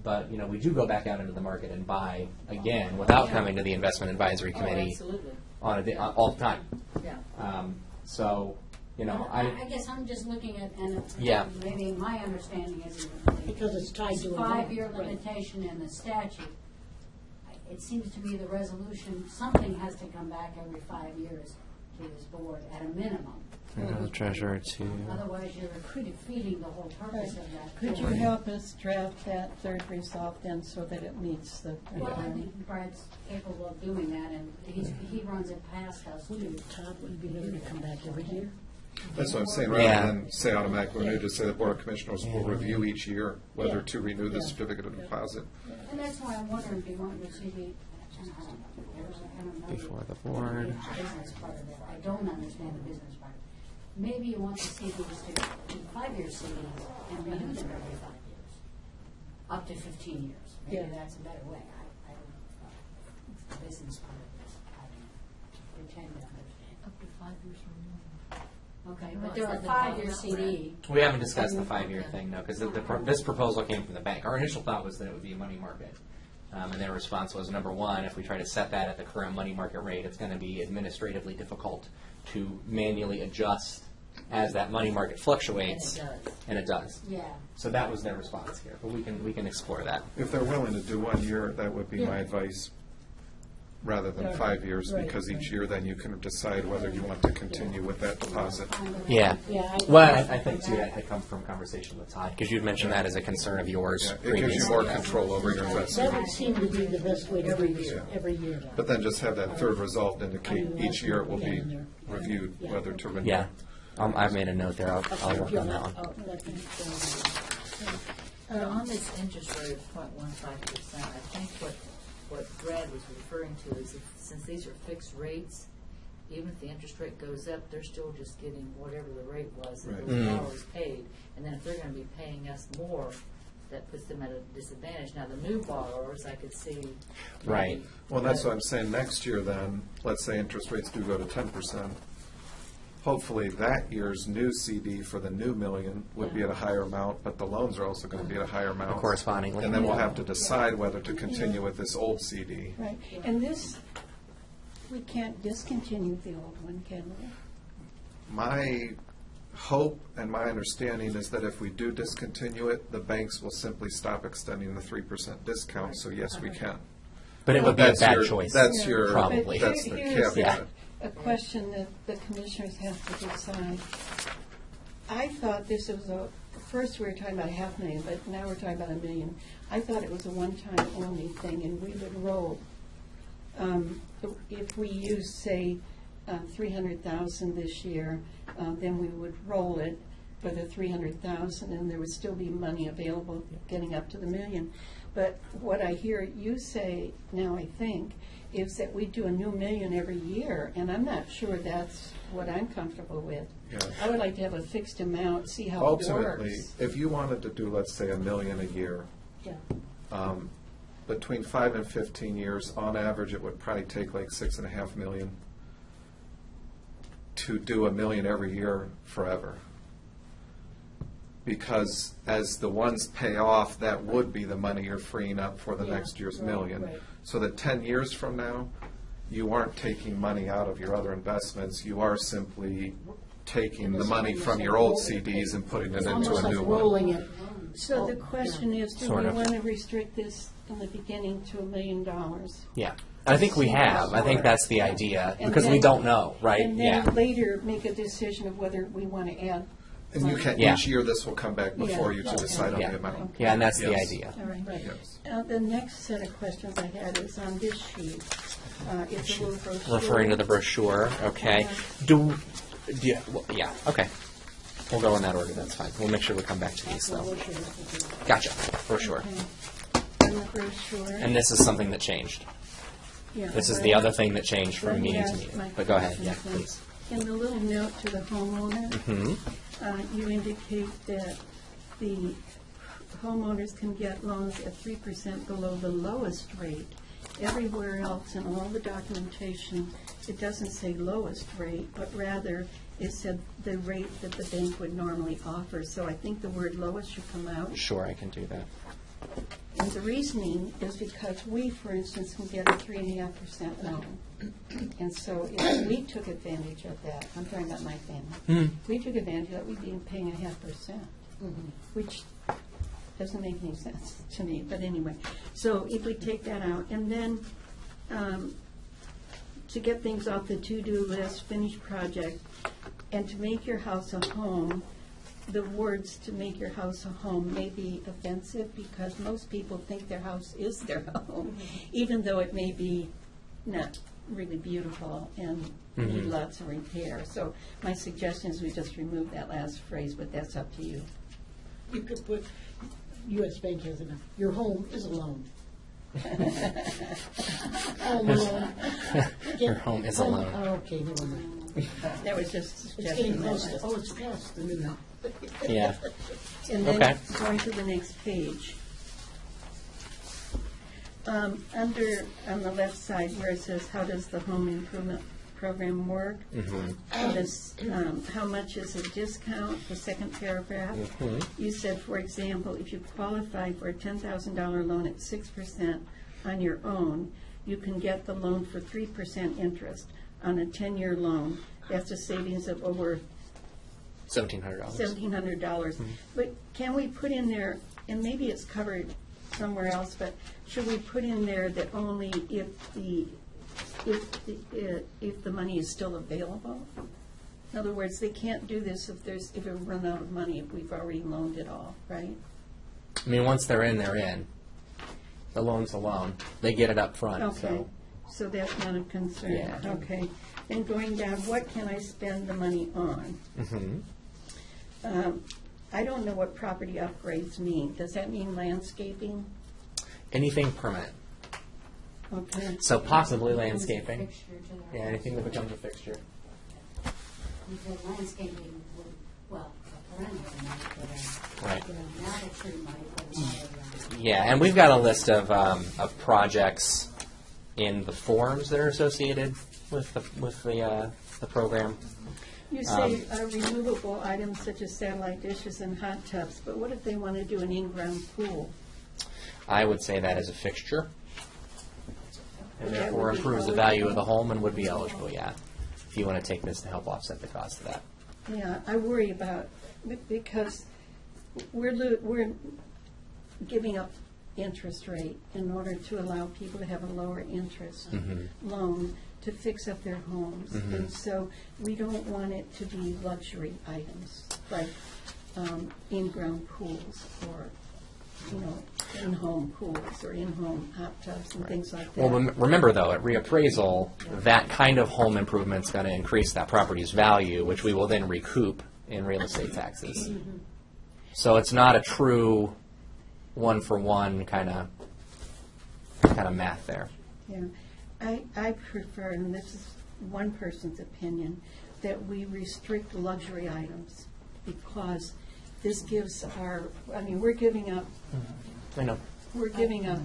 But, we do go back out into the market and buy again without coming to the investment advisory committee Absolutely. all the time. Yeah. So, I guess I'm just looking at, and maybe my understanding is Because it's tied to a bond. 5-year Right. limitation in the statute. It seems to me the resolution, something has to come back every 5 years to this board at a minimum. the treasurer to. Otherwise, you're defeating the whole purpose of that. Could you help us draft that third resolve then so that it meets the Well, I requirement? think Brad's capable of doing that, and he runs it past us too. Todd, would it be better to come back every year? That's what I'm saying, rather than say automatically renew, just say the Board of Commissioners will review each year whether to renew the certificate of deposit. And that's why I'm wondering, do you want to see the, I don't know. Before the board. The business part of it. I don't understand the business part. maybe you want the CDs to do 5-year CDs and renew them every 5 years, up to 15 years. Maybe Yeah. that's a better way. I don't know. It's the business part of this. I don't pretend to understand. Up to 5 years renewal. Okay, Well, but there it's are not the 5-year bottom CD. We haven't discussed the 5-year thing, though, because this proposal came from the bank. Our initial thought was that it would be a money market. And their response was, number one, if we try to set that at the current money market rate, it's going to be administratively difficult to manually adjust as that money market fluctuates. And it does. And it does. Yeah. So that was their response here, but we can explore that. If they're willing to do 1 year, that would be my Yeah. advice, rather than Right. 5 years, Right. because each year then you can decide whether you want to continue with that deposit. Yeah. Yeah, Well, I think, too, that had come from conversation with Todd, because you'd mentioned that as a concern of yours Yeah, it gives you previously. more control over your that investment. would seem to be the best way to do Every this, year. every year. But then just have that third result indicate each year it will be reviewed Yeah. whether to renew. Yeah. I've made a note there. I'll work on that one. Oh, let them Now, on this interest rate of 0.15%, I think what Brad was referring to is since these are fixed rates, even if the interest rate goes up, they're still just getting whatever the rate was that Right. those borrowers paid. And then if they're going to be paying us more, that puts them at a disadvantage. Now, the new borrowers, I could see. Right. Well, that's what I'm saying. Next year then, let's say interest rates do go to 10%. Hopefully that year's new CD for the new million would be at a higher amount, but the loans are also going to be at a higher amount. Correspondingly. And then we'll have to decide whether to continue with this old CD. Right, and this, we can't discontinue the old one, can we? My hope and my understanding is that if we do discontinue it, the banks will simply stop extending the 3% discount, so yes, we can. But it would be a That's bad your- choice. That's your, Probably. that's the Here's caveat. a question that the commissioners have to decide. I thought this was first we were talking about $500,000, but now we're talking about $1 million. I thought it was a one-time only thing, and we would roll. If we use, say, 300,000 this year, then we would roll it for the 300,000, and there would still be money available getting up to the $1 million. But what I hear you say now, I think, is that we do a new $1 million every year, and I'm not sure that's what I'm comfortable with. Yeah. I would like to have a fixed amount, see how it Ultimately, works. if you wanted to do, let's say, $1 million a year, Yeah. between 5 and 15 years, on average, it would probably take like $6.5 million to do $1 million every year forever. Because as the ones pay off, that would be the money you're freeing up for the Yeah, next year's right, million. right. So that 10 years from now, you aren't taking money out of your other investments, you are simply taking the money from your old CDs and putting it It's into almost a like new one. rolling it. So the question is, do Sort we of. want to restrict this in the beginning to $1 million? Yeah. I think we have. I think that's the idea, And because we then- don't know, right? And Yeah. then later make a decision of whether we want to add. And you can, Yeah. each year this will come back before Yeah. you to decide on Yeah. the amount. Yeah, and that's the Yes. idea. All right. Right. Yes. The next set of questions I had is on this sheet. It's a little brochure. Referring to the brochure, okay. Yeah, okay. We'll go in that order, that's fine. We'll make sure we come back to these, though. Gotcha, brochure. Okay. And the brochure. And this is something that changed. Yeah, This is but- the other thing that changed Let from me meeting to ask meeting. my But go ahead, yeah, question, please. In the little note to the homeowner, Mhm. you indicate that the homeowners can get loans at 3% below the lowest rate. Everywhere else in all the documentation, it doesn't say lowest rate, but rather it said the rate that the bank would normally offer. So I think the word lowest should come out. Sure, I can do that. And the reasoning is because we, for instance, can get a 3.5% loan. And so if we took advantage of that, I'm talking about my family, if we took advantage of that, we'd be paying 0.5%, which doesn't make any sense to me, but anyway. So if we take that out, and then to get things off the to-do list, finish project, and to make your house a home, the words "to make your house a home" may be offensive because most people think their house is their home, even though it may be not really beautiful and need lots of repair. So my suggestion is we just remove that last phrase, but that's up to you. You could put, U.S. Bank has enough, your home is a loan. Home loan. Get Your home is a loan. Oh, okay, never mind. That was just a It's getting suggestion. close to, oh, it's past the new. Yeah. And then Okay. going to the next page. Under, on the left side where it says, how does the home improvement program work? How much is a discount, the second paragraph? You said, for example, if you qualify for a $10,000 loan at 6% on your own, you can get the loan for 3% interest on a 10-year loan. That's a savings of over $1,700. $1,700. But can we put in there, and maybe it's covered somewhere else, but should we put in there that only if the money is still available? In other words, they can't do this if it run out of money, if we've already loaned it all, right? I mean, once they're in, they're in. The loan's a loan. They get it up front. Okay, so that's not a concern. Yeah. Okay. Then going down, what can I spend the money on? I don't know what property upgrades mean. Does that mean landscaping? Anything permanent. Okay. So possibly landscaping. Yeah, anything that becomes a fixture. Because landscaping would, well, a perimeter might put in. Right. Not a tree might put in. Yeah, and we've got a list of projects in the forms that are associated with the program. You say removable items such as satellite dishes and hot tubs, but what if they want to do an in-ground pool? I would say that is a fixture, and That therefore would be improves the eligible? value of the home and would be eligible, yeah, if you want to take this to help offset the cost of that. Yeah, I worry about, because we're giving up interest rate in order to allow people to have a lower interest loan to fix up their homes. And so we don't want it to be luxury items, like in-ground pools or, in-home pools or in-home hot tubs and things like that. Well, remember though, at reappraisal, that kind of home improvement's going to increase that property's value, which we will then recoup in real estate taxes. So it's not a true one-for-one kind of math there. Yeah, I prefer, and this is one person's opinion, that we restrict luxury items because this gives we're giving up, I know. we're giving up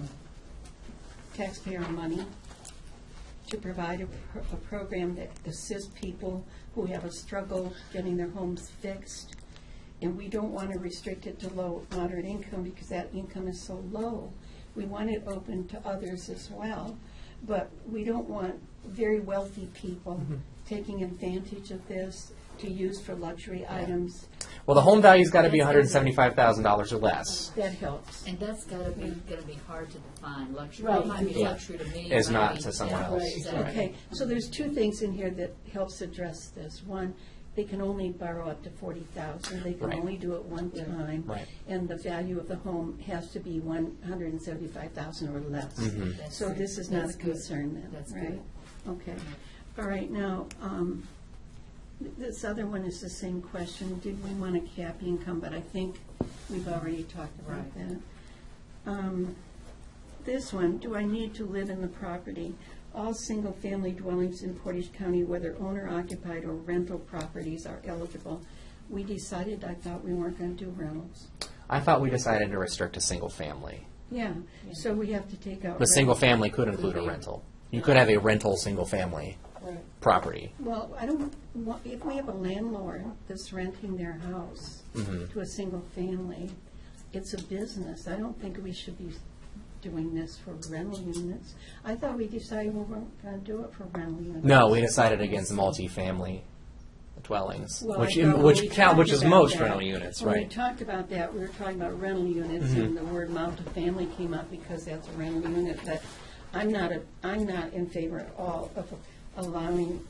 taxpayer money to provide a program that assists people who have a struggle getting their homes fixed. And we don't want to restrict it to low, moderate income because that income is so low. We want it open to others as well. But we don't want very wealthy people taking advantage of this to use for luxury items. Well, the home value's got to be $175,000 or less. That helps. And that's going to be hard to define. Luxury, Right. it might be Yeah. luxury to me. Is it might not be- to someone yeah, else. exactly. Okay, so there's two things in here that helps address this. One, they can only borrow up to $40,000. They can Right. only do it one time. Right. And the value of the home has to be $175,000 or less. That's So good. this is not a That's good. concern then, That's right? good. Okay. All right, now, this other one is the same question. Did we want a cap income? But I think we've already talked about that. This one, do I need to live in the property? All single-family dwellings in Portage County, whether owner-occupied or rental properties, are eligible. We decided, I thought we weren't going to do rentals. I thought we decided to restrict to single family. Yeah, so we have to take out. But single rental. family could include a rental. You could have a rental single family property. Well, I don't want, if we have a landlord that's renting their house to a single family, it's a business. I don't think we should be doing this for rental units. I thought we decided we weren't going to do it for rental units. No, we decided against multifamily dwellings, Well, which I thought when we is talked about most that- rental units, When we right? talked about that, we were talking about rental units, and the word multifamily came up because that's a rental unit, but I'm not in favor at all of allowing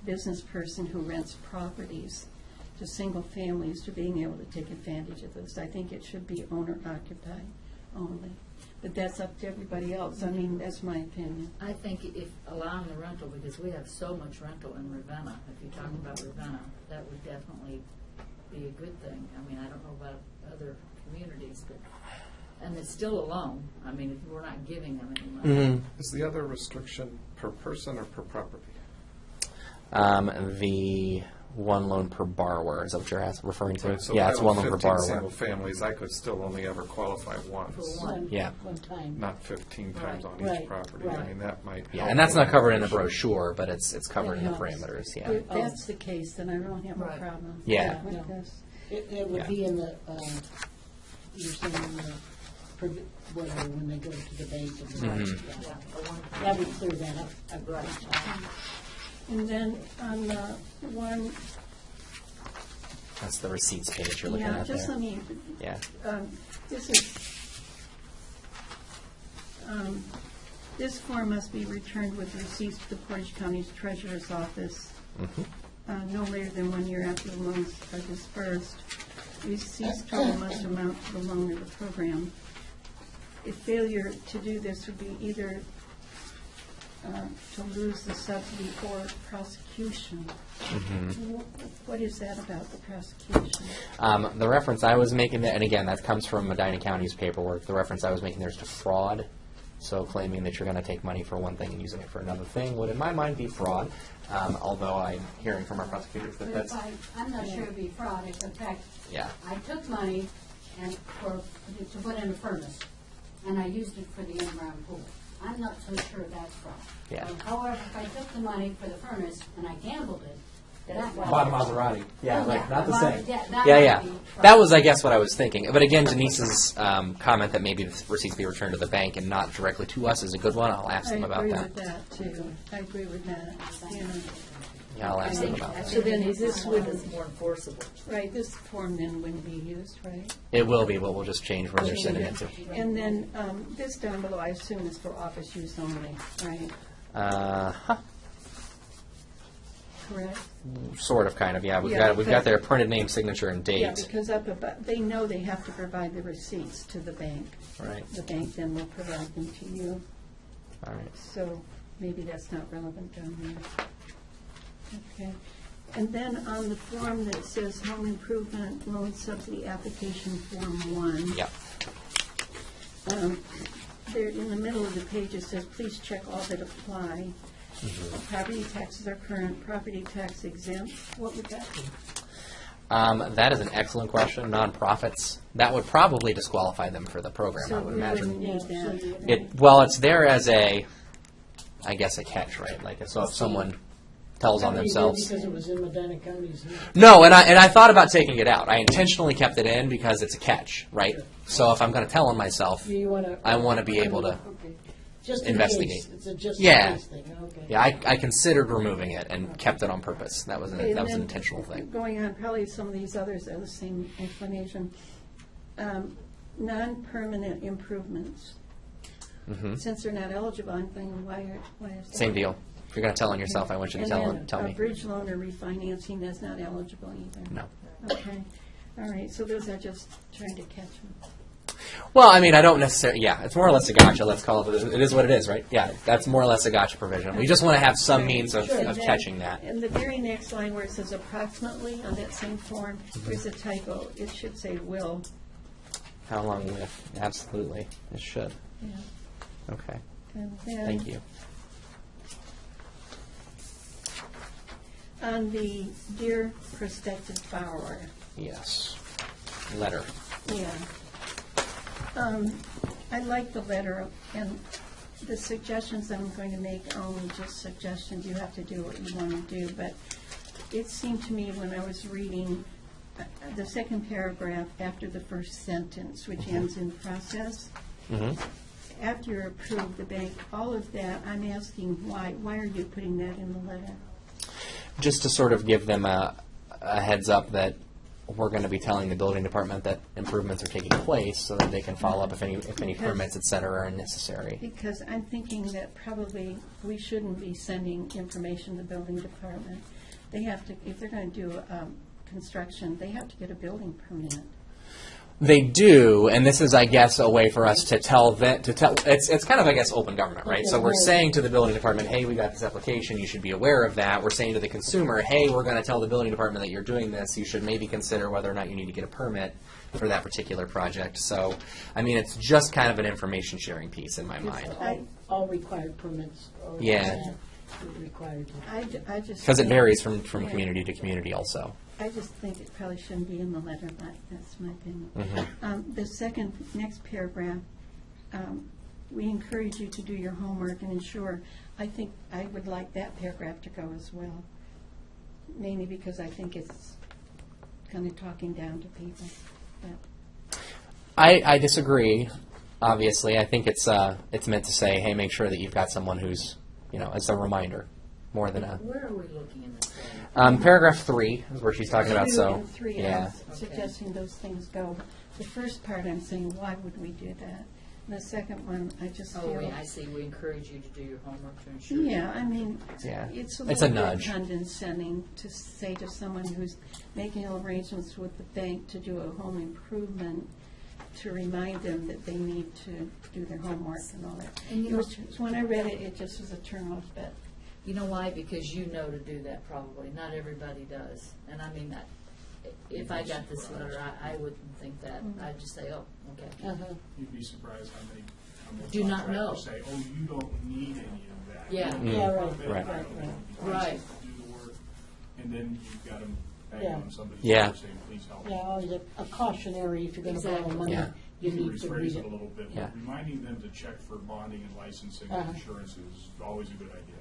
business person who rents properties to single families to being able to take advantage of this. I think it should be owner occupied only. But that's up to everybody else. I mean, that's my opinion. I think if allowing the rental, because we have so much rental in Ravenna, if you're talking about Ravenna, that would definitely be a good thing. I mean, I don't know about other communities, but And it's still a loan. I mean, if we're not giving them any money. Is the other restriction per person or per property? The one loan per borrower, is that what you're referring to? Right, so Yeah, if it's I one own loan per 15 borrower. single families, I could still only ever qualify once, One, Yeah. one time. not 15 times on Right, each property. I right. mean, that might. Yeah, help and that's with not covered in the issue. brochure, but it's covered in the It helps. parameters, yeah. If that's the case, then I don't have a Right. problem. Yeah. with No. this. It would Yeah. be in the, you're saying, whatever, when they go to the bank and the Mhm. yeah. That would clear that up. Right. And then on the one, That's the receipts page you're looking yeah, at just there. let me, Yeah. this is, this form must be returned with receipts to the Portage County's Treasurer's Office no later than 1 year after the loans are dispersed. Receipts total must amount to the loan or the program. A failure to do this would be either to lose the subsidy or prosecution. What is that about, the prosecution? The reference I was making there, and again, that comes from Medina County's paperwork, the reference I was making there is to fraud. So claiming that you're going to take money for one thing and using it for another thing would, in my mind, be fraud. Although I'm hearing from our prosecutors that that's, I'm not sure it'd be fraud, if in fact, yeah. I took money and to put in a furnace, and I used it for the in-ground pool. I'm not so sure that's fraud. Yeah. However, if I took the money for the furnace and I gambled it, that was. Bought a Maserati. Yeah, Oh, like, yeah. not the Well, same. yeah, that Yeah, might yeah. be That was, I guess, what I was thinking. But again, Denise's comment that maybe the receipts be returned to the bank and not directly to us is a good one. I'll ask them about I agree that. with that, too. I agree with that, yeah. Yeah, I'll ask them about that. So then is this would, It's more enforceable. right, this form then wouldn't be used, right? It will be, but we'll just change where they're sending it to. And then this down below, I assume is for office use only, right? Correct? Sort of, kind of, yeah. We've Yeah, got because- their printed name, signature, and Yeah, date. because up above, they know they have to provide the receipts to the bank. Right. The bank then will provide them to you. All right. So maybe that's not relevant down there. Okay. And then on the form that says Home Improvement Loan Subsidy Application Form 1. Yeah. There, in the middle of the page, it says, please check all that apply. Property taxes are current, property tax exempt. What would that be? That is an excellent question. Nonprofits, that would probably disqualify them for the program, I So would we imagine. wouldn't need that. Well, it's there as a, I guess, a catch, right? Like, so if someone tells on How many did themselves. Because it was in Medina County's. No, and I thought about taking it out. I intentionally kept it in because it's a catch, right? So if I'm going to tell on myself, You wanna. I want to be able to. Okay. Just in investigate. case. It's a just Yeah. in case thing, okay. Yeah, I considered removing it and kept it on purpose. That was Okay, that was an and then intentional thing. Going on, probably some of these others are the same explanation. Non-permanent improvements. Since they're not eligible, I'm thinking, why is that? Same deal. If you're going to tell on yourself, I want you to tell a me. bridge loan or refinancing, that's not eligible either. No. Okay, all right, so those are just trying to catch them. Well, I mean, I don't necessarily. Yeah, it's more or less a gotcha. Let's call it. It is what it is, right? Yeah, that's more or less a gotcha provision. We just want to have some means of And then- catching that. And the very next line where it says approximately on that same form, there's a typo. It should say will. How long with? Absolutely, it should. Yeah. Okay. And then Thank you. on the dear prospective borrower, Yes. Letter. yeah. I like the letter, and the suggestions that I'm going to make are only just suggestions. You have to do what you want to do, but it seemed to me when I was reading the second paragraph after the first sentence, which ends in process, after you're approved, the bank, all of that, I'm asking why. Why are you putting that in the letter? Just to sort of give them a heads up that we're going to be telling the building department that improvements are taking place so that they can follow up if any permits, et cetera, are necessary. Because I'm thinking that probably we shouldn't be sending information to the building department. They have to, if they're going to do construction, they have to get a building permit. They do, and this is, I guess, a way for us to tell them, it's kind of, I guess, open government, right? So we're saying to the building department, hey, we got this application, you should be aware of that. We're saying to the consumer, hey, we're going to tell the building department that you're doing this, you should maybe consider whether or not you need to get a permit. for that particular project. So, I mean, it's just kind of an information sharing piece in my mind. All required permits. Or Yeah. Required. I just. Because it think- varies from yeah. community to community also. I just think it probably shouldn't be in the letter, but that's my opinion. The next paragraph, we encourage you to do your homework and ensure, I think I would like that paragraph to go as well. Mainly because I think it's kind of talking down to people. But I disagree. Obviously, I think it's meant to say, hey, make sure that you've got someone who's, as a reminder, more than a. Where are we looking in this? Paragraph 3 is where she's talking about. 2 So, and 3, yeah. I was suggesting those things go. The first part, I'm saying, why would we do that? And the second one, I just feel. I see. We encourage you to do your homework to ensure. Yeah, I mean, Yeah. it's a It's a little bit nudge. condescending to say to someone who's making arrangements with the bank to do a home improvement, to remind them that they need to do their homework and all that. And When I read it, it just was a turnoff, but. You know why? Because you know to do that probably. Not everybody does. And I mean, if I got this letter, I wouldn't think that. I'd just say, oh, okay. You'd be surprised how many Do not know. contractors say, oh, you don't need any of that. Yeah. You don't Yeah, need right, a permit, right, you don't need a right. license to do the work. And then you've got them banging Yeah. on somebody's Yeah. door saying, please help. Yeah, always a cautionary, if you're going to borrow Exactly. money, Yeah. you can need to rephrase read it it. a little bit, Yeah. but reminding them to check for bonding and licensing and insurance is always a good idea.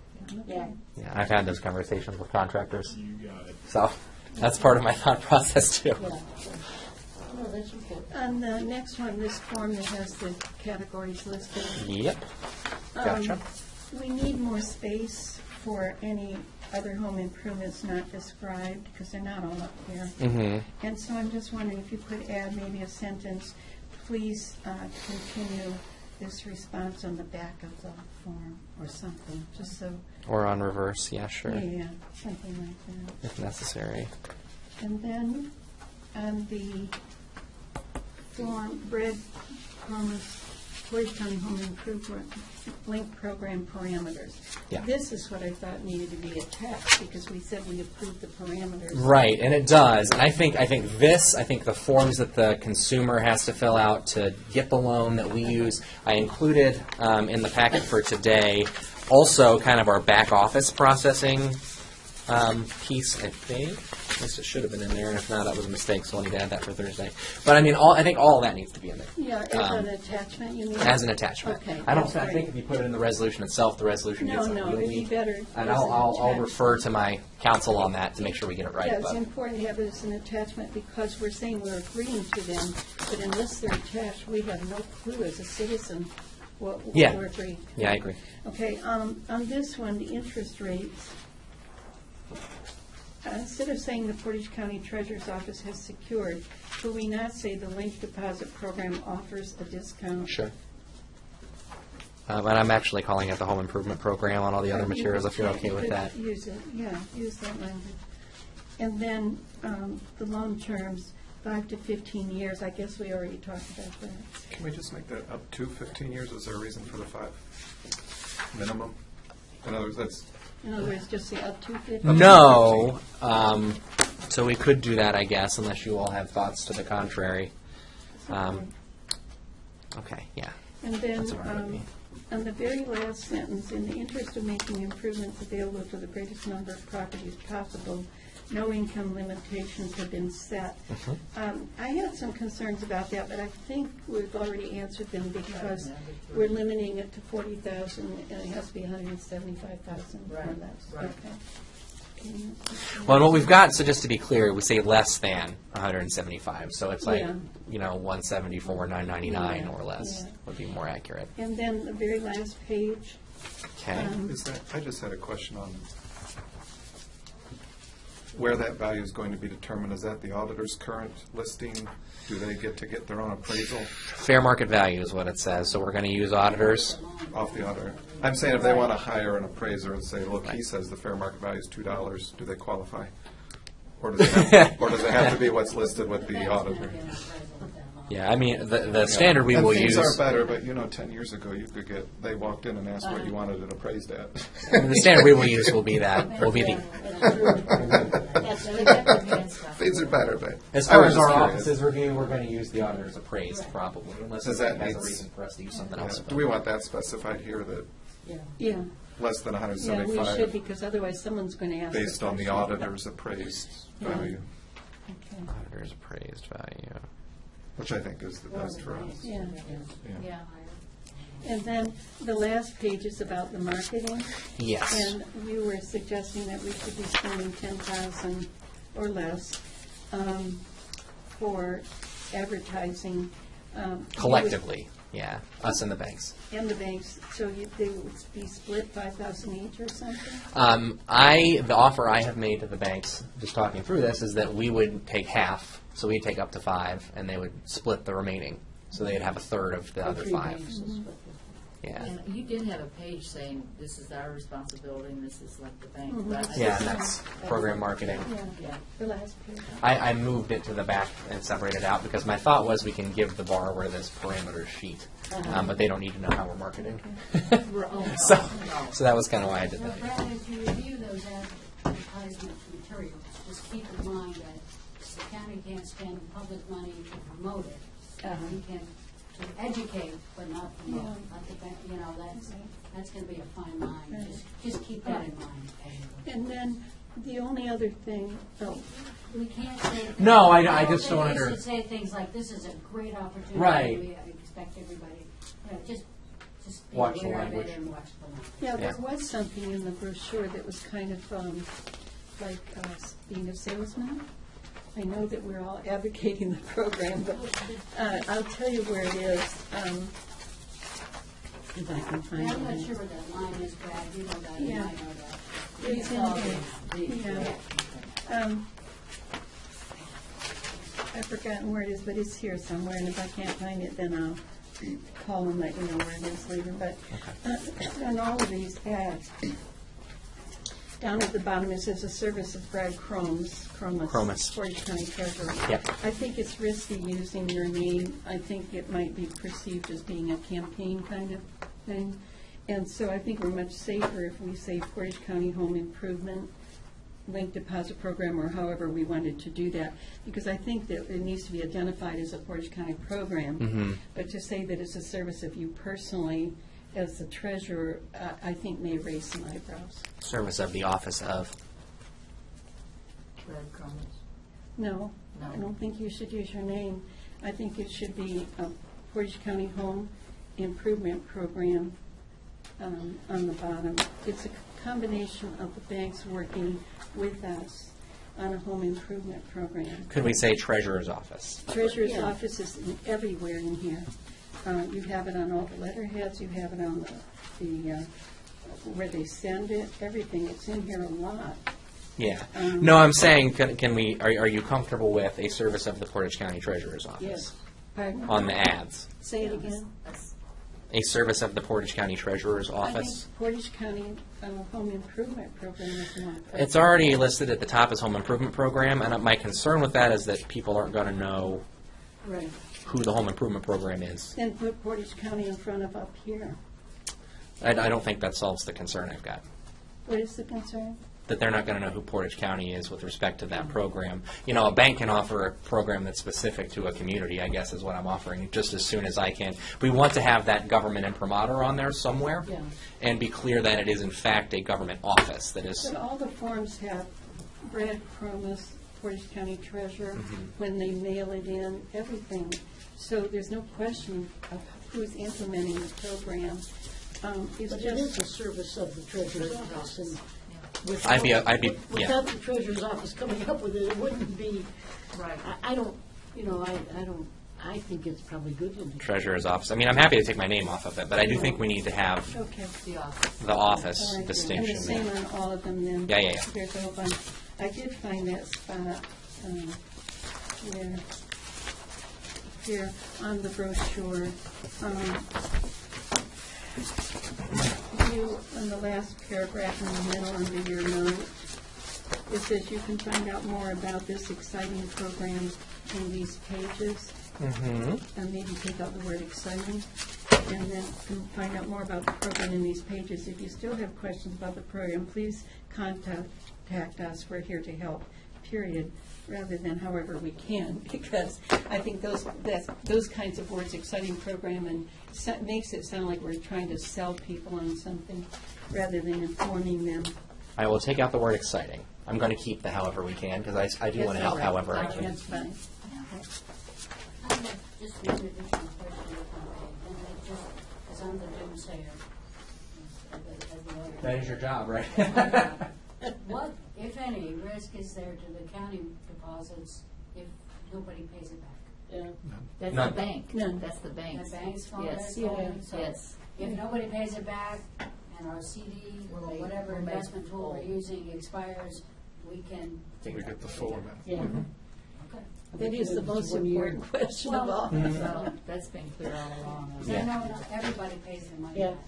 Yeah. Yeah, I've had those conversations with contractors. You got it. So, that's part of my thought process, too. Yeah. No, that's important. On the next one, this form that has the categories listed. Yep. Gotcha. We need more space for any other home improvements not described, because they're not all up here. Mm-hmm. And so I'm just wondering if you could add maybe a sentence, please continue this response on the back of the form, or something, just so, Or on reverse, yeah, sure, yeah, something like that. if necessary. And then on the form, Bread Promise, Portage County Home Improvement Link Program parameters. Yeah. This is what I thought needed to be attached, because we said we approved the parameters. Right, and it does. And I think the forms that the consumer has to fill out to get the loan that we use, I included in the packet for today. Also, kind of our back office processing piece, I think. At least it should have been in there, and if not, that was a mistake, so I'll need to add that for Thursday. But I mean, I think all of that needs to be in there. Yeah, as an attachment, you mean? As an attachment. Okay. I that's think great. if you put it in the resolution itself, the resolution gets No, really it'd be neat. better. And as an I'll attachment. refer to my counsel on that to make sure we get it right. Yeah, it's but- important to have it as an attachment, because we're saying we're agreeing to them, but unless they're attached, we have no clue as a citizen what Yeah. we're agreeing. Yeah, I agree. Okay, on this one, the interest rates, instead of saying the Portage County Treasurer's Office has secured, could we not say the Link Deposit Program offers a discount? Sure. And I'm actually calling it the Home Improvement Program on all the other materials, if you're okay with that. Use it, yeah, use that language. And then the loan terms, 5 to 15 years, I guess we already talked about that. Can we just make that up to 15 years? Is there a reason for the 5 minimum? In other words, In other words, just say up to 50? No. So we could do that, I guess, unless you all have thoughts to the contrary. Okay, yeah. And then, That's all right with me. on the very last sentence, in the interest of making improvements available to the greatest number of properties possible, no income limitations have been set. I had some concerns about that, but I think we've already answered them, because we're limiting it to 40,000, and it has to be 175,000 or less. Right. Okay. Well, and what we've got, so just to be clear, we say less than 175. So it's like, Yeah. 174, 999 Yeah, or less yeah. would be more accurate. And then the very last page, Okay. is that, I just had a question on where that value is going to be determined. Is that the auditor's current listing? Do they get to get their own appraisal Fair market value is what it says. So we're going to use auditors. off the auditor? I'm saying if they want to hire an appraiser and say, look, he says the fair market value is $2, do they qualify? Or does it have to be what's listed with the auditor? Yeah, I mean, the standard we And will things use. are better, but 10 years ago, you could get, they walked in and asked what you wanted it appraised at. The standard we will use will be that. Will be the. That's fades. Yeah, they got their hands stuff. Fades are better, but. As I far was as just our curious. office's review, we're going to use the auditor's appraised probably, unless Does it that has a mean- reason for us to use something Yeah. else. Do we want that specified here, that Yeah, less than yeah, we 175? should, because otherwise someone's going to ask. Based on the question. auditor's appraised Yeah. value, Okay. Auditor's appraised value. which I think is the best for us. Yeah. Yeah. And then the last page is about the marketing. Yes. And you were suggesting that we should be spending 10,000 or less for advertising. Collectively, yeah, us and the banks. And the banks, so they would be split 5,000 each or something? The offer I have made to the banks, just talking through this, is that we would take half, so we'd take up to 5, and they would split the remaining. So they'd have a third of the other 5. Yeah. And you did have a page saying, this is our responsibility, and this is like the bank. Mhm. But I Yeah, just- and that's program marketing. Yeah, the last page. I moved it to the back and separated out because my thought was we can give the borrower this parameter sheet, but they don't need to know how we're marketing. So that was kind of why I did So that. Brad, as you review those advertisement materials, just keep in mind that the county can't spend public money to promote it. We can to educate, but not promote. Yeah. I think that, that's going to be a fine line. Just keep that in mind. And then the only other thing, We can't say. No, I just don't think we under- should say things like, this is a great opportunity. Right. We expect everybody, just be Watch the aware of it language. and watch the language. yeah, there Yeah. was something in the brochure that was kind of like being a salesman. I know that we're all advocating the program, but I'll tell you where it is. If I can find I'm not it. sure where that line is, Brad, you know that, and I Yeah. know that. It's in there. Yeah. I've forgotten where it is, but it's here somewhere, and if I can't find it, then I'll call and let you know where it is later. But on all of these ads, down at the bottom, it says a service of Brad Cromus, Cromus. Portage County Treasurer. Yep. I think it's risky using your name. I think it might be perceived as being a campaign kind of thing. And so I think we're much safer if we say Portage County Home Improvement Link Deposit Program, or however we wanted to do that, because I think that it needs to be identified as a Portage County program. But to say that it's a service of you personally as the treasurer, I think may raise some eyebrows. Service of the office of. Breadcrumbs. No, No. I don't think you should use your name. I think it should be a Portage County Home Improvement Program on the bottom. It's a combination of the banks working with us on a home improvement program. Could we say treasurer's office? Treasurer's office is everywhere in here. You have it on all the letterheads, you have it on the where they send it, everything. It's in here a lot. Yeah. No, I'm saying, can we, are you comfortable with a service of the Portage County Treasurer's office? Yes. Pardon? On the ads? Say it again. A service of the Portage County Treasurer's I think office? Portage County Home Improvement Program is one. It's already listed at the top as Home Improvement Program, and my concern with that is that people aren't going to know Right. who the Home Improvement Program is. Then put Portage County in front of up here. I don't think that solves the concern I've got, What is the concern? that they're not going to know who Portage County is with respect to that program. You know, a bank can offer a program that's specific to a community, I guess is what I'm offering, just as soon as I can. We want to have that government imprimatur on there somewhere, Yeah. and be clear that it is in fact a government office that is. But all the forms have Brad Cromus, Portage County Treasurer, when they mail it in, everything. So there's no question of who's implementing the program. It's But it is just, a service of the treasurer's office, and I'd be, yeah. without the treasurer's office coming up with it, it wouldn't be, Right. I don't, I think it's probably good to be. Treasurer's office. I mean, I'm happy to take my name off of it, but I do think we need to have okay. The office. the office All right, distinction and the same there. on all of them then. Yeah. Here's the whole bunch. I did find that spot where, here on the brochure. You, in the last paragraph in the middle under your note, it says you can find out more about this exciting program in these pages. And maybe take out the word exciting, and then can find out more about the program in these pages. If you still have questions about the program, please contact us. We're here to help period, rather than however we can, because I think those kinds of words, exciting program, and makes it sound like we're trying to sell people on something rather than informing them. I will take out the word exciting. I'm going to keep the however we can, because I do want to help however I can. That's fine. I have just one additional question, if I may, and it just, because I'm the doomsayer. as the auditor. That is your job, right? What, if any, risk is there to the county deposits if nobody pays it back? Yeah. That's None. the bank. None. That's the bank's. The bank's fault, Yes. that's all, so Yes. if nobody pays it back and our CD or whatever We'll make investment tool we're whole. using expires, we can, We get the full amount. Yeah. okay. That is the most One year. important question of all. Well, that's been clear all along. Because I know not everybody pays their money Yeah. back.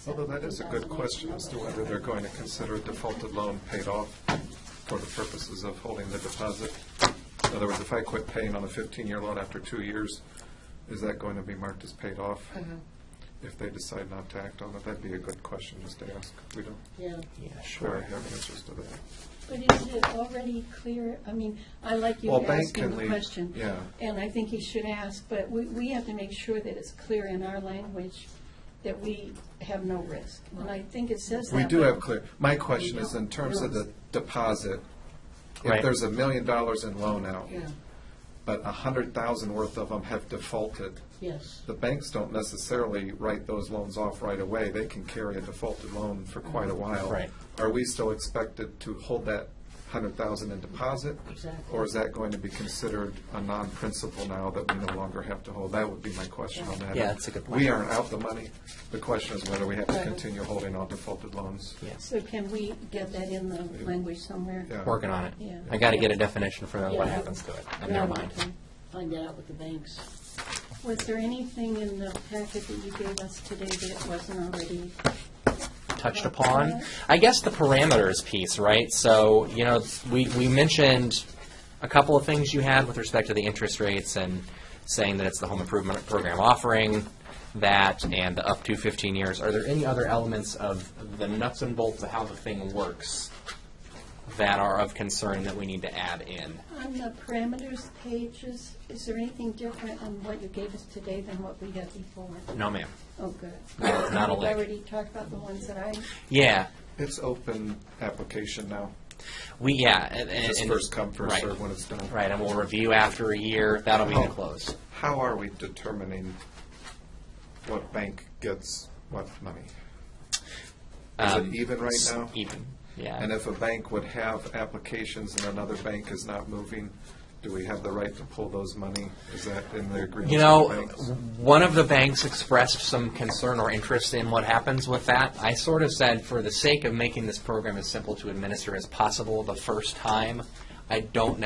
Although that is a good question as to whether they're going to consider a defaulted loan paid off for the purposes of holding the deposit. In other words, if I quit paying on a 15-year loan after 2 years, is that going to be marked as paid off? If they decide not to act on it, that'd be a good question just to ask. We don't Yeah. Yeah, really sure. have answers to that. But is it already clear? I mean, I like you Well, bank asking can the leave- question. yeah. And I think he should ask, but we have to make sure that it's clear in our language that we have no risk. And I think it says that. We do but- have clear, my question is in terms of the deposit, if Right. there's $1 million in loan out, Yeah. but 100,000 worth of them have defaulted, Yes. the banks don't necessarily write those loans off right away. They can carry a defaulted loan for quite a while. Right. Are we still expected to hold that 100,000 in deposit? Exactly. Or is that going to be considered a non-principal now that we no longer have to hold? That would be my question on that. Yeah, that's a good point. We aren't out the money. The question is whether we have to Right. continue holding on defaulted loans. Yes. So can we get that in the language somewhere? Yeah. Working on it. Yeah. I got to get a definition for what Yeah. happens to it. In their mind. Find that out with the banks. Was there anything in the packet that you gave us today that wasn't already? Touched upon. I guess the parameters piece, right? So, we mentioned a couple of things you had with respect to the interest rates and saying that it's the home improvement program offering that and the up to 15 years. Are there any other elements of the nuts and bolts of how the thing works that are of concern that we need to add in? On the parameters pages, is there anything different on what you gave us today than what we had before? No, ma'am. Oh, good. No, not a We've lick. already talked about the ones that I, Yeah. It's open application now. And Just first come, first right. serve when it's done. Right, and we'll review after a year. That'll be the Oh. close. How are we determining what bank gets what money? Is it even right now? Even, yeah. And if a bank would have applications and another bank is not moving, do we have the right to pull those money? Is that in the agreement with the banks? One of the banks expressed some concern or interest in what happens with that. I sort of said, for the sake of making this program as simple to administer as possible the first time, I don't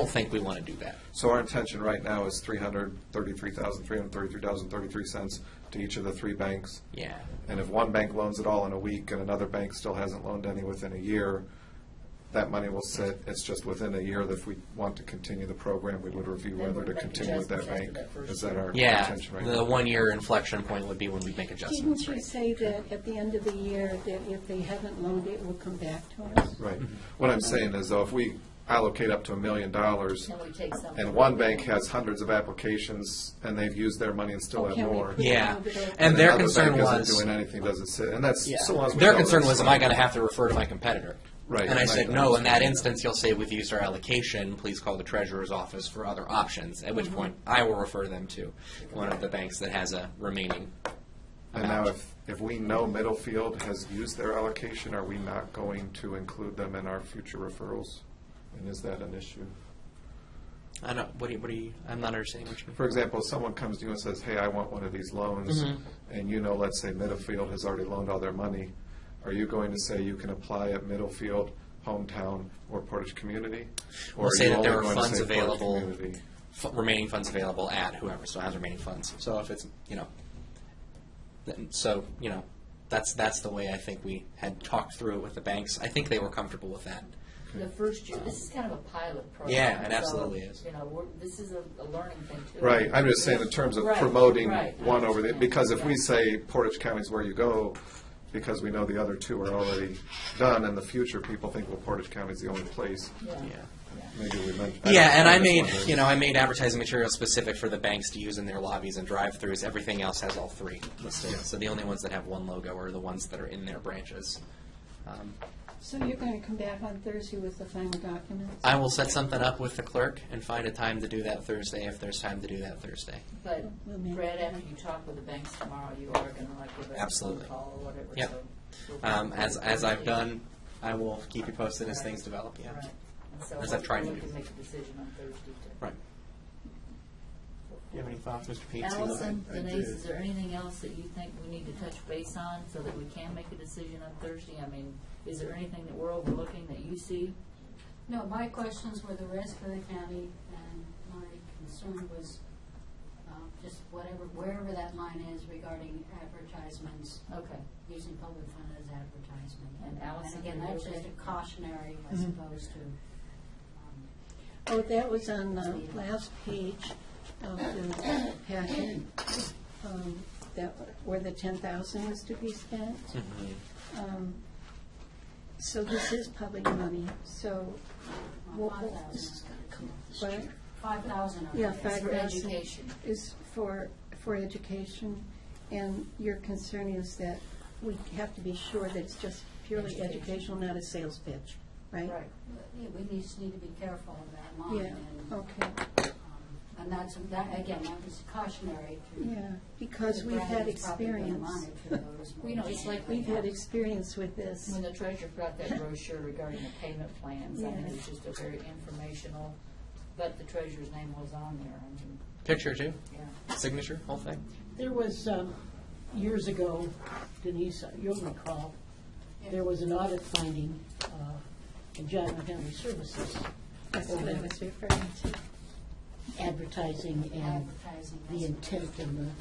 think we want to do that. So our intention right now is $333,333.33 to each of the three banks. Yeah. And if one bank loans it all in a week and another bank still hasn't loaned any within a year, that money will sit. It's just within a year that if we want to continue the program, we would review whether to continue with that bank. Is that our Yeah, intention right the now? 1 year inflection point would be when we make adjustments. didn't you right? say that at the end of the year, that if they haven't loaned it, it will come back to us? Right. What I'm saying is, though, if we allocate up to $1 million, And we take some. and one bank has hundreds of applications, and they've used their money and still have Can we more. put it Yeah. a little bit over? And their another concern bank was- isn't doing anything, doesn't sit, and that's so long as we Their know concern that's was, am I right. going to have to refer to my competitor? Right. And I Right. said, no, in that instance, you'll say, we've used our allocation, please call the treasurer's office for other options, at which point I will refer them to one of the banks that has a remaining And now, amount. if we know Middlefield has used their allocation, are we not going to include them in our future referrals? And is that an issue? I don't, I'm not understanding what you mean. For example, someone comes to you and says, hey, I want one of these loans, and you know, let's say Middlefield has already loaned all their money. Are you going to say you can apply at Middlefield, Hometown, or Portage Community? Or We'll are say you that there only are going to funds say Portage available, Community? remaining funds available at whoever still has remaining funds. So if it's, that's the way I think we had talked through it with the banks. I think they were comfortable with that. The first year, this is kind of a pilot program. Yeah, it so, absolutely is. This is a learning thing too. Right, I'm just saying in terms of Right, promoting right. one over the, because if we say Portage County is where you go, because we know the other two are already done, in the future, people think, well, Portage County is the only place. Yeah. maybe we mentioned. Yeah, and I made, wondering. I made advertising material specific for the banks to use in their lobbies and drive-throughs. Everything else has all three listed. So the only ones that have one logo are the ones that are in their branches. So you're going to come back on Thursday with the final documents? I will set something up with the clerk and find a time to do that Thursday if there's time to do that Thursday. But We'll make Brad, it after you talk with the banks tomorrow, you are gonna give us a Absolutely. phone call or whatever, Yep. so. As I've done, I will keep you posted as things develop, yeah. Right. And so As I've tried to we do. can make a decision on Thursday to. Right. Do you have any thoughts, Mr. Pete? Allison, I Denise, did. is there anything else that you think we need to touch base on so that we can make a decision on Thursday? I mean, is there anything that we're overlooking that you see? No, my questions were the rest of the county, and my concern was just wherever that line is regarding advertisements, Okay. using public fund as advertisement. And Allison, again, are you that's just okay? a cautionary as opposed to, Oh, that was on the last page of the packet, where the 10,000 is to be spent. So this is public money, so. well, what- 5,000. What? 5,000 of Yeah, it. 5,000 education. is for education, and your concern is that we have to be sure that it's just purely educational, not a sales pitch, right? Right. Yeah, we just need to be careful of that line. Yeah, and, okay, And again, that was cautionary to. yeah, because we've had experience. You know, it's like We've had experience with this. when the treasurer put out that brochure regarding the payment plans, I mean, Yeah. it was just a very informational, but the treasurer's name was on there, I mean, Picture too? yeah. Signature, whole thing? There was, years ago, Denise, you'll recall, there was an audit finding in John Family Services That's what I was referring to. advertising and Advertising. the intent and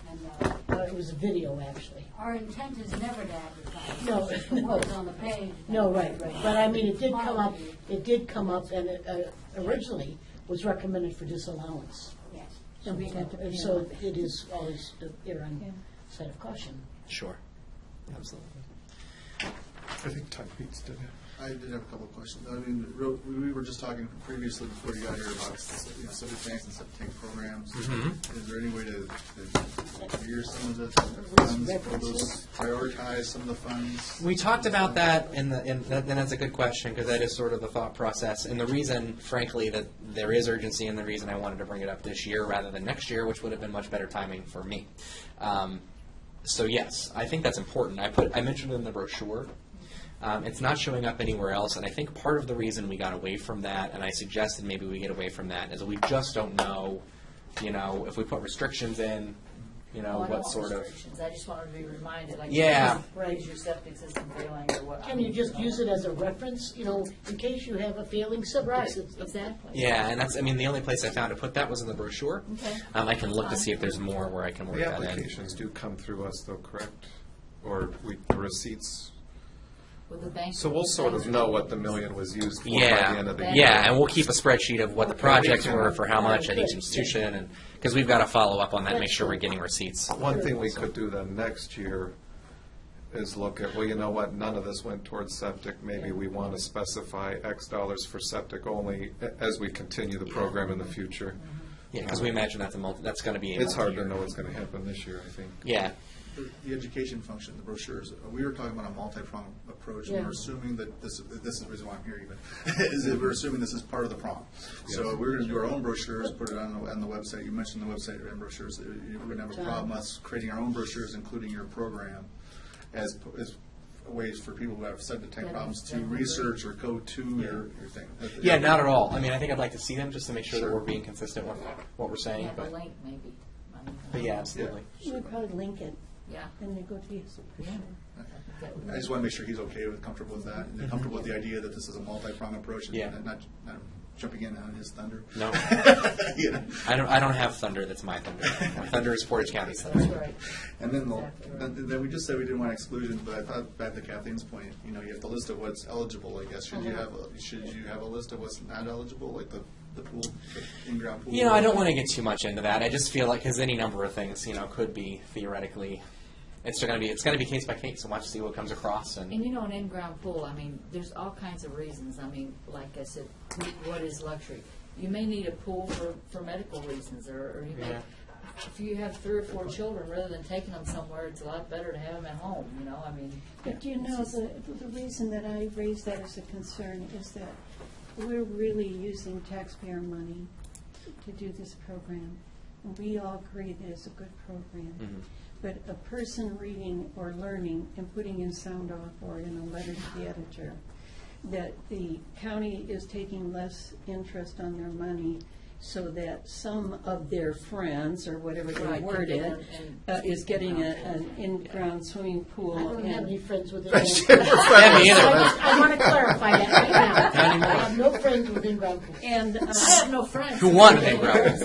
And, it was a video, actually. our intent is never to advertise. No, It's just the no. words on the page. No, right. But I mean, it did come up, and it originally was recommended for disallowance. Yes. And we had to And pay so on it is always err on Yeah. side of caution. Sure. Absolutely. I think Ty Pete's did it. I did have a couple of questions. I mean, we were just talking previously before you got here about civic banks and septic tank programs. Mhm. Is there any way to gear some of the funds, for those, prioritize some of the funds? We talked about that, and that's a good question, because that is sort of the thought process. And the reason, frankly, that there is urgency, and the reason I wanted to bring it up this year rather than next year, which would have been much better timing for me. So yes, I think that's important. I mentioned it in the brochure. It's not showing up anywhere else, and I think part of the reason we got away from that, and I suggested maybe we get away from that, is we just don't know, if we put restrictions in, I don't what want sort of. restrictions. I just wanted to be reminded, like, Yeah. is your septic system failing or what? Can you just use it as a reference, in case you have a failing septic Right, system? exactly. Yeah, and the only place I found to put that was in the brochure. Okay. I can look to see if there's more where I can work The that in. applications do come through us, though, correct? Or the receipts? With the bank. So we'll sort of know what the million was used for by the end of the year. Yeah, and we'll keep a spreadsheet of what the projects Okay. were for how much at each Good. institution, and because we've got to follow up on that, make sure we're getting receipts. One thing we could do then next year is look at, well, you know what, none of this went towards septic. Maybe we want to specify X dollars for septic only as we continue the program in the future. Yeah, because we imagine that's going to be. A It's hard to multi-year. know what's going to happen this year, I think. Yeah. The education function, the brochures, we were talking about a multi-pronged approach, and Yeah. we're assuming that this is the reason why I'm here even, is that we're assuming this is part of the prong. So we're going to do our own brochures, put it on the website. You mentioned the website and brochures. We're going to have a problem us creating our own brochures, including your program, as ways for people who have septic tank problems to research or go to your thing. Yeah, not at all. I think I'd like to see them just to make sure that Sure. we're being consistent with what we're saying. Have a But, link, maybe. but yeah, absolutely. We'll probably link it, Yeah. and they go to you. for sure. I just want to make sure he's okay with, comfortable with that, and they're comfortable with the idea that this is a multi-pronged approach, and Yeah. not jumping in on his thunder. No. You know? I don't have thunder. That's my thunder. My thunder is Portage County's thunder. That's right. And then, Exactly. then we just said we didn't want exclusions, but I thought back to Kathleen's point, you have the list of what's eligible, I guess. Should you have a list of what's not eligible, like the pool, the in-ground pool? I don't want to get too much into that. I just feel like, because any number of things, could be theoretically it's going to be case by case, and watch see what comes across. And And you know, an in-ground pool, I mean, there's all kinds of reasons. I mean, like I said, what is luxury? You may need a pool for medical reasons, or you may, Yeah. if you have 3 or 4 children, rather than taking them somewhere, it's a lot better to have them at home, you know, I mean. But you know, the reason that I raise that as a concern is that we're really using taxpayer money to do this program. And we all agree that it's a good program. Mhm. But a person reading or learning and putting in sound off or in a letter to the editor, that the county is taking less interest on their money so that some of their friends, or whatever they Right, word can it, get is getting an in-ground swimming pool. I don't have and- any friends with Yeah, me either. I want to clarify that right now. I have no friends with in-ground pools. And I have no friends. Who want an in-ground?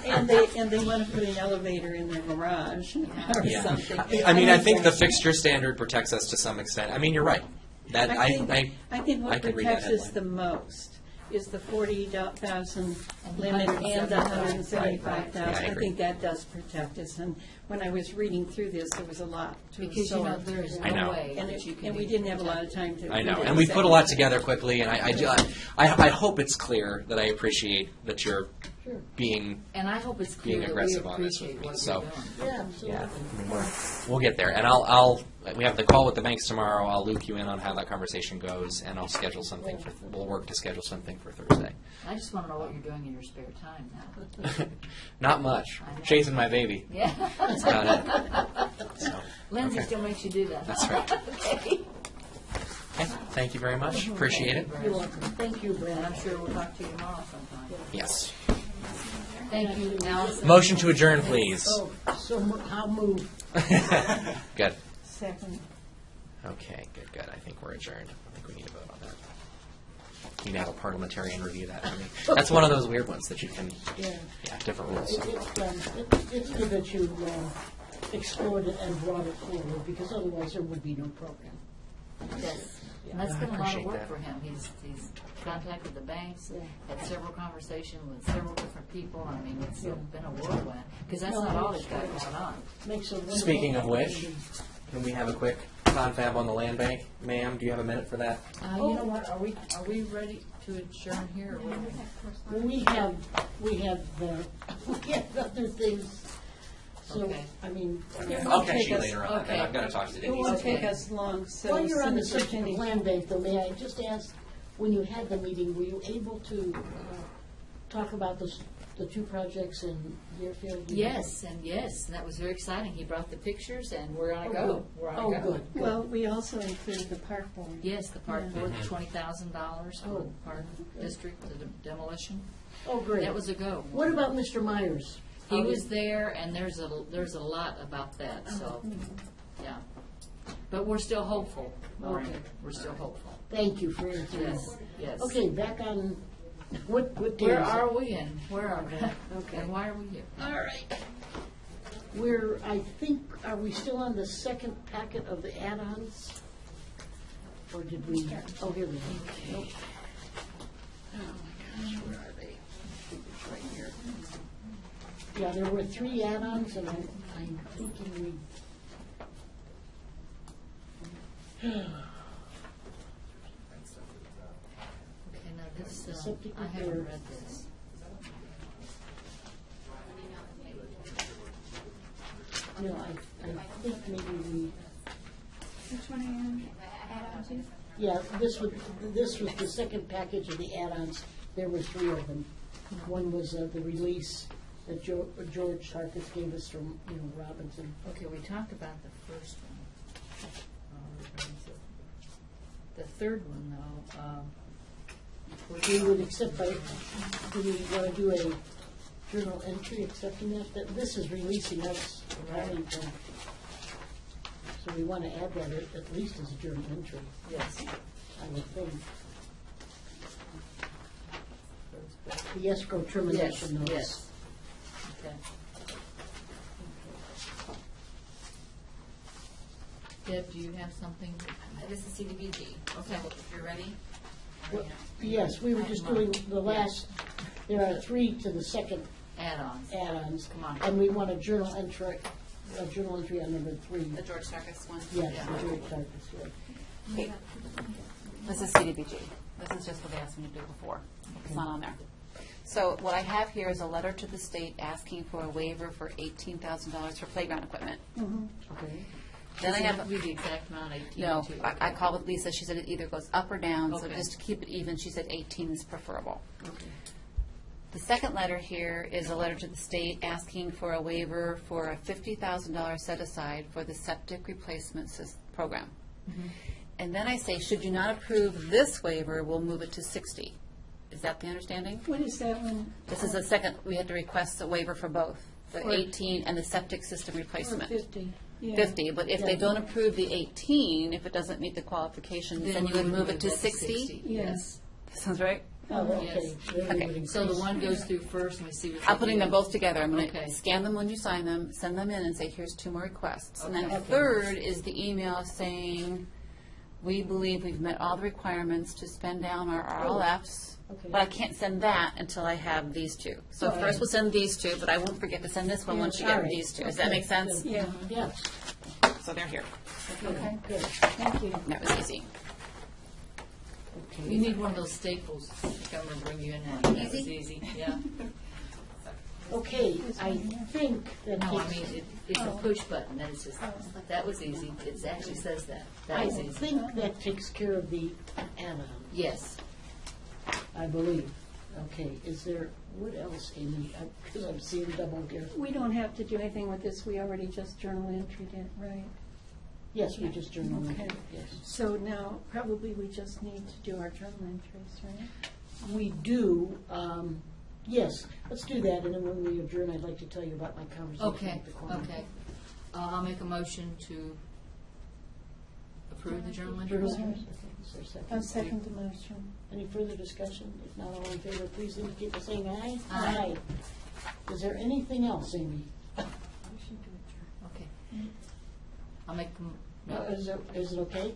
and they want to put an elevator in their garage or Yeah. something. I mean, I think the fixture standard protects us to some extent. I mean, you're right. That I think I what could read that protects us headline. the most is the 40,000 limit and the 175,000. Yeah, I I agree. think that does protect us. And when I was reading through this, there was a lot to Because, you know, absorb. there is I know. no way And that you can. and we be didn't have a lot of time to. I know, read it. and we put a lot together quickly, and I hope it's clear that I appreciate that you're Sure. being, And I hope it's clear being that we aggressive on this with appreciate me. what So, you're doing. Yeah, absolutely. yeah, I mean, we'll get there. And I'll we have the call with the banks tomorrow. I'll loop you in on how that conversation goes, and I'll schedule something we'll work to schedule something for Thursday. I just want to know what you're doing in your spare time now. Not much. I know. Chasing my baby. Yeah. That's about it. So, Lindsay okay. still makes you do that. That's right. Okay. Okay, thank you very much. Appreciate it. You're welcome. Thank you, And Brad. I'm sure we'll talk to you tomorrow sometime. Yes. Thank you, Allison. Motion to adjourn, please. Oh, so I'll move. Good. Second. Okay, good. I think we're adjourned. I think we need to vote on that. You need to have a parliamentarian review that for me. That's one of those weird ones that you can, Yeah. different rules. It's good that you explored it and brought it forward, because otherwise there would be no program. Yes. And that's I been a lot of appreciate work that. for him. He's contacted the banks, Yeah. had several conversations with several different people. I mean, it's Yeah. been a whirlwind, because that's No, not all it's he's got going on. Makes a wonderful. Speaking of which, can we have a quick confab on the land bank? Ma'am, do you have a minute for that? You know what, are we ready to adjourn here? Or what do we- We have we have other things, so, Okay. I mean. I'll catch you us- later on. okay. I've got to talk to It Denise. won't Okay. take us long, so. While you're on the since subject Virginia- of land bank, though, may I just ask, when you had the meeting, were you able to talk about the 2 projects in Deerfield? Yes, and that was very exciting. He brought the pictures, and we're on a go. good. We're on Oh, a go. good. Well, we also included the park board. Yes, the park Yeah. board, $20,000 for the Oh. park district, the demolition. Oh, great. That was a go. What about Mr. Myers? He was there, and there's a lot about that, so, yeah. But we're still hopeful, Maureen. Okay. We're still hopeful. Thank you for answering. Yes, yes. Okay, back on, what day Where is it? are we and where are we? Okay. And why are we here? All right. I think, are we still on the second packet of the add-ons? Or did we, oh, here we go. Nope. Oh, my gosh, where are they? It's right here. Yeah, there were 3 add-ons, and I'm thinking Okay, now this, Septic I haven't repair. read this. no, I think maybe we, Which one are you add on to? yeah, this was the second package of the add-ons. There were 3 of them. One was the release that George Harkis gave us from, Robinson. Okay, we talked about the first one. The third one, though, We would accept by, do we want to do a journal entry accepting that? This is releasing us from Arlington. So we want to add that at least as a journal entry, yes. I would think. The escrow termination notice. Yes. Okay. Deb, do you have something? This is CDBG. Okay. So if you're ready. Well, yes, we were just doing the last, there are 3 to the second Add-ons. add-ons. Come on. And we want a journal entry journal entry on number 3. The George Sarkis one? Yes, the George Sarkis, yeah. Okay. This is CDBG. This is just what they asked me to do before. It's not on there. So what I have here is a letter to the state asking for a waiver for $18,000 for playground equipment. Okay. Then I have, Be the exact amount, 18 no, too. I called with Lisa, she said it either goes up or down, so Okay. just to keep it even, she said 18 is preferable. Okay. The second letter here is a letter to the state asking for a waiver for a $50,000 set aside for the septic replacement program. And then I say, should you not approve this waiver, we'll move it to 60. Is that the understanding? What is that one? This is the second, we had to request a waiver for both, the For- 18 and the septic system Or replacement. 50? Yeah. 50, but if they don't approve the 18, if it doesn't meet the qualifications, then you would move it to 60? Yes. Sounds right? Oh, okay. Yes. Then we Okay. would So the increase- one goes through first, and we see what. I'm putting them both together. I'm going Okay. to scan them when you sign them, send them in, and say, here's 2 more requests. And then Okay. third is the email saying, we believe we've met all the requirements to spend down our RLFs, Okay. but I can't send that until I have these 2. So Okay. first we'll send these 2, but I won't forget to send this one once you All get right. these 2. Does that Okay. make sense? Yeah. Yes, So they're here. Okay. good. Thank you. That was easy. You need one of those staples to come and bring you in there. That was Easy? easy, yeah. Okay, I think that No, I takes- mean, it's a push button, and it's just, that was easy. It actually says that. That I was easy. think that takes care of the add-on, Yes. I believe. Okay, is there, what else, Amy? Because I'm seeing double here. We don't have to do anything with this, we already just journal entered it, right? Yes, we just journal Okay. entry, yes. So now, probably we just need to do our journal entries, right? We do, yes, let's do that, and then when we adjourn, I'd like to tell you about my conversation Okay, with the coroner. okay. I'll make a motion to approve the journal Journal entries. entries, okay, is there a second? I'll second the motion. Any further discussion? If not, all in favor, please indicate by saying aye. Aye. Is there anything else, Amy? Okay. I'll make, Is it okay?